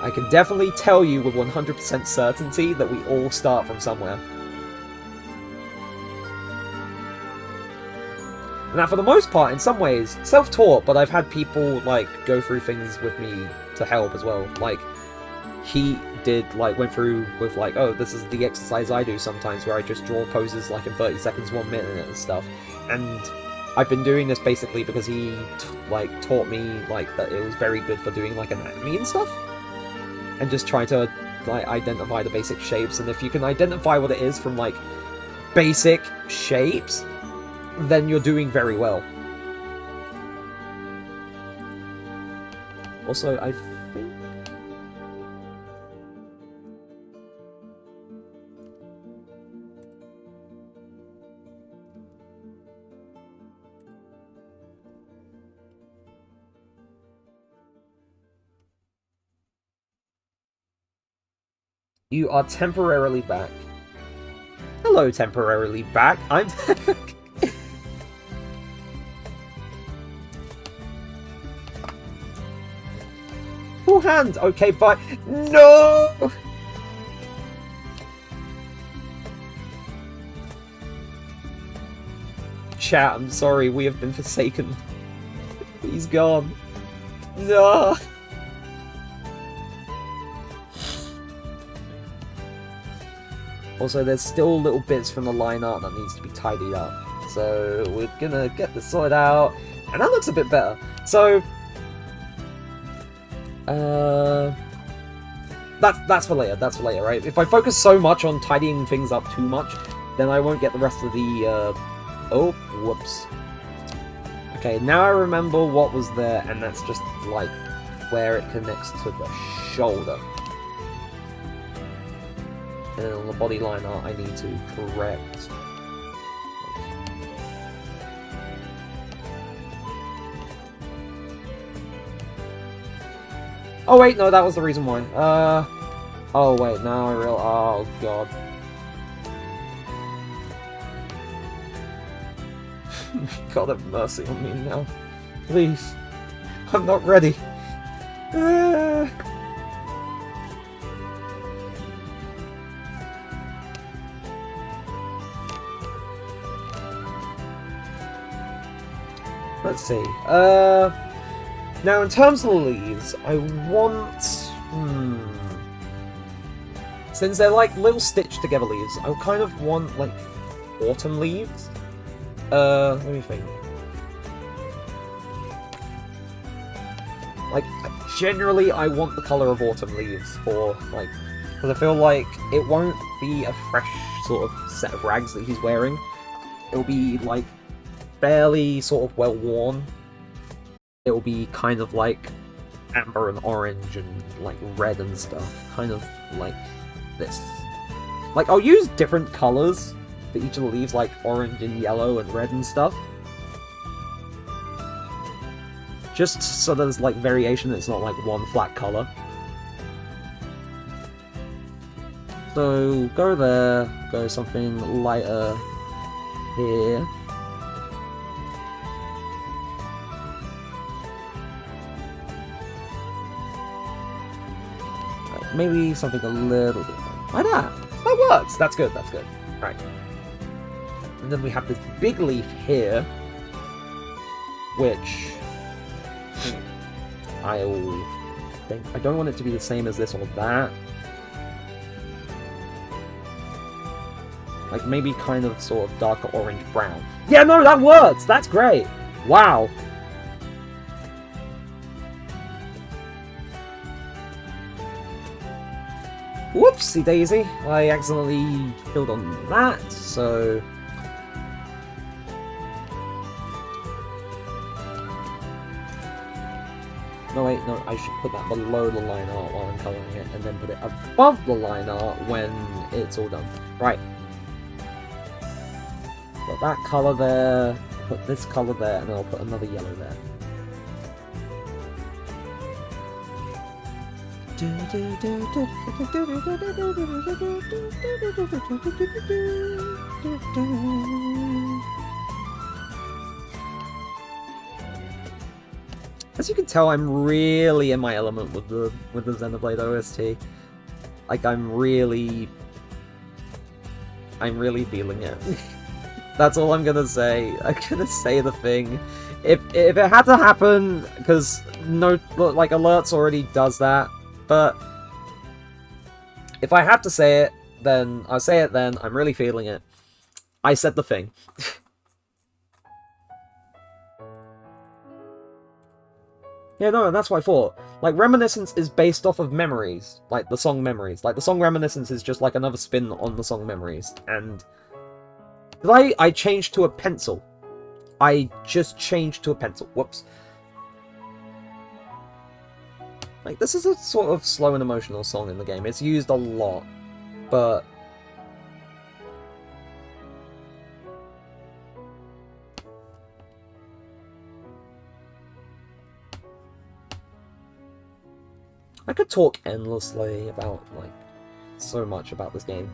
I can definitely tell you with 100% certainty that we all start from somewhere. And that, for the most part, in some ways, self-taught, but I've had people, like, go through things with me to help as well. Like, he went through with, like, oh, this is the exercise I do sometimes, where I just draw poses, like, in 30 seconds, 1 minute and stuff. And I've been doing this basically because he, taught me, that it was very good for doing, anatomy and stuff. And just trying to, identify the basic shapes. And if you can identify what it is from, basic shapes, then you're doing very well. Also, I think... You are temporarily back. Hello, temporarily back. I'm... Full hand! Okay, bye. No! Chat, I'm sorry, we have been forsaken. He's gone. No! Also, there's still little bits from the line art that needs to be tidied up. So, we're gonna get this sorted out. And that looks a bit better. So... That's for later, right? If I focus so much on tidying things up too much, then I won't get the rest of the, Oh, whoops. Okay, now I remember what was there, and that's just, where it connects to the shoulder. And then on the body line art, I need to correct... Oh wait, no, that was the reason why. Oh wait, now I realize. Oh god. God have mercy on me now. Please. I'm not ready. Let's see. Now, in terms of the leaves, I want... Since they're, little stitched-together leaves, I kind of want, autumn leaves? Let me think. Generally, I want the colour of autumn leaves for, because I feel like it won't be a fresh sort of set of rags that he's wearing. It'll be, fairly sort of well-worn. It'll be kind of amber and orange and red and stuff. Kind of like this. I'll use different colours for each of the leaves, orange and yellow and red and stuff. Just so there's variation, it's not one flat colour. So go there, go something lighter here. Maybe something a little bit more. Like that! That works! That's good, that's good. Right. And then we have this big leaf here, which... I'll think... I don't want it to be the same as this or that. Maybe kind of sort of darker orange-brown. Yeah, no, that works! That's great! Wow! Whoopsie daisy! I accidentally filled on that, so... No wait, no, I should put that below the line art while I'm colouring it, and then put it above the line art when it's all done. Right. Put that colour there, put this colour there, and then I'll put another yellow there. As you can tell, I'm really in my element with the Xenoblade OST. I'm really feeling it. That's all I'm gonna say. I'm gonna say the thing. If it had to happen, because no, like, alerts already does that, but if I have to say it, then I'll say it then. I'm really feeling it. I said the thing. Yeah, no, and that's what I thought. Like, Reminiscence is based off of Memories. Like, the song Memories. Like, the song Reminiscence is just, like, another spin on the song Memories. And I changed to a pencil. I just changed to a pencil. Whoops. Like, this is a sort of slow and emotional song in the game. It's used a lot. But I could talk endlessly about, like, so much about this game.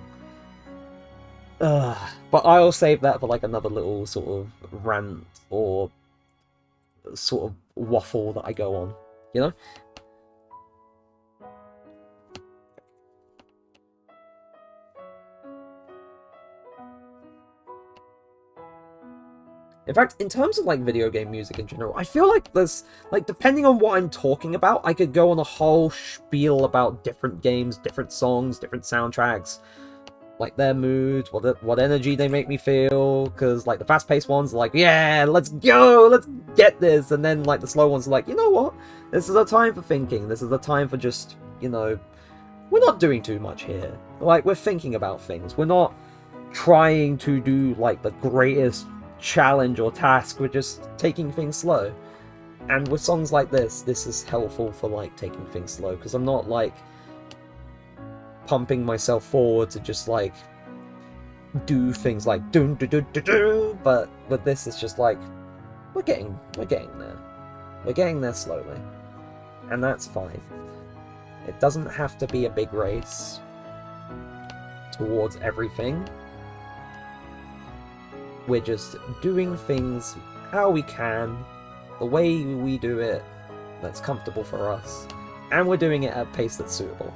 But I'll save that for, like, another little sort of rant or sort of waffle that I go on, you know? In fact, in terms of, like, video game music in general, I feel like there's, like, depending on what I'm talking about, I could go on a whole spiel about different games, different songs, different soundtracks, like, their moods, what energy they make me feel, because, like, the fast-paced ones are like, yeah, let's go, let's get this, and then, like, the slow ones are like, you know what, this is a time for thinking, this is a time for just, you know, we're not doing too much here, like, we're thinking about things, we're not trying to do, like, the greatest challenge or task, we're just taking things slow. And with songs like this is helpful for, like, taking things slow, because I'm not, like, pumping myself forward to just, like, do things like dun dun dun dun dun, but with this it's just like we're getting there. We're getting there slowly. And that's fine. It doesn't have to be a big race towards everything. We're just doing things how we can, the way we do it, that's comfortable for us, and we're doing it at a pace that's suitable.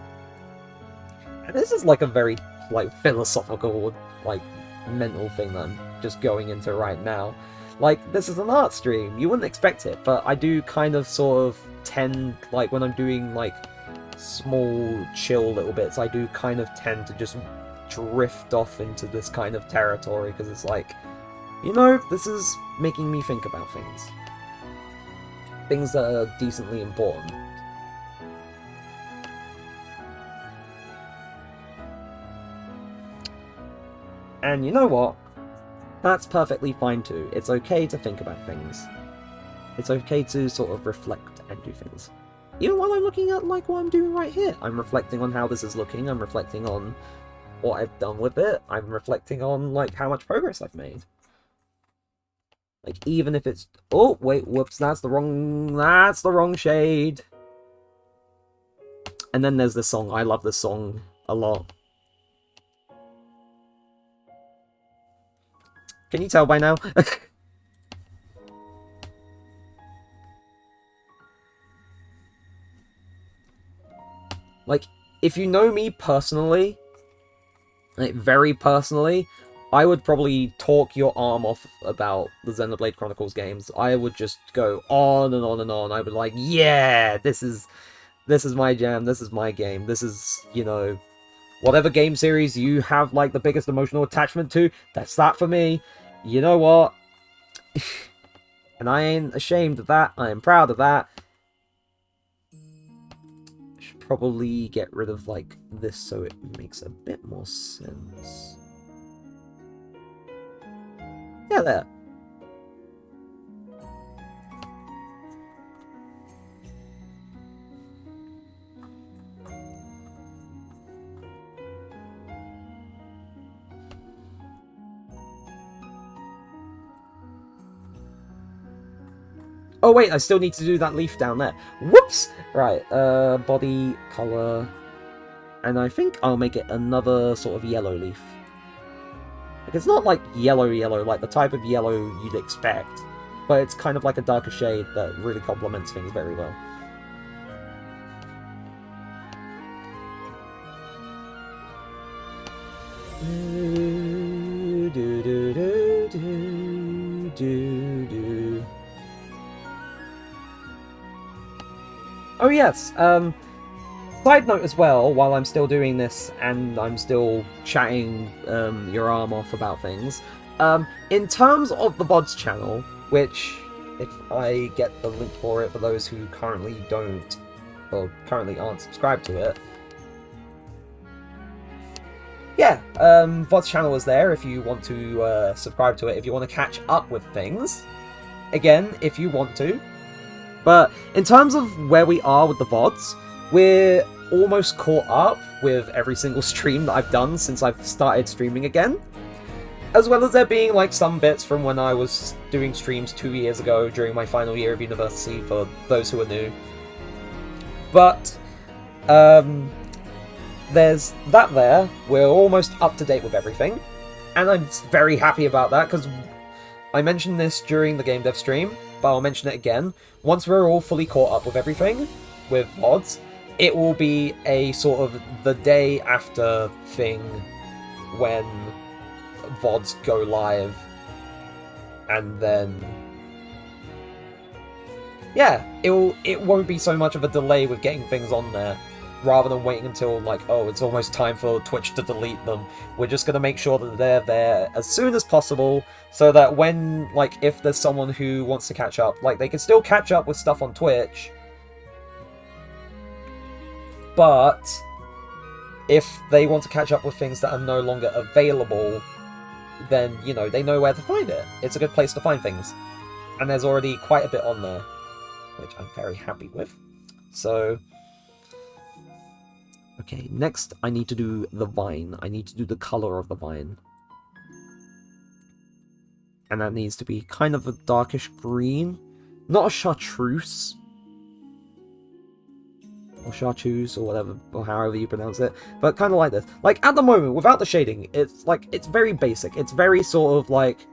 And this is like a very, like, philosophical, like, mental thing that I'm just going into right now. Like, this is an art stream, you wouldn't expect it, but I do kind of sort of tend, like, when I'm doing, like, small, chill little bits, I do kind of tend to just drift off into this kind of territory, because it's like, you know, this is making me think about things. Things that are decently important. And you know what? That's perfectly fine too. It's okay to think about things. It's okay to sort of reflect and do things. Even while I'm looking at, like, what I'm doing right here. I'm reflecting on how this is looking, I'm reflecting on what I've done with it, I'm reflecting on, like, how much progress I've made. Like, even if it's... Oh, wait, whoops, that's the wrong shade. And then there's this song. I love this song a lot. Can you tell by now? Like, if you know me personally, like, very personally, I would probably talk your arm off about the Xenoblade Chronicles games. I would just go on and on and on. I would like, yeah, this is my jam, this is my game, this is, you know, whatever game series you have, like, the biggest emotional attachment to, that's that for me. You know what? And I ain't ashamed of that, I am proud of that. I should probably get rid of, like, this so it makes a bit more sense. Yeah, there. Oh wait, I still need to do that leaf down there. Whoops! Right, body, colour... And I think I'll make it another sort of yellow leaf. Like, it's not like yellow, like the type of yellow you'd expect, but it's kind of like a darker shade that really complements things very well. Do, do, do, do. Oh yes, side note as well, while I'm still doing this and I'm still chatting your arm off about things, in terms of the VODs channel, which, if I get the link for it for those who currently don't, or currently aren't subscribed to it, yeah, VODs channel is there if you want to subscribe to it, if you want to catch up with things. Again, if you want to. But in terms of where we are with the VODs, we're almost caught up with every single stream that I've done since I've started streaming again. As well as there being like some bits from when I was doing streams 2 years ago during my final year of university for those who are new. But, there's that there. We're almost up to date with everything. And I'm very happy about that, because I mentioned this during the game dev stream, but I'll mention it again. Once we're all fully caught up with everything, with VODs, it will be a sort of the day after thing when VODs go live, and then yeah, it won't be so much of a delay with getting things on there, rather than waiting until like, oh, it's almost time for Twitch to delete them. We're just gonna make sure that they're there as soon as possible, so that when, like, if there's someone who wants to catch up, like, they can still catch up with stuff on Twitch, but if they want to catch up with things that are no longer available, then, you know, they know where to find it. It's a good place to find things. And there's already quite a bit on there, which I'm very happy with. So, okay, next I need to do the vine. I need to do the color of the vine. And that needs to be kind of a darkish green. Not a chartreuse. Or chartreuse, or whatever, or however you pronounce it. But kind of like this. Like, at the moment, without the shading, it's like, it's very basic. It's very sort of like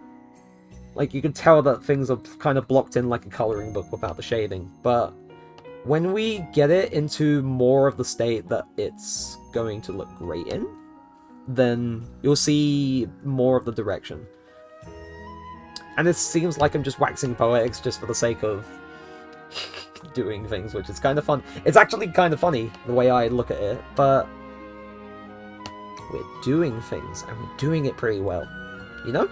you can tell that things are kind of blocked in like a coloring book without the shading. But when we get it into more of the state that it's going to look great in, then you'll see more of the direction. And this seems like I'm just waxing poetics just for the sake of doing things, which is kind of fun. It's actually kind of funny, the way I look at it, but we're doing things, and we're doing it pretty well, you know?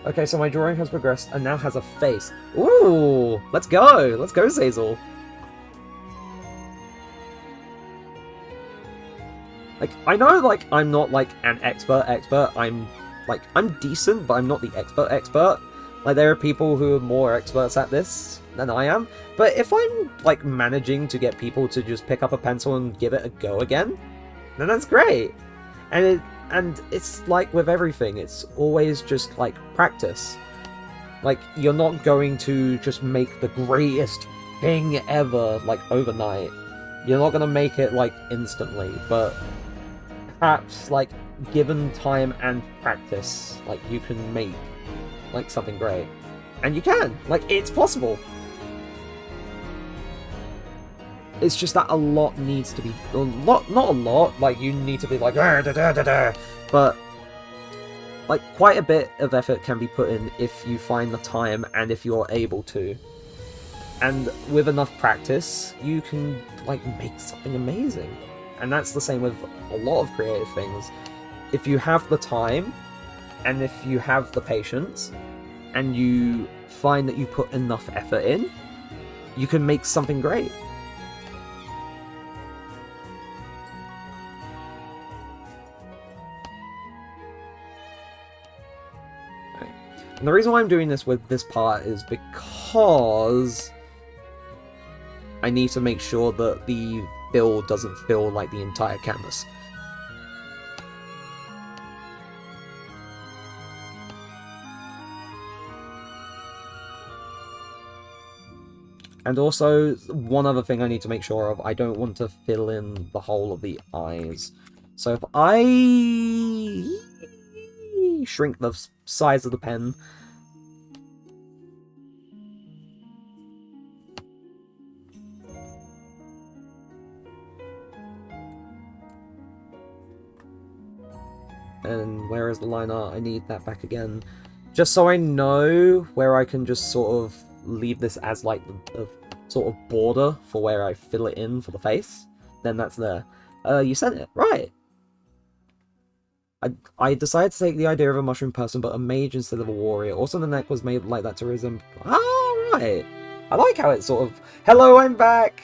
Okay, so my drawing has progressed and now has a face. Ooh, let's go! Let's go, Zazel! Like, I know, like, I'm not, like, an expert. I'm decent, but I'm not the expert. Like, there are people who are more experts at this than I am. But if I'm, like, managing to get people to just pick up a pencil and give it a go again, then that's great. And it's like with everything, it's always just, like, practice. Like, you're not going to just make the greatest thing ever, like, overnight. You're not gonna make it, like, instantly, but perhaps, like, given time and practice, like, you can make, like, something great. And you can! Like, it's possible! It's just that a lot needs to be... not a lot, like, you need to be like... But, like, quite a bit of effort can be put in if you find the time and if you're able to. And with enough practice, you can, like, make something amazing. And that's the same with a lot of creative things. If you have the time, and if you have the patience, and you find that you put enough effort in, you can make something great. And the reason why I'm doing this with this part is because I need to make sure that the build doesn't fill like the entire canvas. And also, one other thing I need to make sure of, I don't want to fill in the whole of the eyes. So if I shrink the size of the pen, And where is the line art? I need that back again. Just so I know where I can just sort of leave this as like the sort of border for where I fill it in for the face. Then that's there. You sent it. Right. I decided to take the idea of a mushroom person, but a mage instead of a warrior. Also, the neck was made like that to resemble... Ah, right. I like how it sort of... Hello, I'm back!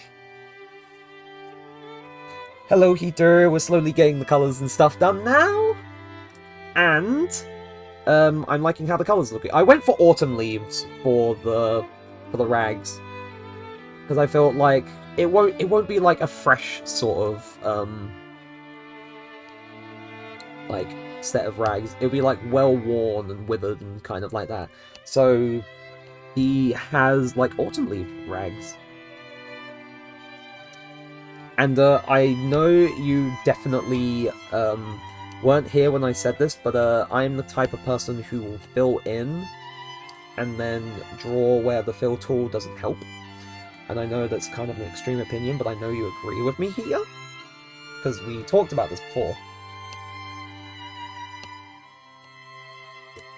Hello, Heater. We're slowly getting the colours and stuff done now. And... I'm liking how the colours look. I went for autumn leaves for the rags. Because I felt like it won't be like a fresh sort of like set of rags. It'll be like well worn and withered and kind of like that. So he has like autumn leaf rags. And I know you definitely weren't here when I said this, but I'm the type of person who will fill in and then draw where the fill tool doesn't help. And I know that's kind of an extreme opinion, but I know you agree with me here, because we talked about this before.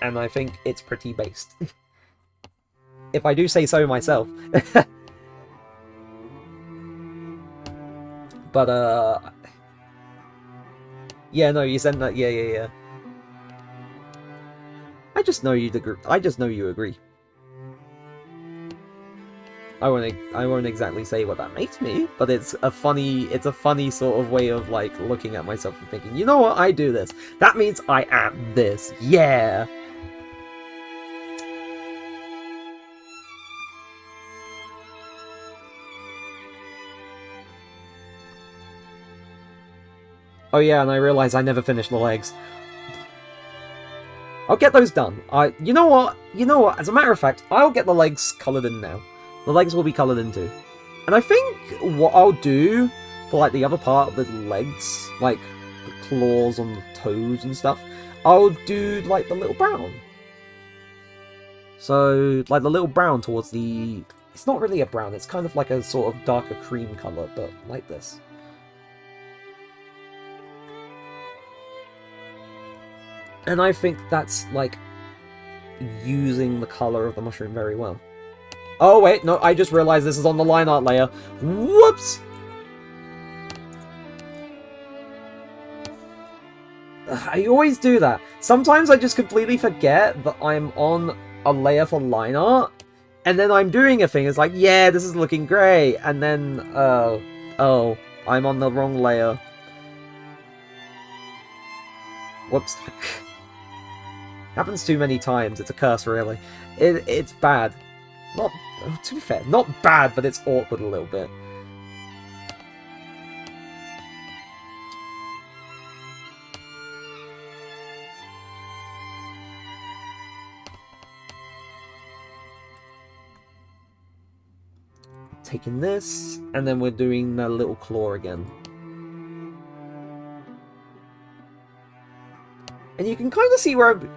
And I think it's pretty based. If I do say so myself. But, yeah, no, you sent that, yeah. I just know you agree. I won't exactly say what that makes me, but it's a funny sort of way of like looking at myself and thinking, you know what, I do this. That means I am this. Yeah. Oh yeah, and I realize I never finished the legs. I'll get those done. You know what? As a matter of fact, I'll get the legs coloured in now. The legs will be coloured in too. And I think what I'll do for like the other part of the legs, like the claws on the toes and stuff, I'll do like the little brown. So like the little brown towards the... It's not really a brown, it's kind of like a sort of darker cream colour, but like this. And I think that's, like, using the colour of the mushroom very well. Oh, wait, no, I just realised this is on the line art layer. Whoops! I always do that. Sometimes I just completely forget that I'm on a layer for line art, and then I'm doing a thing, it's like, yeah, this is looking great, and then, oh, I'm on the wrong layer. Whoops. Happens too many times. It's a curse, really. It's bad. Not, to be fair, not bad, but it's awkward a little bit. Taking this, and then we're doing the little claw again. And you can kind of see where I'm...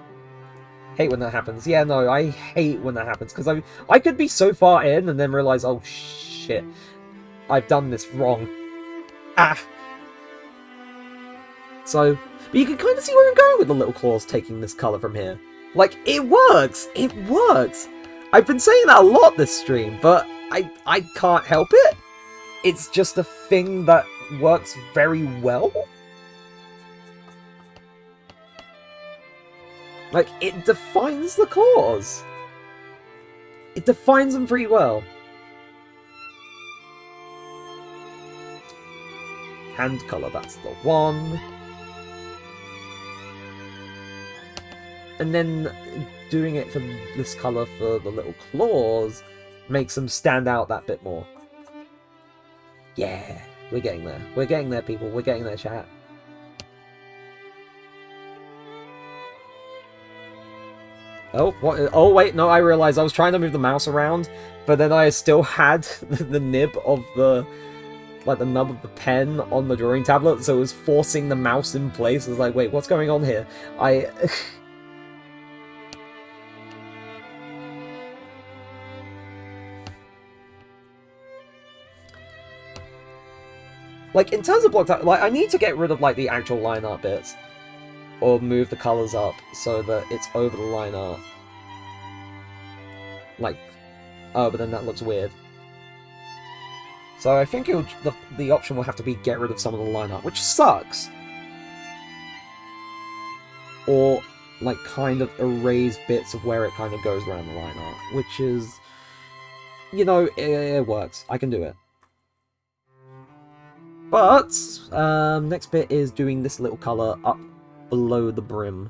Hate when that happens. Yeah, no, I hate when that happens, because I could be so far in and then realize, oh shit, I've done this wrong. Ah! So, but you can kind of see where I'm going with the little claws taking this colour from here. Like, it works! It works! I've been saying that a lot this stream, but I can't help it. It's just a thing that works very well. Like, it defines the claws. It defines them pretty well. Hand colour, that's the one. And then doing it for this colour for the little claws makes them stand out that bit more. Yeah, we're getting there. We're getting there, people. We're getting there, chat. Oh, what? Oh, wait, no, I realized I was trying to move the mouse around, but then I still had the nib of the, like, the nub of the pen on the drawing tablet, so it was forcing the mouse in place. I was like, wait, what's going on here? Like, in terms of block type, like, I need to get rid of, like, the actual line art bits. or move the colors up so that it's over the line art. Like, oh, but then that looks weird. So I think the option will have to be get rid of some of the line art, which sucks. Or, like, kind of erase bits of where it kind of goes around the line art, which is, you know, it works. I can do it. But, next bit is doing this little colour up below the brim.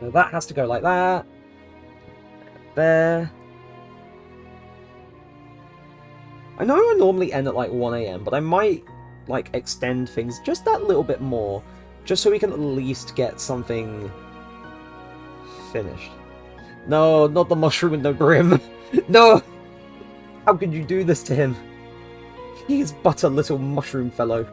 So that has to go like that. There. I know I normally end at like 1 AM, but I might like extend things just that little bit more, just so we can at least get something finished. No, not the mushroom and the brim. No! How could you do this to him? He is but a little mushroom fellow.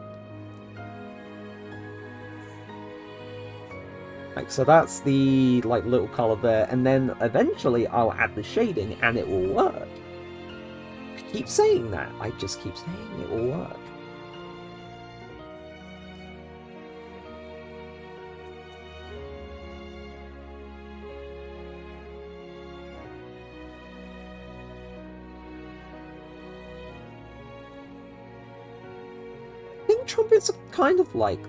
Like, so that's the like little colour there, and then eventually I'll add the shading and it will work. I keep saying that. I just keep saying it will work. I think trumpets are kind of like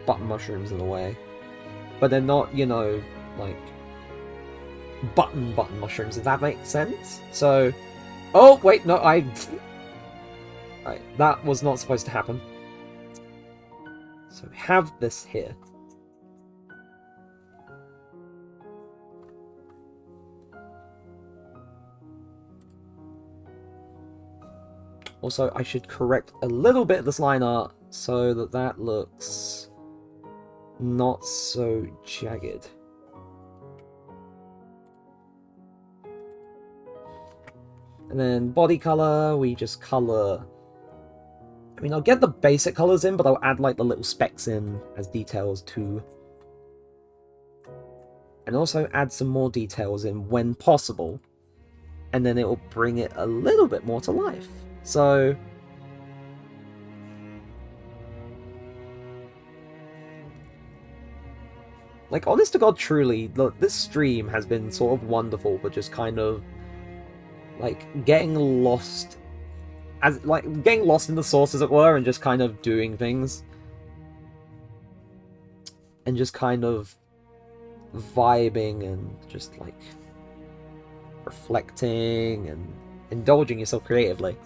button mushrooms in a way. But they're not, you know, like button mushrooms, if that makes sense. So, oh wait, no, right, that was not supposed to happen. So we have this here. Also, I should correct a little bit of this line art so that that looks not so jagged. And then body color, we just color... I mean, I'll get the basic colors in, but I'll add like the little specks in as details too. And also add some more details in when possible. And then it will bring it a little bit more to life. So... like, honest to God, truly, this stream has been sort of wonderful for just kind of, like, getting lost in the source, as it were, and just kind of doing things. And just kind of vibing and just, like, reflecting and indulging yourself creatively.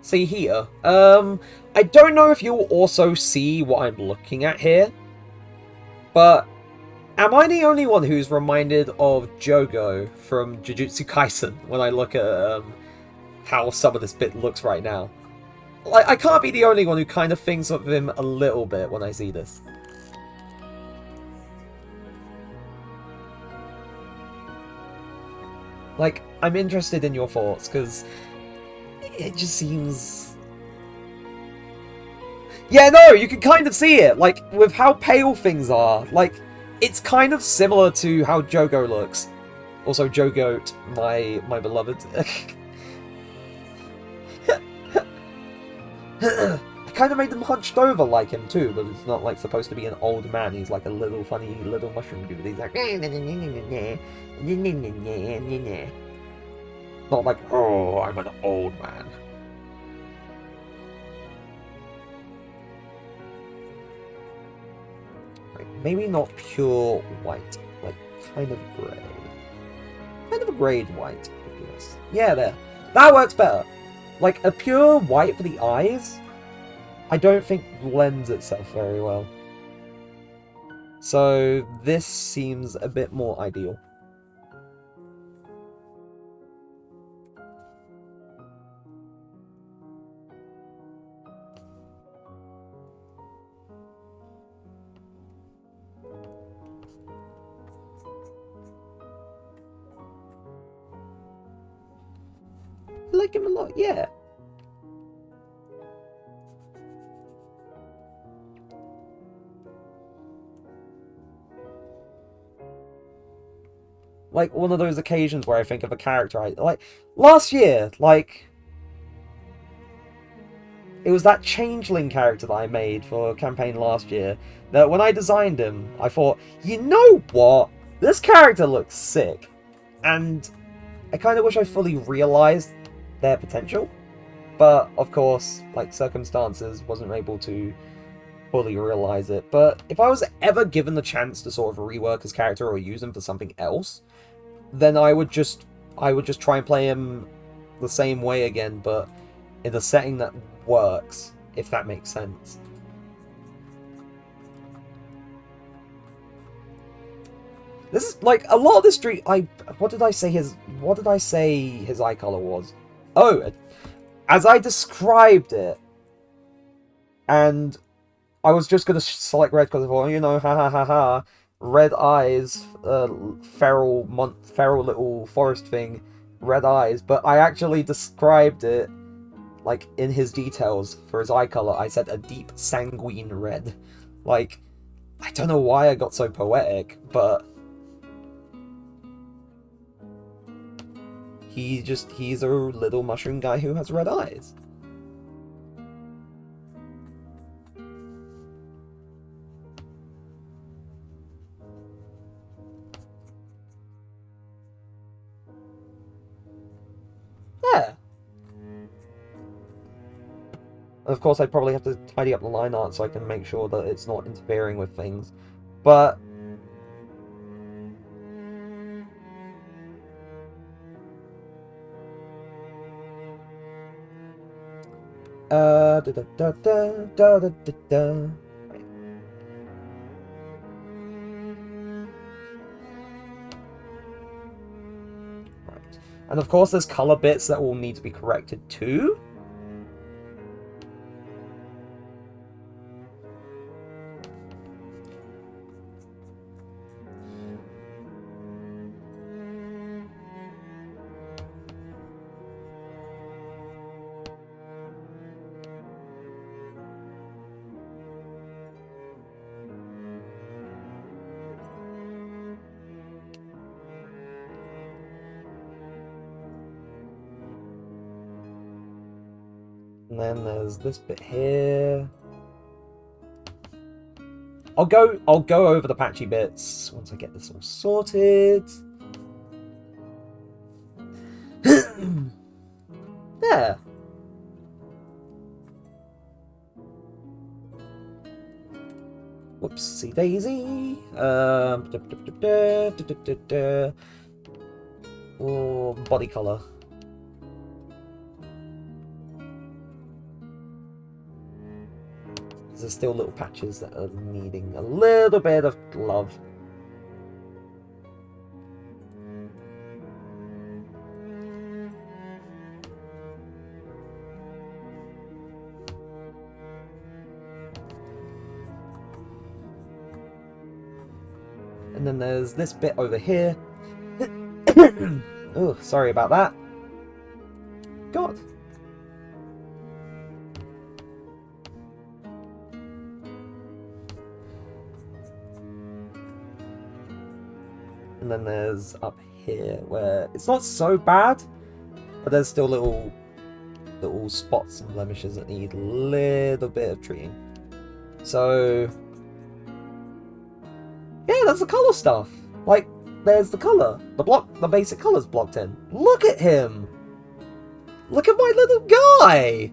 See here, I don't know if you'll also see what I'm looking at here, but am I the only one who's reminded of Jogo from Jujutsu Kaisen when I look at how some of this bit looks right now? Like, I can't be the only one who kind of thinks of him a little bit when I see this. Like, I'm interested in your thoughts, because it just seems... yeah, no, you can kind of see it, like, with how pale things are. Like, it's kind of similar to how Jogo looks. Also, Jogo, my beloved. I kind of made them hunched over like him too, but it's not like supposed to be an old man. He's like a little funny little mushroom dude. He's like... not like, oh, I'm an old man. Like, maybe not pure white, like kind of grey. Kind of a greyed white, yes. Yeah, there. That works better. Like, a pure white for the eyes, I don't think lends itself very well. So, this seems a bit more ideal. like him a lot, yeah. Like, one of those occasions where I think of a character like, last year, like, it was that changeling character that I made for a campaign last year, that when I designed him, I thought, you know what? This character looks sick. And I kind of wish I fully realised their potential. But, of course, like, circumstances, wasn't able to fully realise it. But if I was ever given the chance to sort of rework his character or use him for something else, then I would just try and play him the same way again, but in a setting that works, if that makes sense. This is like a lot of the street. What did I say his eye color was? Oh, as I described it, and I was just gonna select red because I thought, you know, ha ha ha ha, red eyes, feral little forest thing, red eyes. But I actually described it like in his details for his eye color. I said a deep sanguine red. Like, I don't know why I got so poetic, but he's a little mushroom guy who has red eyes. Yeah. Of course, I'd probably have to tidy up the line art so I can make sure that it's not interfering with things. But da da da da da da da da. Right. Right. And of course, there's color bits that will need to be corrected too. And then there's this bit here. I'll go over the patchy bits once I get this all sorted. There. Whoopsie daisy. Oh, body color. There's still little patches that are needing a little bit of love. And then there's this bit over here. Oh, sorry about that. God. And then there's up here where it's not so bad, but there's still little spots and blemishes that need a little bit of treating. So yeah, that's the color stuff. Like, there's the color. The basic color's blocked in. Look at him! Look at my little guy!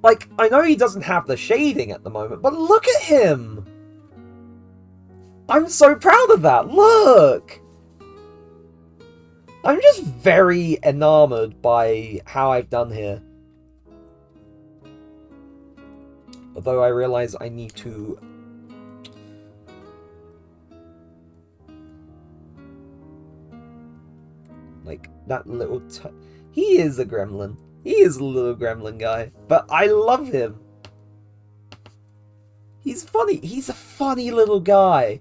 Like, I know he doesn't have the shading at the moment, but look at him! I'm so proud of that, look! I'm just very enamored by how I've done here. Although I realize I need to... like, that little... he is a gremlin. He is a little gremlin guy. But I love him. He's funny. He's a funny little guy.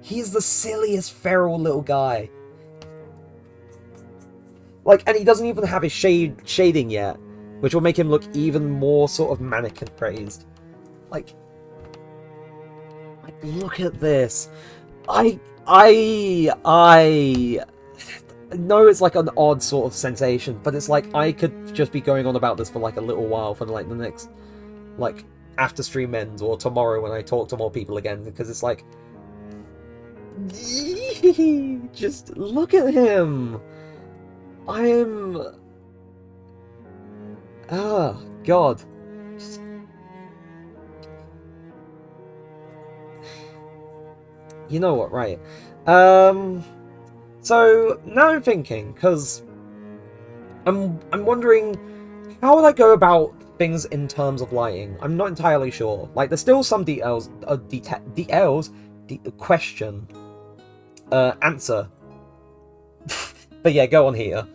He's the silliest feral little guy. Like, and he doesn't even have his shading yet, which will make him look even more sort of manic and crazed. Like look at this. I know it's like an odd sort of sensation, but it's like I could just be going on about this for like a little while for like the next, like, after stream ends or tomorrow when I talk to more people again, because it's like, just look at him. Oh god. Just... You know what, right? So now I'm thinking, because I'm wondering how would I go about things in terms of lighting. I'm not entirely sure. Like, there's still some details, question, answer. But yeah, go on here.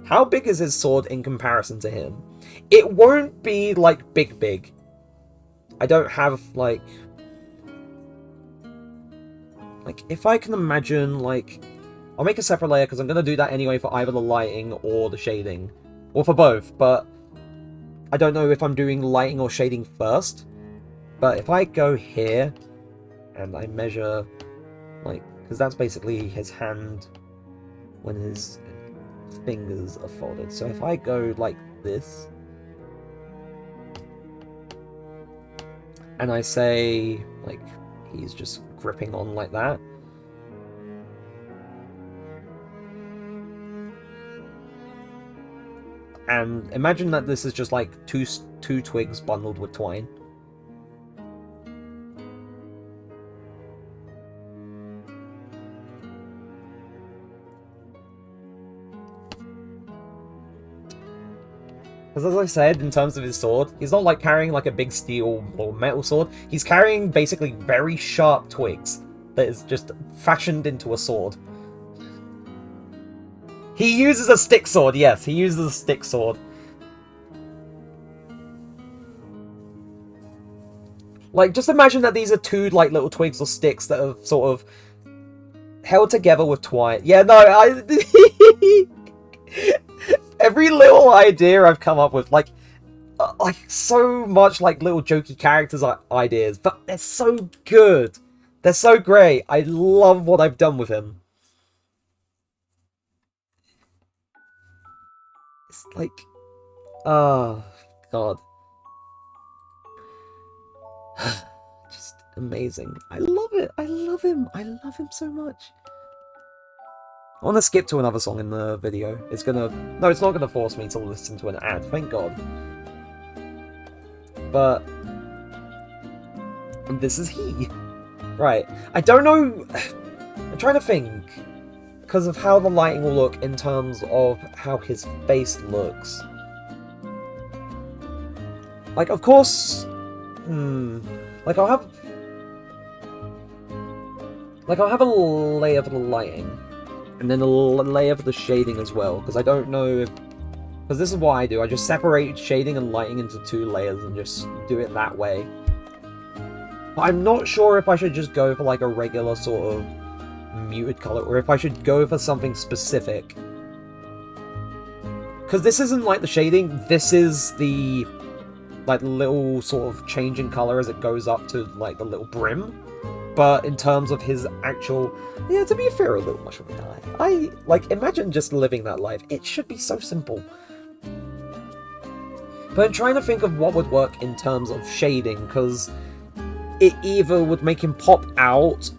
How big is his sword in comparison to him? It won't be, like, big. I don't have, like, if I can imagine, like, I'll make a separate layer, because I'm going to do that anyway for either the lighting or the shading. Or for both, but I don't know if I'm doing lighting or shading first. But if I go here, and I measure, like, because that's basically his hand when his fingers are folded. So if I go like this, and I say, like, he's just gripping on like that, and imagine that this is just like two twigs bundled with twine. Because as I said, in terms of his sword, he's not like carrying like a big steel or metal sword. He's carrying basically very sharp twigs that is just fashioned into a sword. He uses a stick sword, yes, he uses a stick sword. Like, just imagine that these are two like little twigs or sticks that are sort of held together with twine. Yeah, no, every little idea I've come up with, like so much like little jokey characters ideas, but they're so good. They're so great. I love what I've done with him. It's like, oh god, just amazing. I love it. I love him. I love him so much. I want to skip to another song in the video. It's gonna... No, it's not gonna force me to listen to an ad, thank god. But... this is he. Right. I don't know... I'm trying to think. Because of how the lighting will look in terms of how his face looks. Like, of course... Like, I'll have a layer for the lighting. And then a layer for the shading as well, because I don't know if... Because this is what I do, I just separate shading and lighting into two layers and just do it that way. But I'm not sure if I should just go for like a regular sort of muted color, or if I should go for something specific. Because this isn't like the shading, this is the like little sort of change in color as it goes up to like the little brim. But in terms of his actual... Yeah, to be fair, a little mushroom guy. I, like, imagine just living that life. It should be so simple. But I'm trying to think of what would work in terms of shading, because it either would make him pop out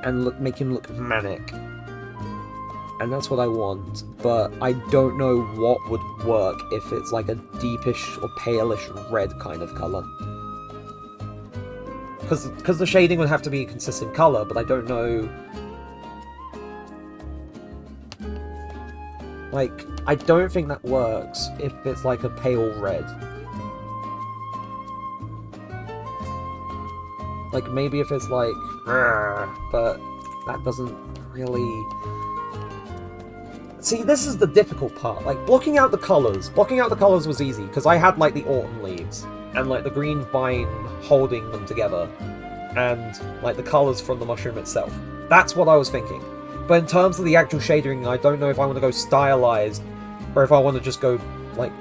and make him look manic. And that's what I want. But I don't know what would work if it's like a deepish or palish red kind of colour. Because the shading would have to be a consistent colour, but I don't know... Like, I don't think that works if it's like a pale red. Like, maybe if it's like... But that doesn't really... See, this is the difficult part. Like, blocking out the colours. Blocking out the colours was easy, because I had, like, the autumn leaves. and like the green vine holding them together, and like the colours from the mushroom itself. That's what I was thinking. But in terms of the actual shading, I don't know if I want to go stylized or if I want to just go like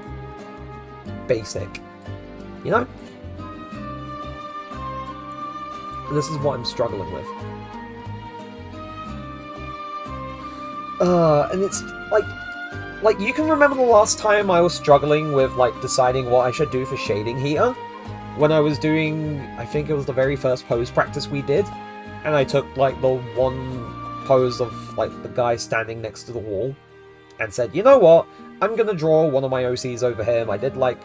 basic. You know? This is what I'm struggling with. And it's like you can remember the last time I was struggling with like deciding what I should do for shading here? When I was doing, I think it was the very first pose practice we did, and I took like the one pose of like the guy standing next to the wall and said, you know what, I'm gonna draw one of my OCs over him. I did like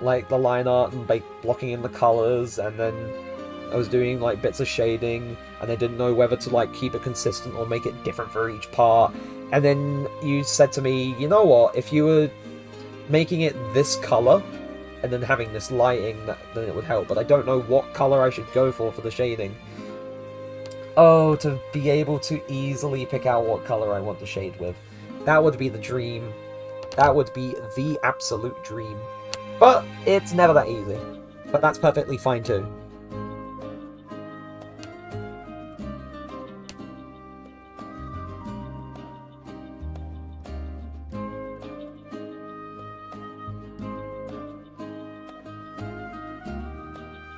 the line art and like blocking in the colours, and then I was doing like bits of shading, and I didn't know whether to like keep it consistent or make it different for each part. And then you said to me, you know what, if you were making it this colour and then having this lighting, then it would help. But I don't know what colour I should go for the shading. Oh, to be able to easily pick out what colour I want to shade with. That would be the dream. That would be the absolute dream. But it's never that easy. But that's perfectly fine too.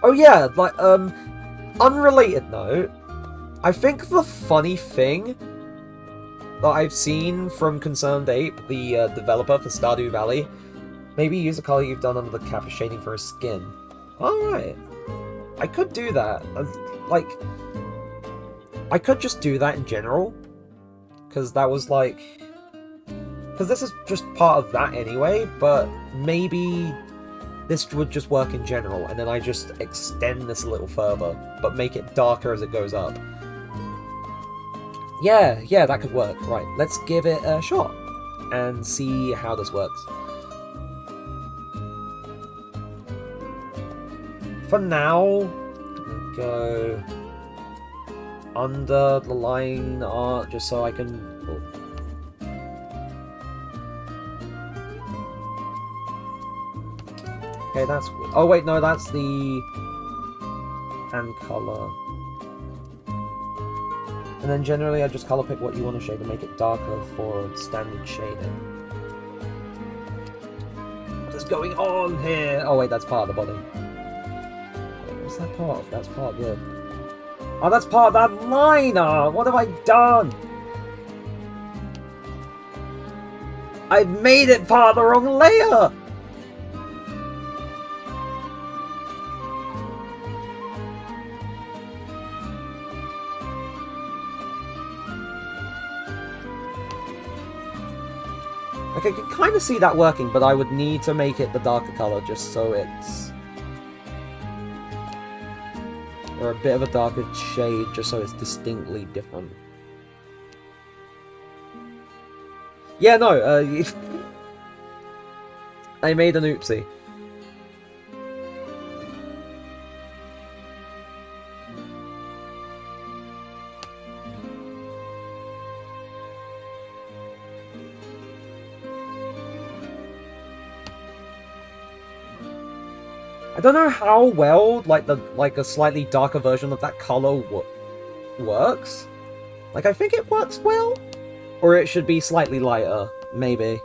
Oh yeah, like, unrelated note, I think the funny thing that I've seen from Concerned Ape, the developer for Stardew Valley, maybe use the color you've done under the cap of shading for his skin. Alright. I could do that. Like, I could just do that in general, because that was like... Because this is just part of that anyway, but maybe this would just work in general, and then I just extend this a little further, but make it darker as it goes up. Yeah, that could work. Right, let's give it a shot and see how this works. For now, I'm gonna go under the line art just so I can... Okay, that's... Oh wait, no, that's the... and colour. And then generally I just colour pick what you want to shade and make it darker for standard shading. What is going on here? Oh wait, that's part of the body. Wait, what's that part of? That's part of the... Oh, that's part of that liner! What have I done? I've made it part of the wrong layer! I can kind of see that working, but I would need to make it the darker colour just so it's... or a bit of a darker shade just so it's distinctly different. Yeah, no, I made an oopsie. I don't know how well like a slightly darker version of that color works. Like, I think it works well, or it should be slightly lighter, maybe.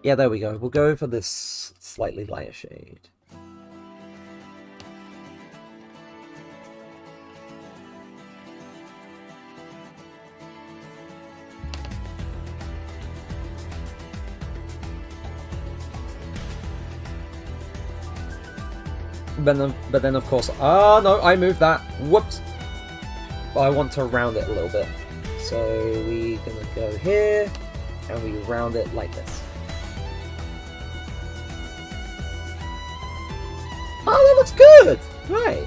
Yeah, there we go. We'll go for this slightly lighter shade. But then of course, no, I moved that. Whoops. But I want to round it a little bit. So we're gonna go here, and we round it like this. Oh, that looks good! Right.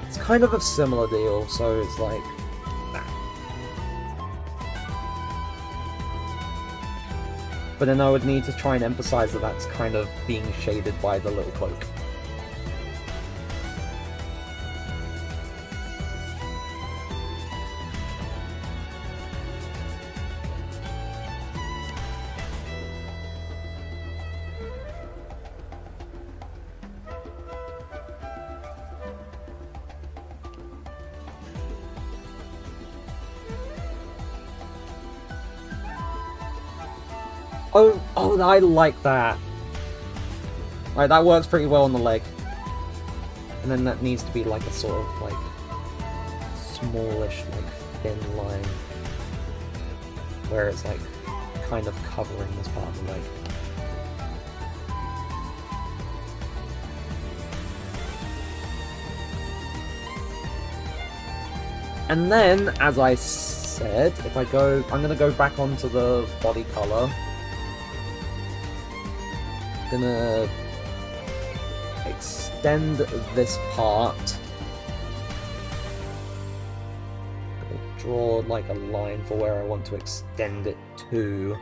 It's kind of a similar deal, so it's like... nah. But then I would need to try and emphasize that that's kind of being shaded by the little cloak. Oh, I like that. Like, that works pretty well on the leg. And then that needs to be like a sort of, like, smallish, like, thin line. Where it's, like, kind of covering this part of the leg. And then, as I said, if I go... I'm gonna go back onto the body color. Gonna extend this part. Gonna draw like a line for where I want to extend it to.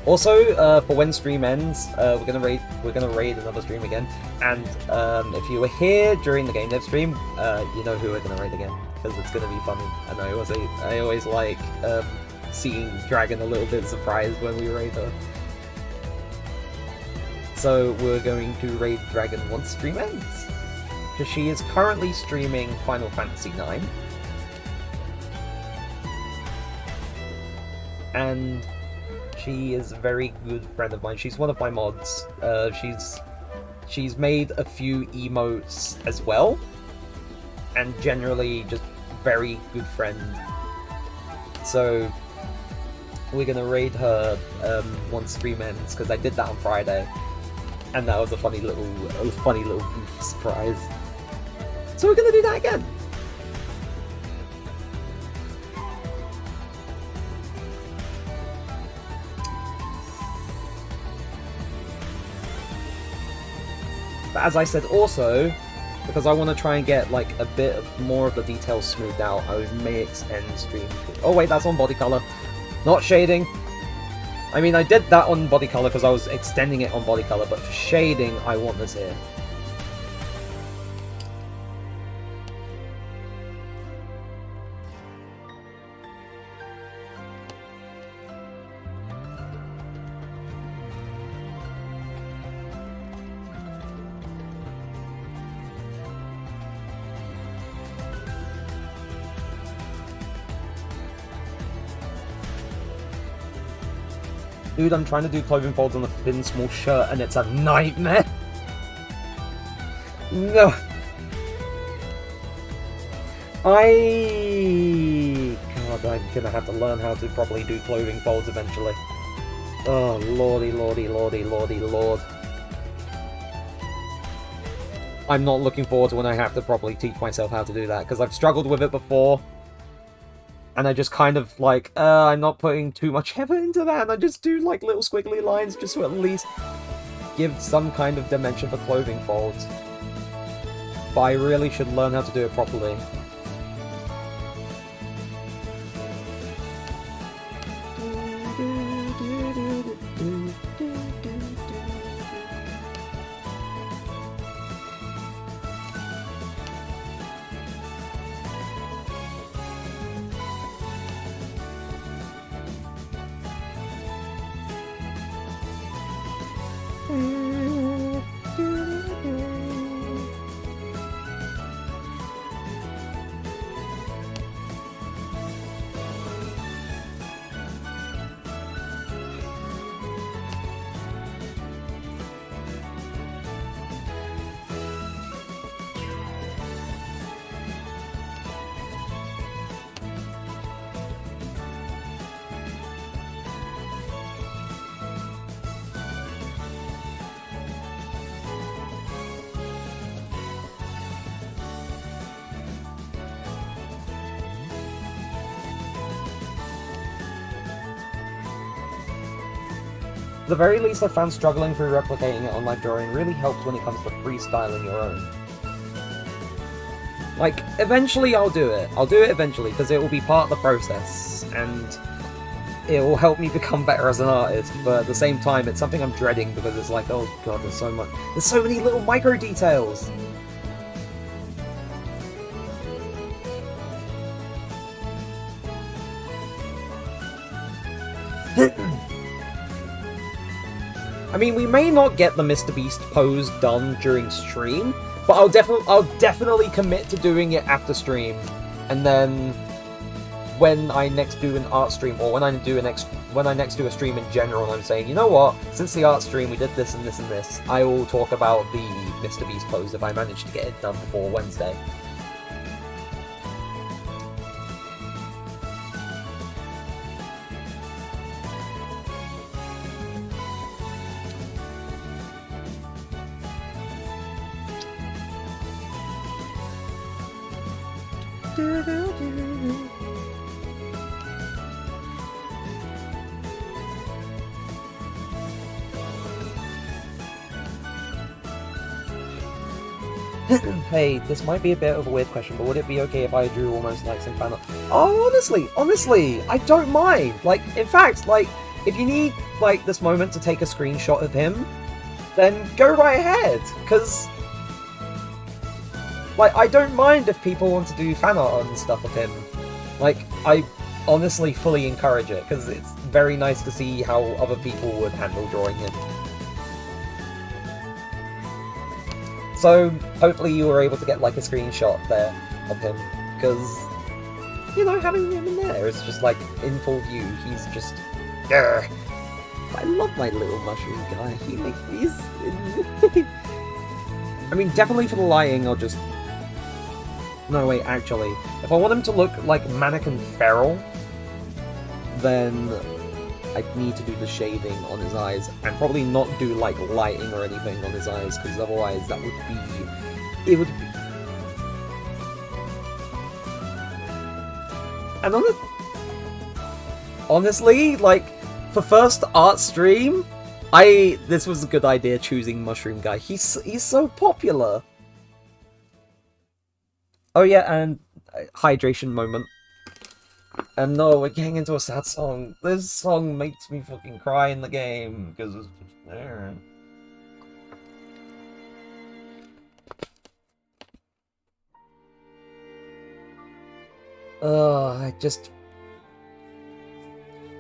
Also, for when stream ends, we're gonna raid another stream again. And if you were here during the game dev stream, you know who we're gonna raid again, because it's gonna be funny. And I always like seeing Dragon a little bit surprised when we raid her. So we're going to raid Dragon once stream ends, because she is currently streaming Final Fantasy IX. And she is a very good friend of mine. She's one of my mods. She's made a few emotes as well, and generally just very good friend. So we're gonna raid her once stream ends, because I did that on Friday, and that was a funny little goof surprise. So we're gonna do that again. But as I said, also, because I want to try and get like a bit more of the details smoothed out, I may extend stream. Oh wait, that's on body color, not shading. I mean, I did that on body color because I was extending it on body color, but for shading, I want this here. Dude, I'm trying to do clothing folds on a thin, small shirt, and it's a nightmare. No. God, I'm gonna have to learn how to properly do clothing folds eventually. Oh, lordy, lordy, lordy, lordy, lord. I'm not looking forward to when I have to properly teach myself how to do that, because I've struggled with it before. And I just kind of like, I'm not putting too much effort into that, and I just do like little squiggly lines just to at least give some kind of dimension for clothing folds. But I really should learn how to do it properly. the very least, I found struggling through replicating it on live drawing really helps when it comes to freestyling your own. Like, eventually I'll do it. I'll do it eventually, because it will be part of the process, and it will help me become better as an artist, but at the same time, it's something I'm dreading, because it's like, oh god, there's so many little micro details! I mean, we may not get the Mr. Beast pose done during stream, but I'll definitely commit to doing it after stream, and then when I next do an art stream, or when I next do a stream in general, and I'm saying, you know what, since the art stream we did this and this and this, I will talk about the Mr. Beast pose if I manage to get it done before Wednesday. Hey, this might be a bit of a weird question, but would it be okay if I drew almost like some fan art? Oh, honestly, I don't mind. Like, in fact, like, if you need, like, this moment to take a screenshot of him, then go right ahead, because, like, I don't mind if people want to do fan art and stuff of him. Like, I honestly fully encourage it, because it's very nice to see how other people would handle drawing him. So, hopefully you were able to get, like, a screenshot there of him, because, you know, having him in there is just, like, in full view, he's just... Grr. I love my little mushroom guy, he makes these... I mean, definitely for the lighting, I'll just... No, wait, actually, if I want him to look like Mannequin Feral, then I'd need to do the shading on his eyes, and probably not do, like, lighting or anything on his eyes, because otherwise that would be... It would be... And honestly, like, for first art stream, this was a good idea choosing Mushroom Guy. He's so popular! Oh yeah, and hydration moment. And no, we're getting into a sad song. This song makes me fucking cry in the game, because it's just there. I just...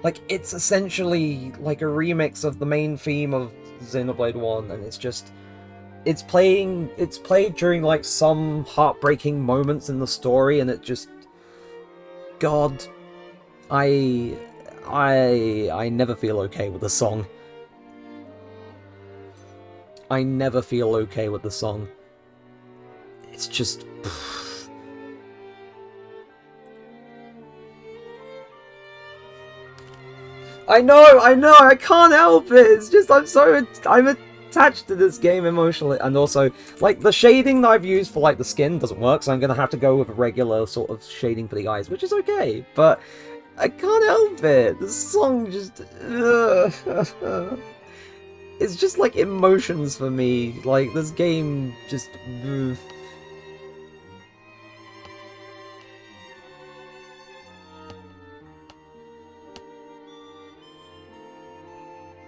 Like, it's essentially like a remix of the main theme of Xenoblade 1, and it's just... It's played during, like, some heartbreaking moments in the story, and it just... God... I never feel okay with the song. I never feel okay with the song. It's just... I know, I can't help it! It's just, I'm attached to this game emotionally, and also, like, the shading that I've used for, like, the skin doesn't work, so I'm gonna have to go with a regular sort of shading for the eyes, which is okay, but I can't help it. The song just... It's just like emotions for me. Like, this game just...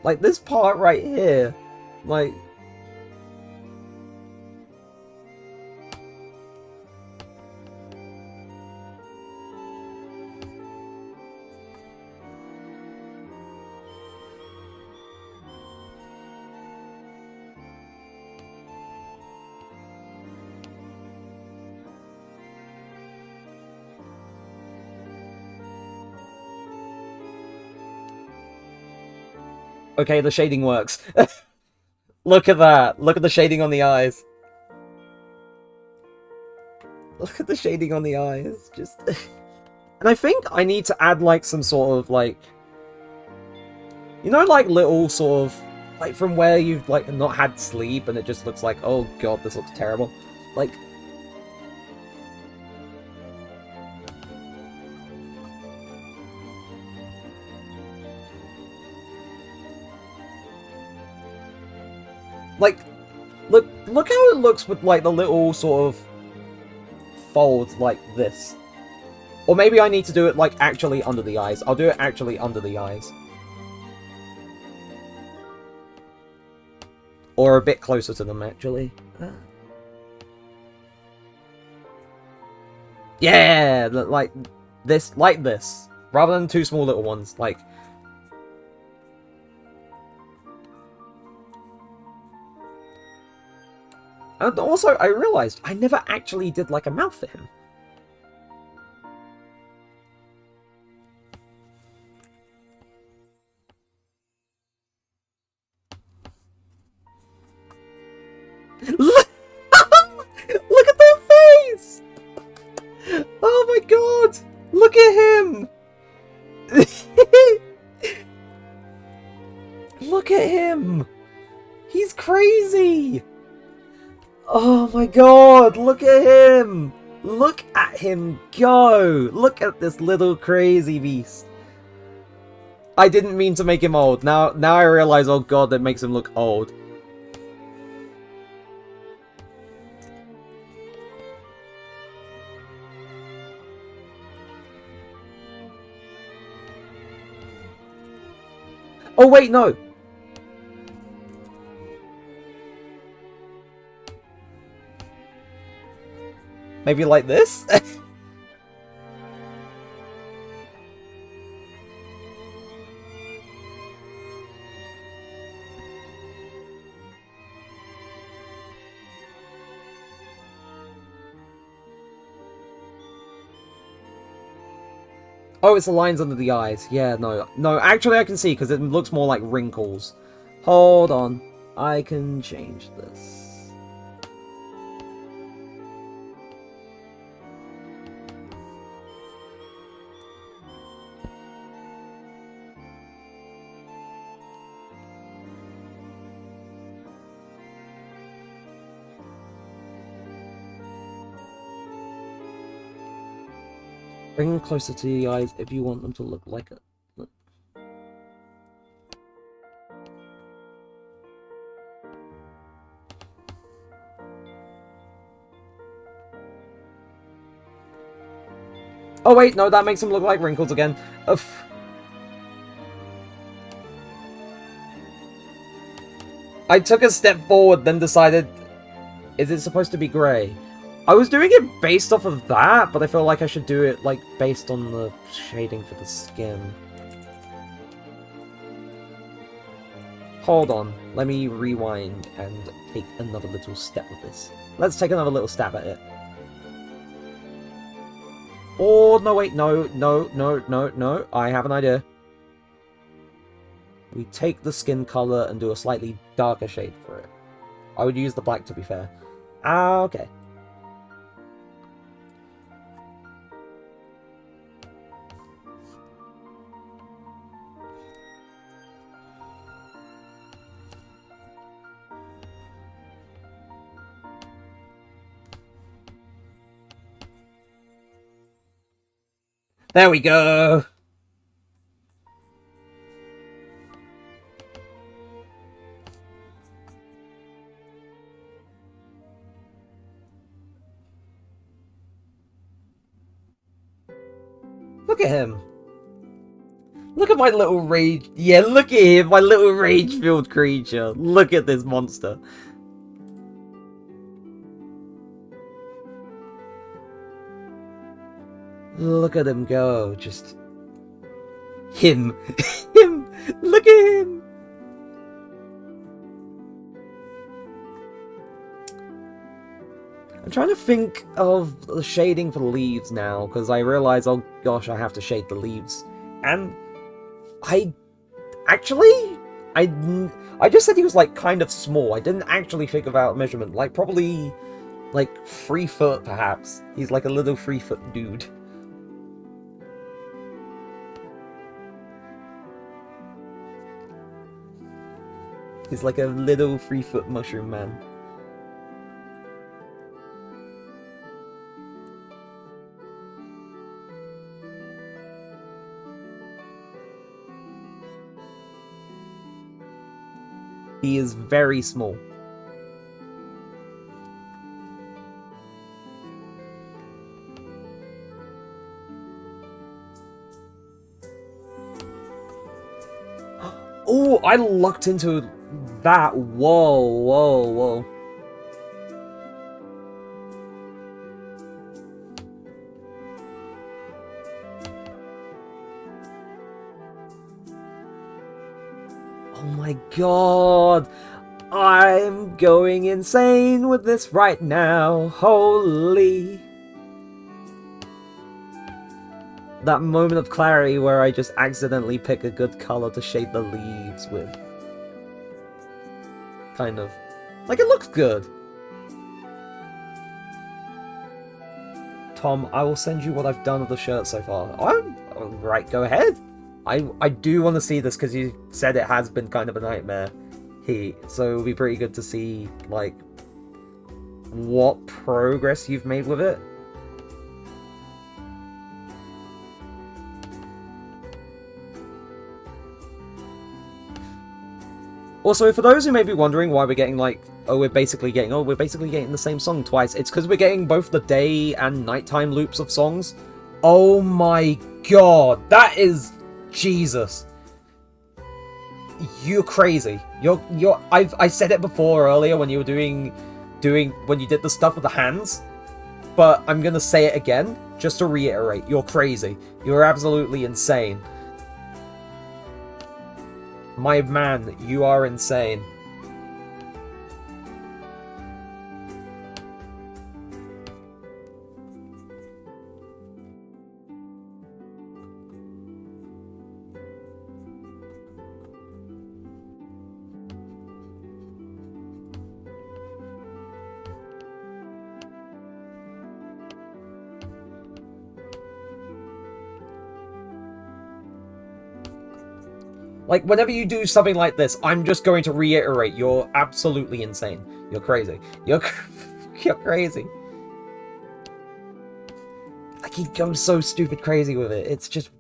Like, this part right here. Like... Okay, the shading works. Look at that. Look at the shading on the eyes. Look at the shading on the eyes. Just... And I think I need to add, like, some sort of, like... You know, like, little sort of... Like, from where you've, like, not had sleep and it just looks like, oh god, this looks terrible. Like... Like, look how it looks with, like, the little sort of folds like this. Or maybe I need to do it, like, actually under the eyes. I'll do it actually under the eyes. Or a bit closer to them, actually. Yeah! Like this. Rather than two small little ones, like... And also, I realised I never actually did, like, a mouth for him. Look at their face! Oh my god! Look at him! Look at him! He's crazy! Oh my god! Look at him! Look at him go! Look at this little crazy beast. I didn't mean to make him old. Now I realize, oh god, that makes him look old. Oh wait, no! Maybe like this? Oh, it's the lines under the eyes. Yeah, no. No, actually I can see, because it looks more like wrinkles. Hold on. I can change this. Bring them closer to the eyes if you want them to look like it. Look. Oh wait, no, that makes them look like wrinkles again. Oof. I took a step forward, then decided, is it supposed to be grey? I was doing it based off of that, but I feel like I should do it, like, based on the shading for the skin. Hold on. Let me rewind and take another little step with this. Let's take another little stab at it. Oh, no, wait, no. I have an idea. We take the skin color and do a slightly darker shade for it. I would use the black, to be fair. Ah, okay. There we go! Look at him! Look at my little rage... Yeah, look at him! My little rage-filled creature! Look at this monster! Look at him go, just... Him! Him! Look at him! I'm trying to think of the shading for the leaves now, because I realize, oh gosh, I have to shade the leaves. And... I just said he was, like, kind of small. I didn't actually think about measurement. Like, probably, like, 3 foot, perhaps. He's like a little 3 foot dude. He's like a little 3 foot mushroom man. He is very small. Oh, I looked into that. Whoa, whoa, whoa. Oh my god. I'm going insane with this right now. Holy. That moment of clarity where I just accidentally pick a good color to shade the leaves with. Kind of. Like, it looks good. Tom, I will send you what I've done with the shirt so far. Oh, right, go ahead. I do want to see this because you said it has been kind of a nightmare. So it'll be pretty good to see, like, what progress you've made with it. Also, for those who may be wondering why we're getting, like, we're basically getting the same song twice, it's because we're getting both the day and nighttime loops of songs. Oh my god, that is... Jesus. You're crazy. I said it before earlier when you were when you did the stuff with the hands, but I'm gonna say it again, just to reiterate, you're crazy. You're absolutely insane. My man, you are insane. Like, whenever you do something like this, I'm just going to reiterate, you're absolutely insane. You're crazy. You're crazy. Like, he goes so stupid crazy with it. It's just...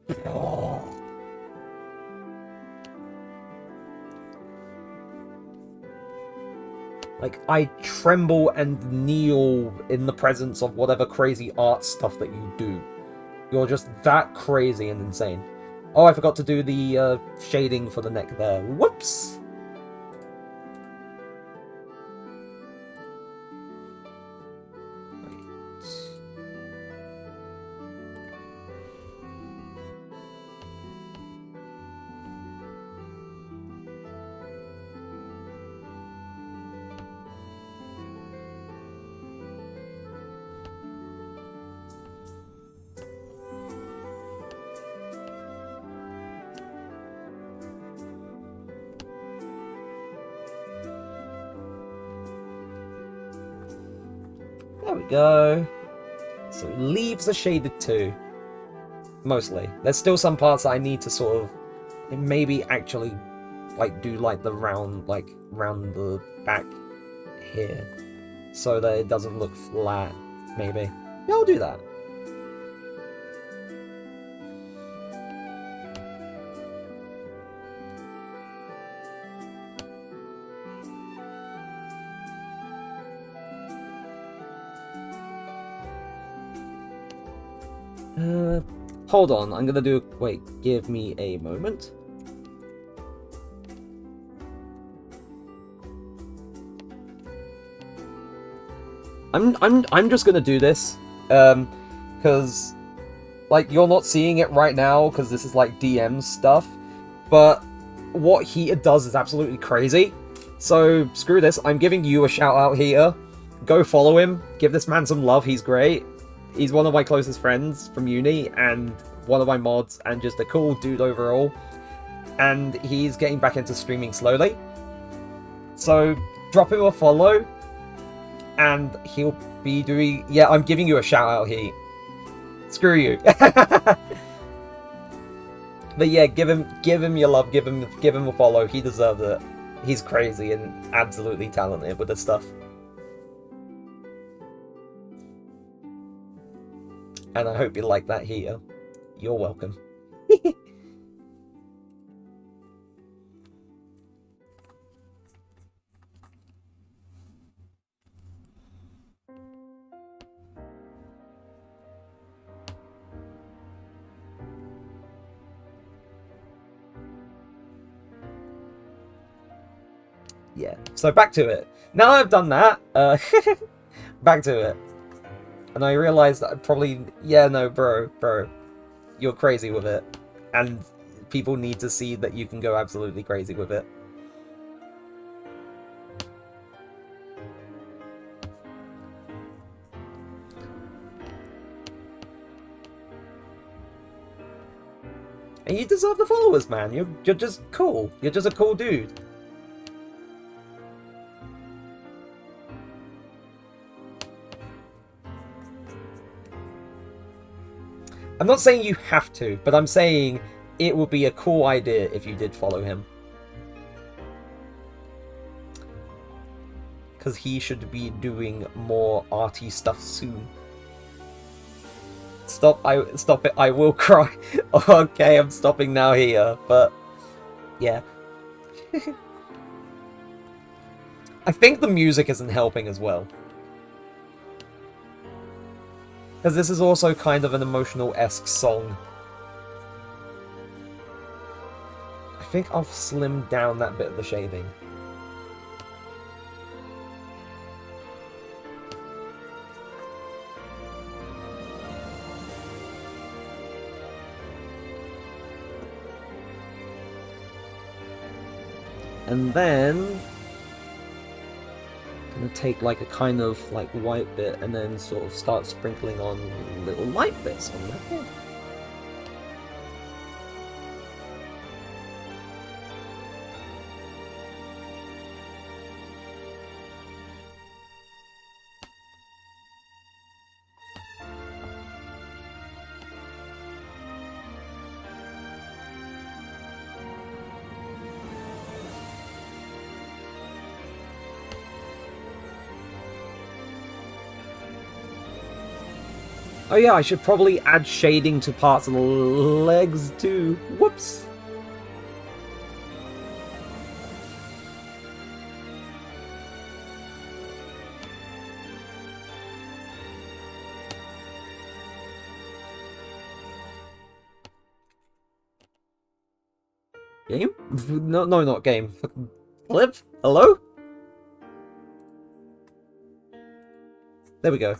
Like, I tremble and kneel in the presence of whatever crazy art stuff that you do. You're just that crazy and insane. Oh, I forgot to do the shading for the neck there. Whoops! There we go. So leaves are shaded too. Mostly. There's still some parts that I need to sort of maybe actually like do like the round the back here so that it doesn't look flat, maybe. Yeah, I'll do that. Hold on, I'm gonna do... Wait, give me a moment. I'm just gonna do this, because, like, you're not seeing it right now, because this is, like, DM stuff, but what Heater does is absolutely crazy. So, screw this, I'm giving you a shout-out, Heater. Go follow him, give this man some love, he's great. He's one of my closest friends from uni, and one of my mods, and just a cool dude overall. And he's getting back into streaming slowly. So, drop him a follow, and he'll be doing... Yeah, I'm giving you a shout out here. Screw you. But yeah, give him your love, give him a follow. He deserves it. He's crazy and absolutely talented with this stuff. And I hope you like that here. You're welcome. Yeah, so back to it. Now I've done that, back to it. And I realized that I'd probably... Yeah, no, bro, you're crazy with it. And people need to see that you can go absolutely crazy with it. And you deserve the followers, man. You're just cool. You're just a cool dude. I'm not saying you have to, but I'm saying it would be a cool idea if you did follow him. Because he should be doing more arty stuff soon. Stop it, I will cry. Okay, I'm stopping now here, but yeah. I think the music isn't helping as well. Because this is also kind of an emotional-esque song. I think I'll slim down that bit of the shading. And then I'm gonna take like a kind of like white bit and then sort of start sprinkling on little light bits on that head. Oh yeah, I should probably add shading to parts of the legs too. Whoops! Game? No, not game. Clip? Hello? There we go.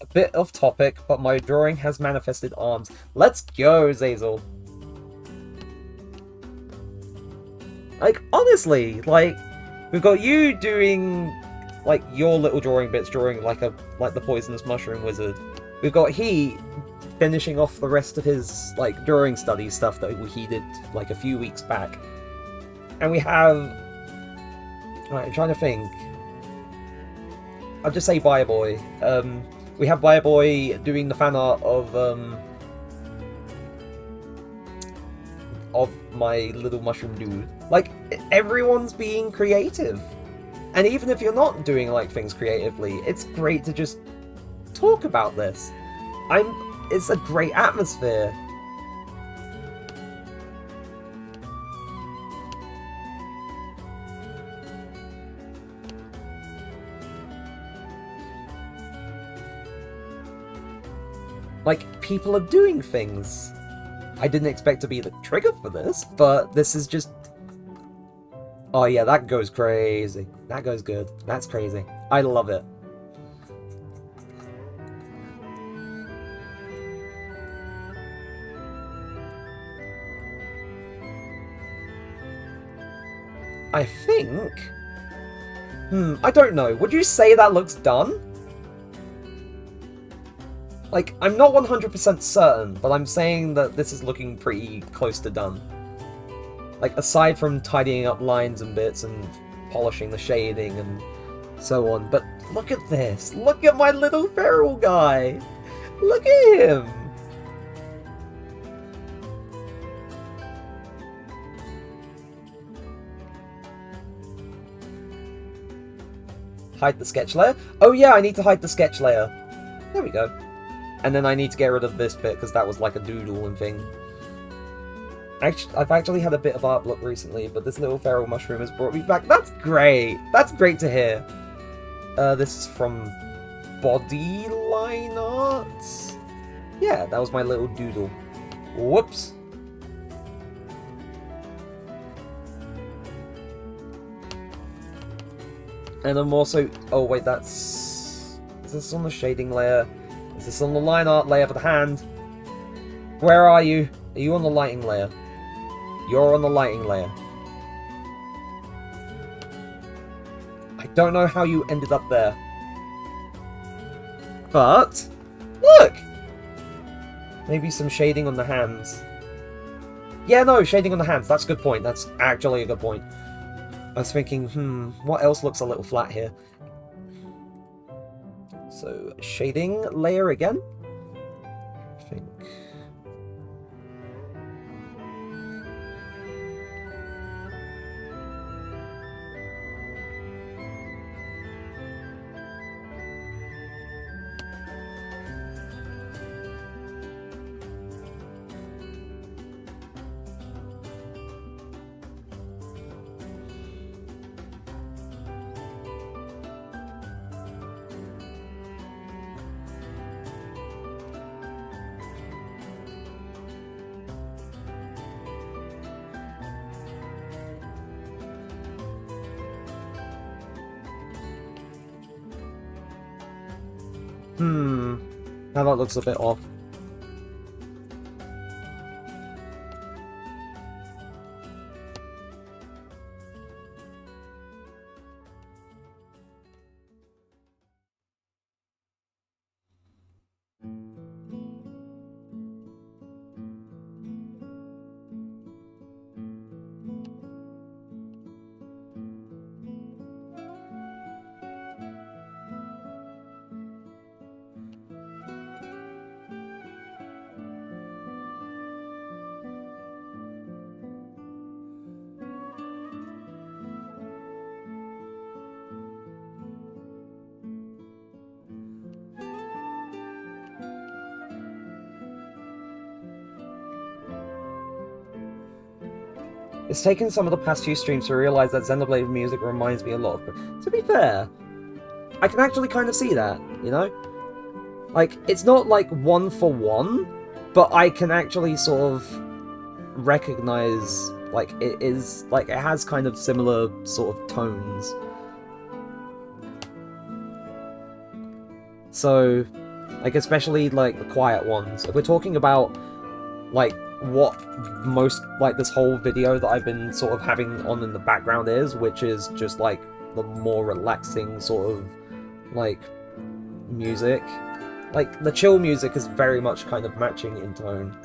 A bit off topic, but my drawing has manifested arms. Let's go, Zazel. Like, honestly, like, we've got you doing, like, your little drawing bits, drawing like the poisonous mushroom wizard. We've got he finishing off the rest of his, like, drawing study stuff that he did, like, a few weeks back. And we have... Right, I'm trying to think. I'll just say Bye Boy. We have Bye Boy doing the fan art of my little mushroom dude. Like, everyone's being creative. And even if you're not doing, like, things creatively, it's great to just talk about this. It's a great atmosphere. Like, people are doing things. I didn't expect to be the trigger for this, but this is just... Oh yeah, that goes crazy. That goes good. That's crazy. I love it. I think... I don't know. Would you say that looks done? Like, I'm not 100% certain, but I'm saying that this is looking pretty close to done. Like, aside from tidying up lines and bits and polishing the shading and so on. But look at this! Look at my little feral guy! Look at him! Hide the sketch layer? Oh yeah, I need to hide the sketch layer. There we go. And then I need to get rid of this bit, because that was like a doodle and thing. I've actually had a bit of art block recently, but this little feral mushroom has brought me back. That's great! That's great to hear. This is from Bodyline Arts? Yeah, that was my little doodle. Whoops. And I'm also... Oh, wait, that's... Is this on the shading layer? Is this on the line art layer for the hand? Where are you? Are you on the lighting layer? You're on the lighting layer. I don't know how you ended up there. But... Look! Maybe some shading on the hands. Yeah, no, shading on the hands. That's a good point. That's actually a good point. I was thinking, what else looks a little flat here? So, shading layer again? I think. Now that looks a bit off. It's taken some of the past few streams to realise that Xenoblade music reminds me a lot of... To be fair, I can actually kind of see that, you know? Like, it's not like one for one, but I can actually sort of recognise, like, it is... Like, it has kind of similar sort of tones. So, like, especially, like, the quiet ones. If we're talking about, like, what most, like, this whole video that I've been sort of having on in the background is, which is just, like, the more relaxing sort of, like, music. Like, the chill music is very much kind of matching in tone.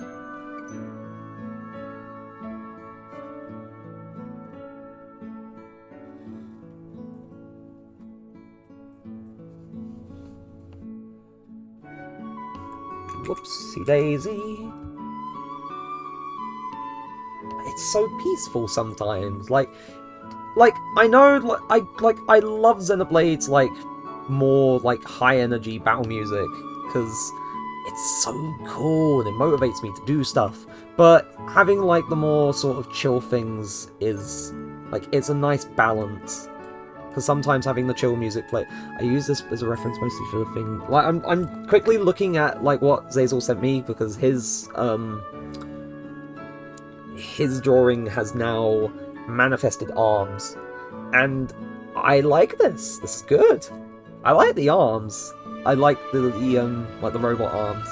Whoopsie daisy. It's so peaceful sometimes. Like I know, I love Xenoblade's like more like high energy battle music because it's so cool and it motivates me to do stuff. But having like the more sort of chill things is like it's a nice balance. Because sometimes having the chill music play, I use this as a reference mostly for the thing. Like I'm quickly looking at like what Zazel sent me because his drawing has now manifested arms, and I like this. This is good. I like the arms. I like the like the robot arms.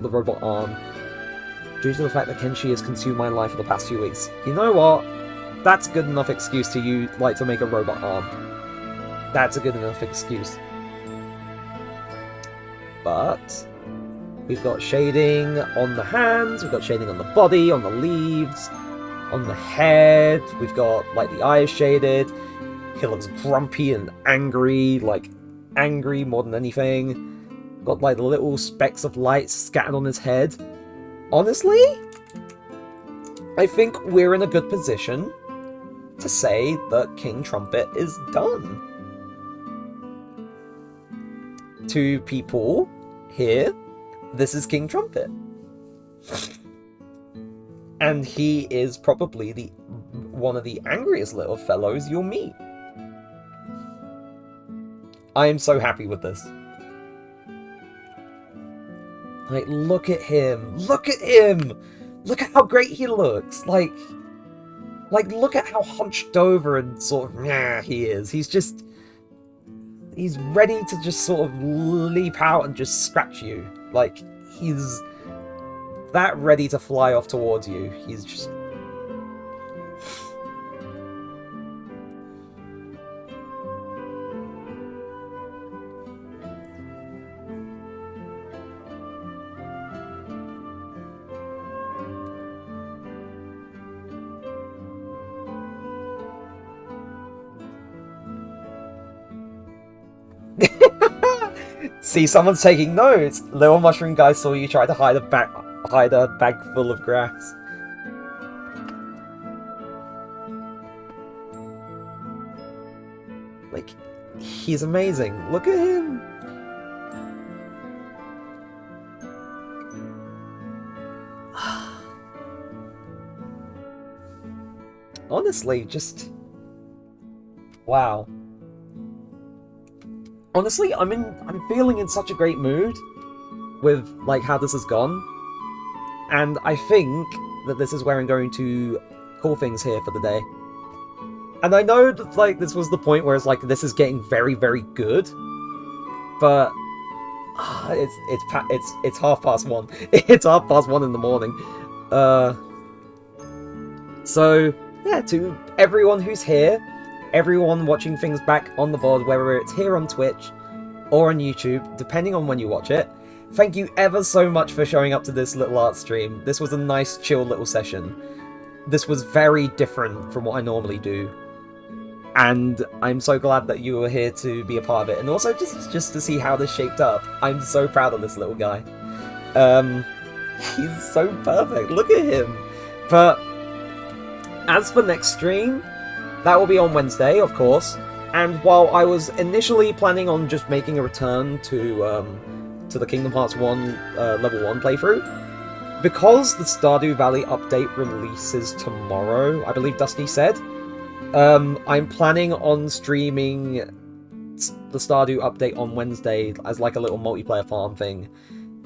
The robot arm. Due to the fact that Kenshi has consumed my life for the past few weeks. You know what? That's a good enough excuse to to make a robot arm. That's a good enough excuse. But we've got shading on the hands, we've got shading on the body, on the leaves, on the head, we've got like the eyes shaded. He looks grumpy and angry, like angry more than anything. Got like little specks of light scattered on his head. Honestly, I think we're in a good position to say that King Trumpet is done. To people here, this is King Trumpet. And he is probably one of the angriest little fellows you'll meet. I am so happy with this. Like, look at him! Look at him! Look at how great he looks! Like, look at how hunched over and sort of he is. He's ready to just sort of leap out and just scratch you. Like, he's that ready to fly off towards you. He's just... See, someone's taking notes. Little mushroom guy saw you try to hide a bag full of grass. Like, he's amazing. Look at him. Honestly, just wow. Honestly, I'm feeling in such a great mood with like how this has gone, and I think that this is where I'm going to call things here for the day. And I know that like this was the point where it's like this is getting very, very good, but it's 1:30. It's 1:30 in the morning. So yeah, to everyone who's here. Everyone watching things back on the VOD, whether it's here on Twitch or on YouTube, depending on when you watch it, thank you ever so much for showing up to this little art stream. This was a nice, chill little session. This was very different from what I normally do. And I'm so glad that you were here to be a part of it. And also just to see how this shaped up. I'm so proud of this little guy. He's so perfect. Look at him. But as for next stream, that will be on Wednesday, of course, and while I was initially planning on just making a return to the Kingdom Hearts 1 Level 1 playthrough, because the Stardew Valley update releases tomorrow, I believe Dusty said, I'm planning on streaming the Stardew update on Wednesday as like a little multiplayer farm thing,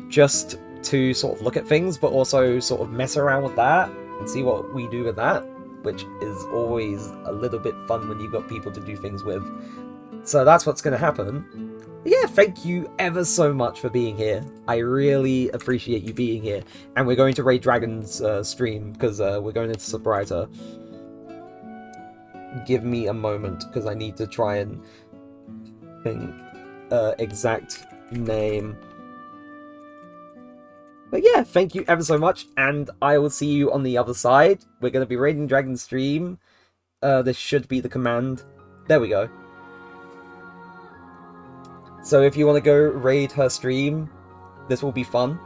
just to sort of look at things, but also sort of mess around with that and see what we do with that, which is always a little bit fun when you've got people to do things with. So that's what's going to happen. Yeah, thank you ever so much for being here. I really appreciate you being here. And we're going to raid Dragon's stream, because we're going into Sobrieta. Give me a moment, because I need to try and think exact name. But yeah, thank you ever so much, and I will see you on the other side. We're going to be raiding Dragon's stream. This should be the command. There we go. So if you want to go raid her stream, this will be fun.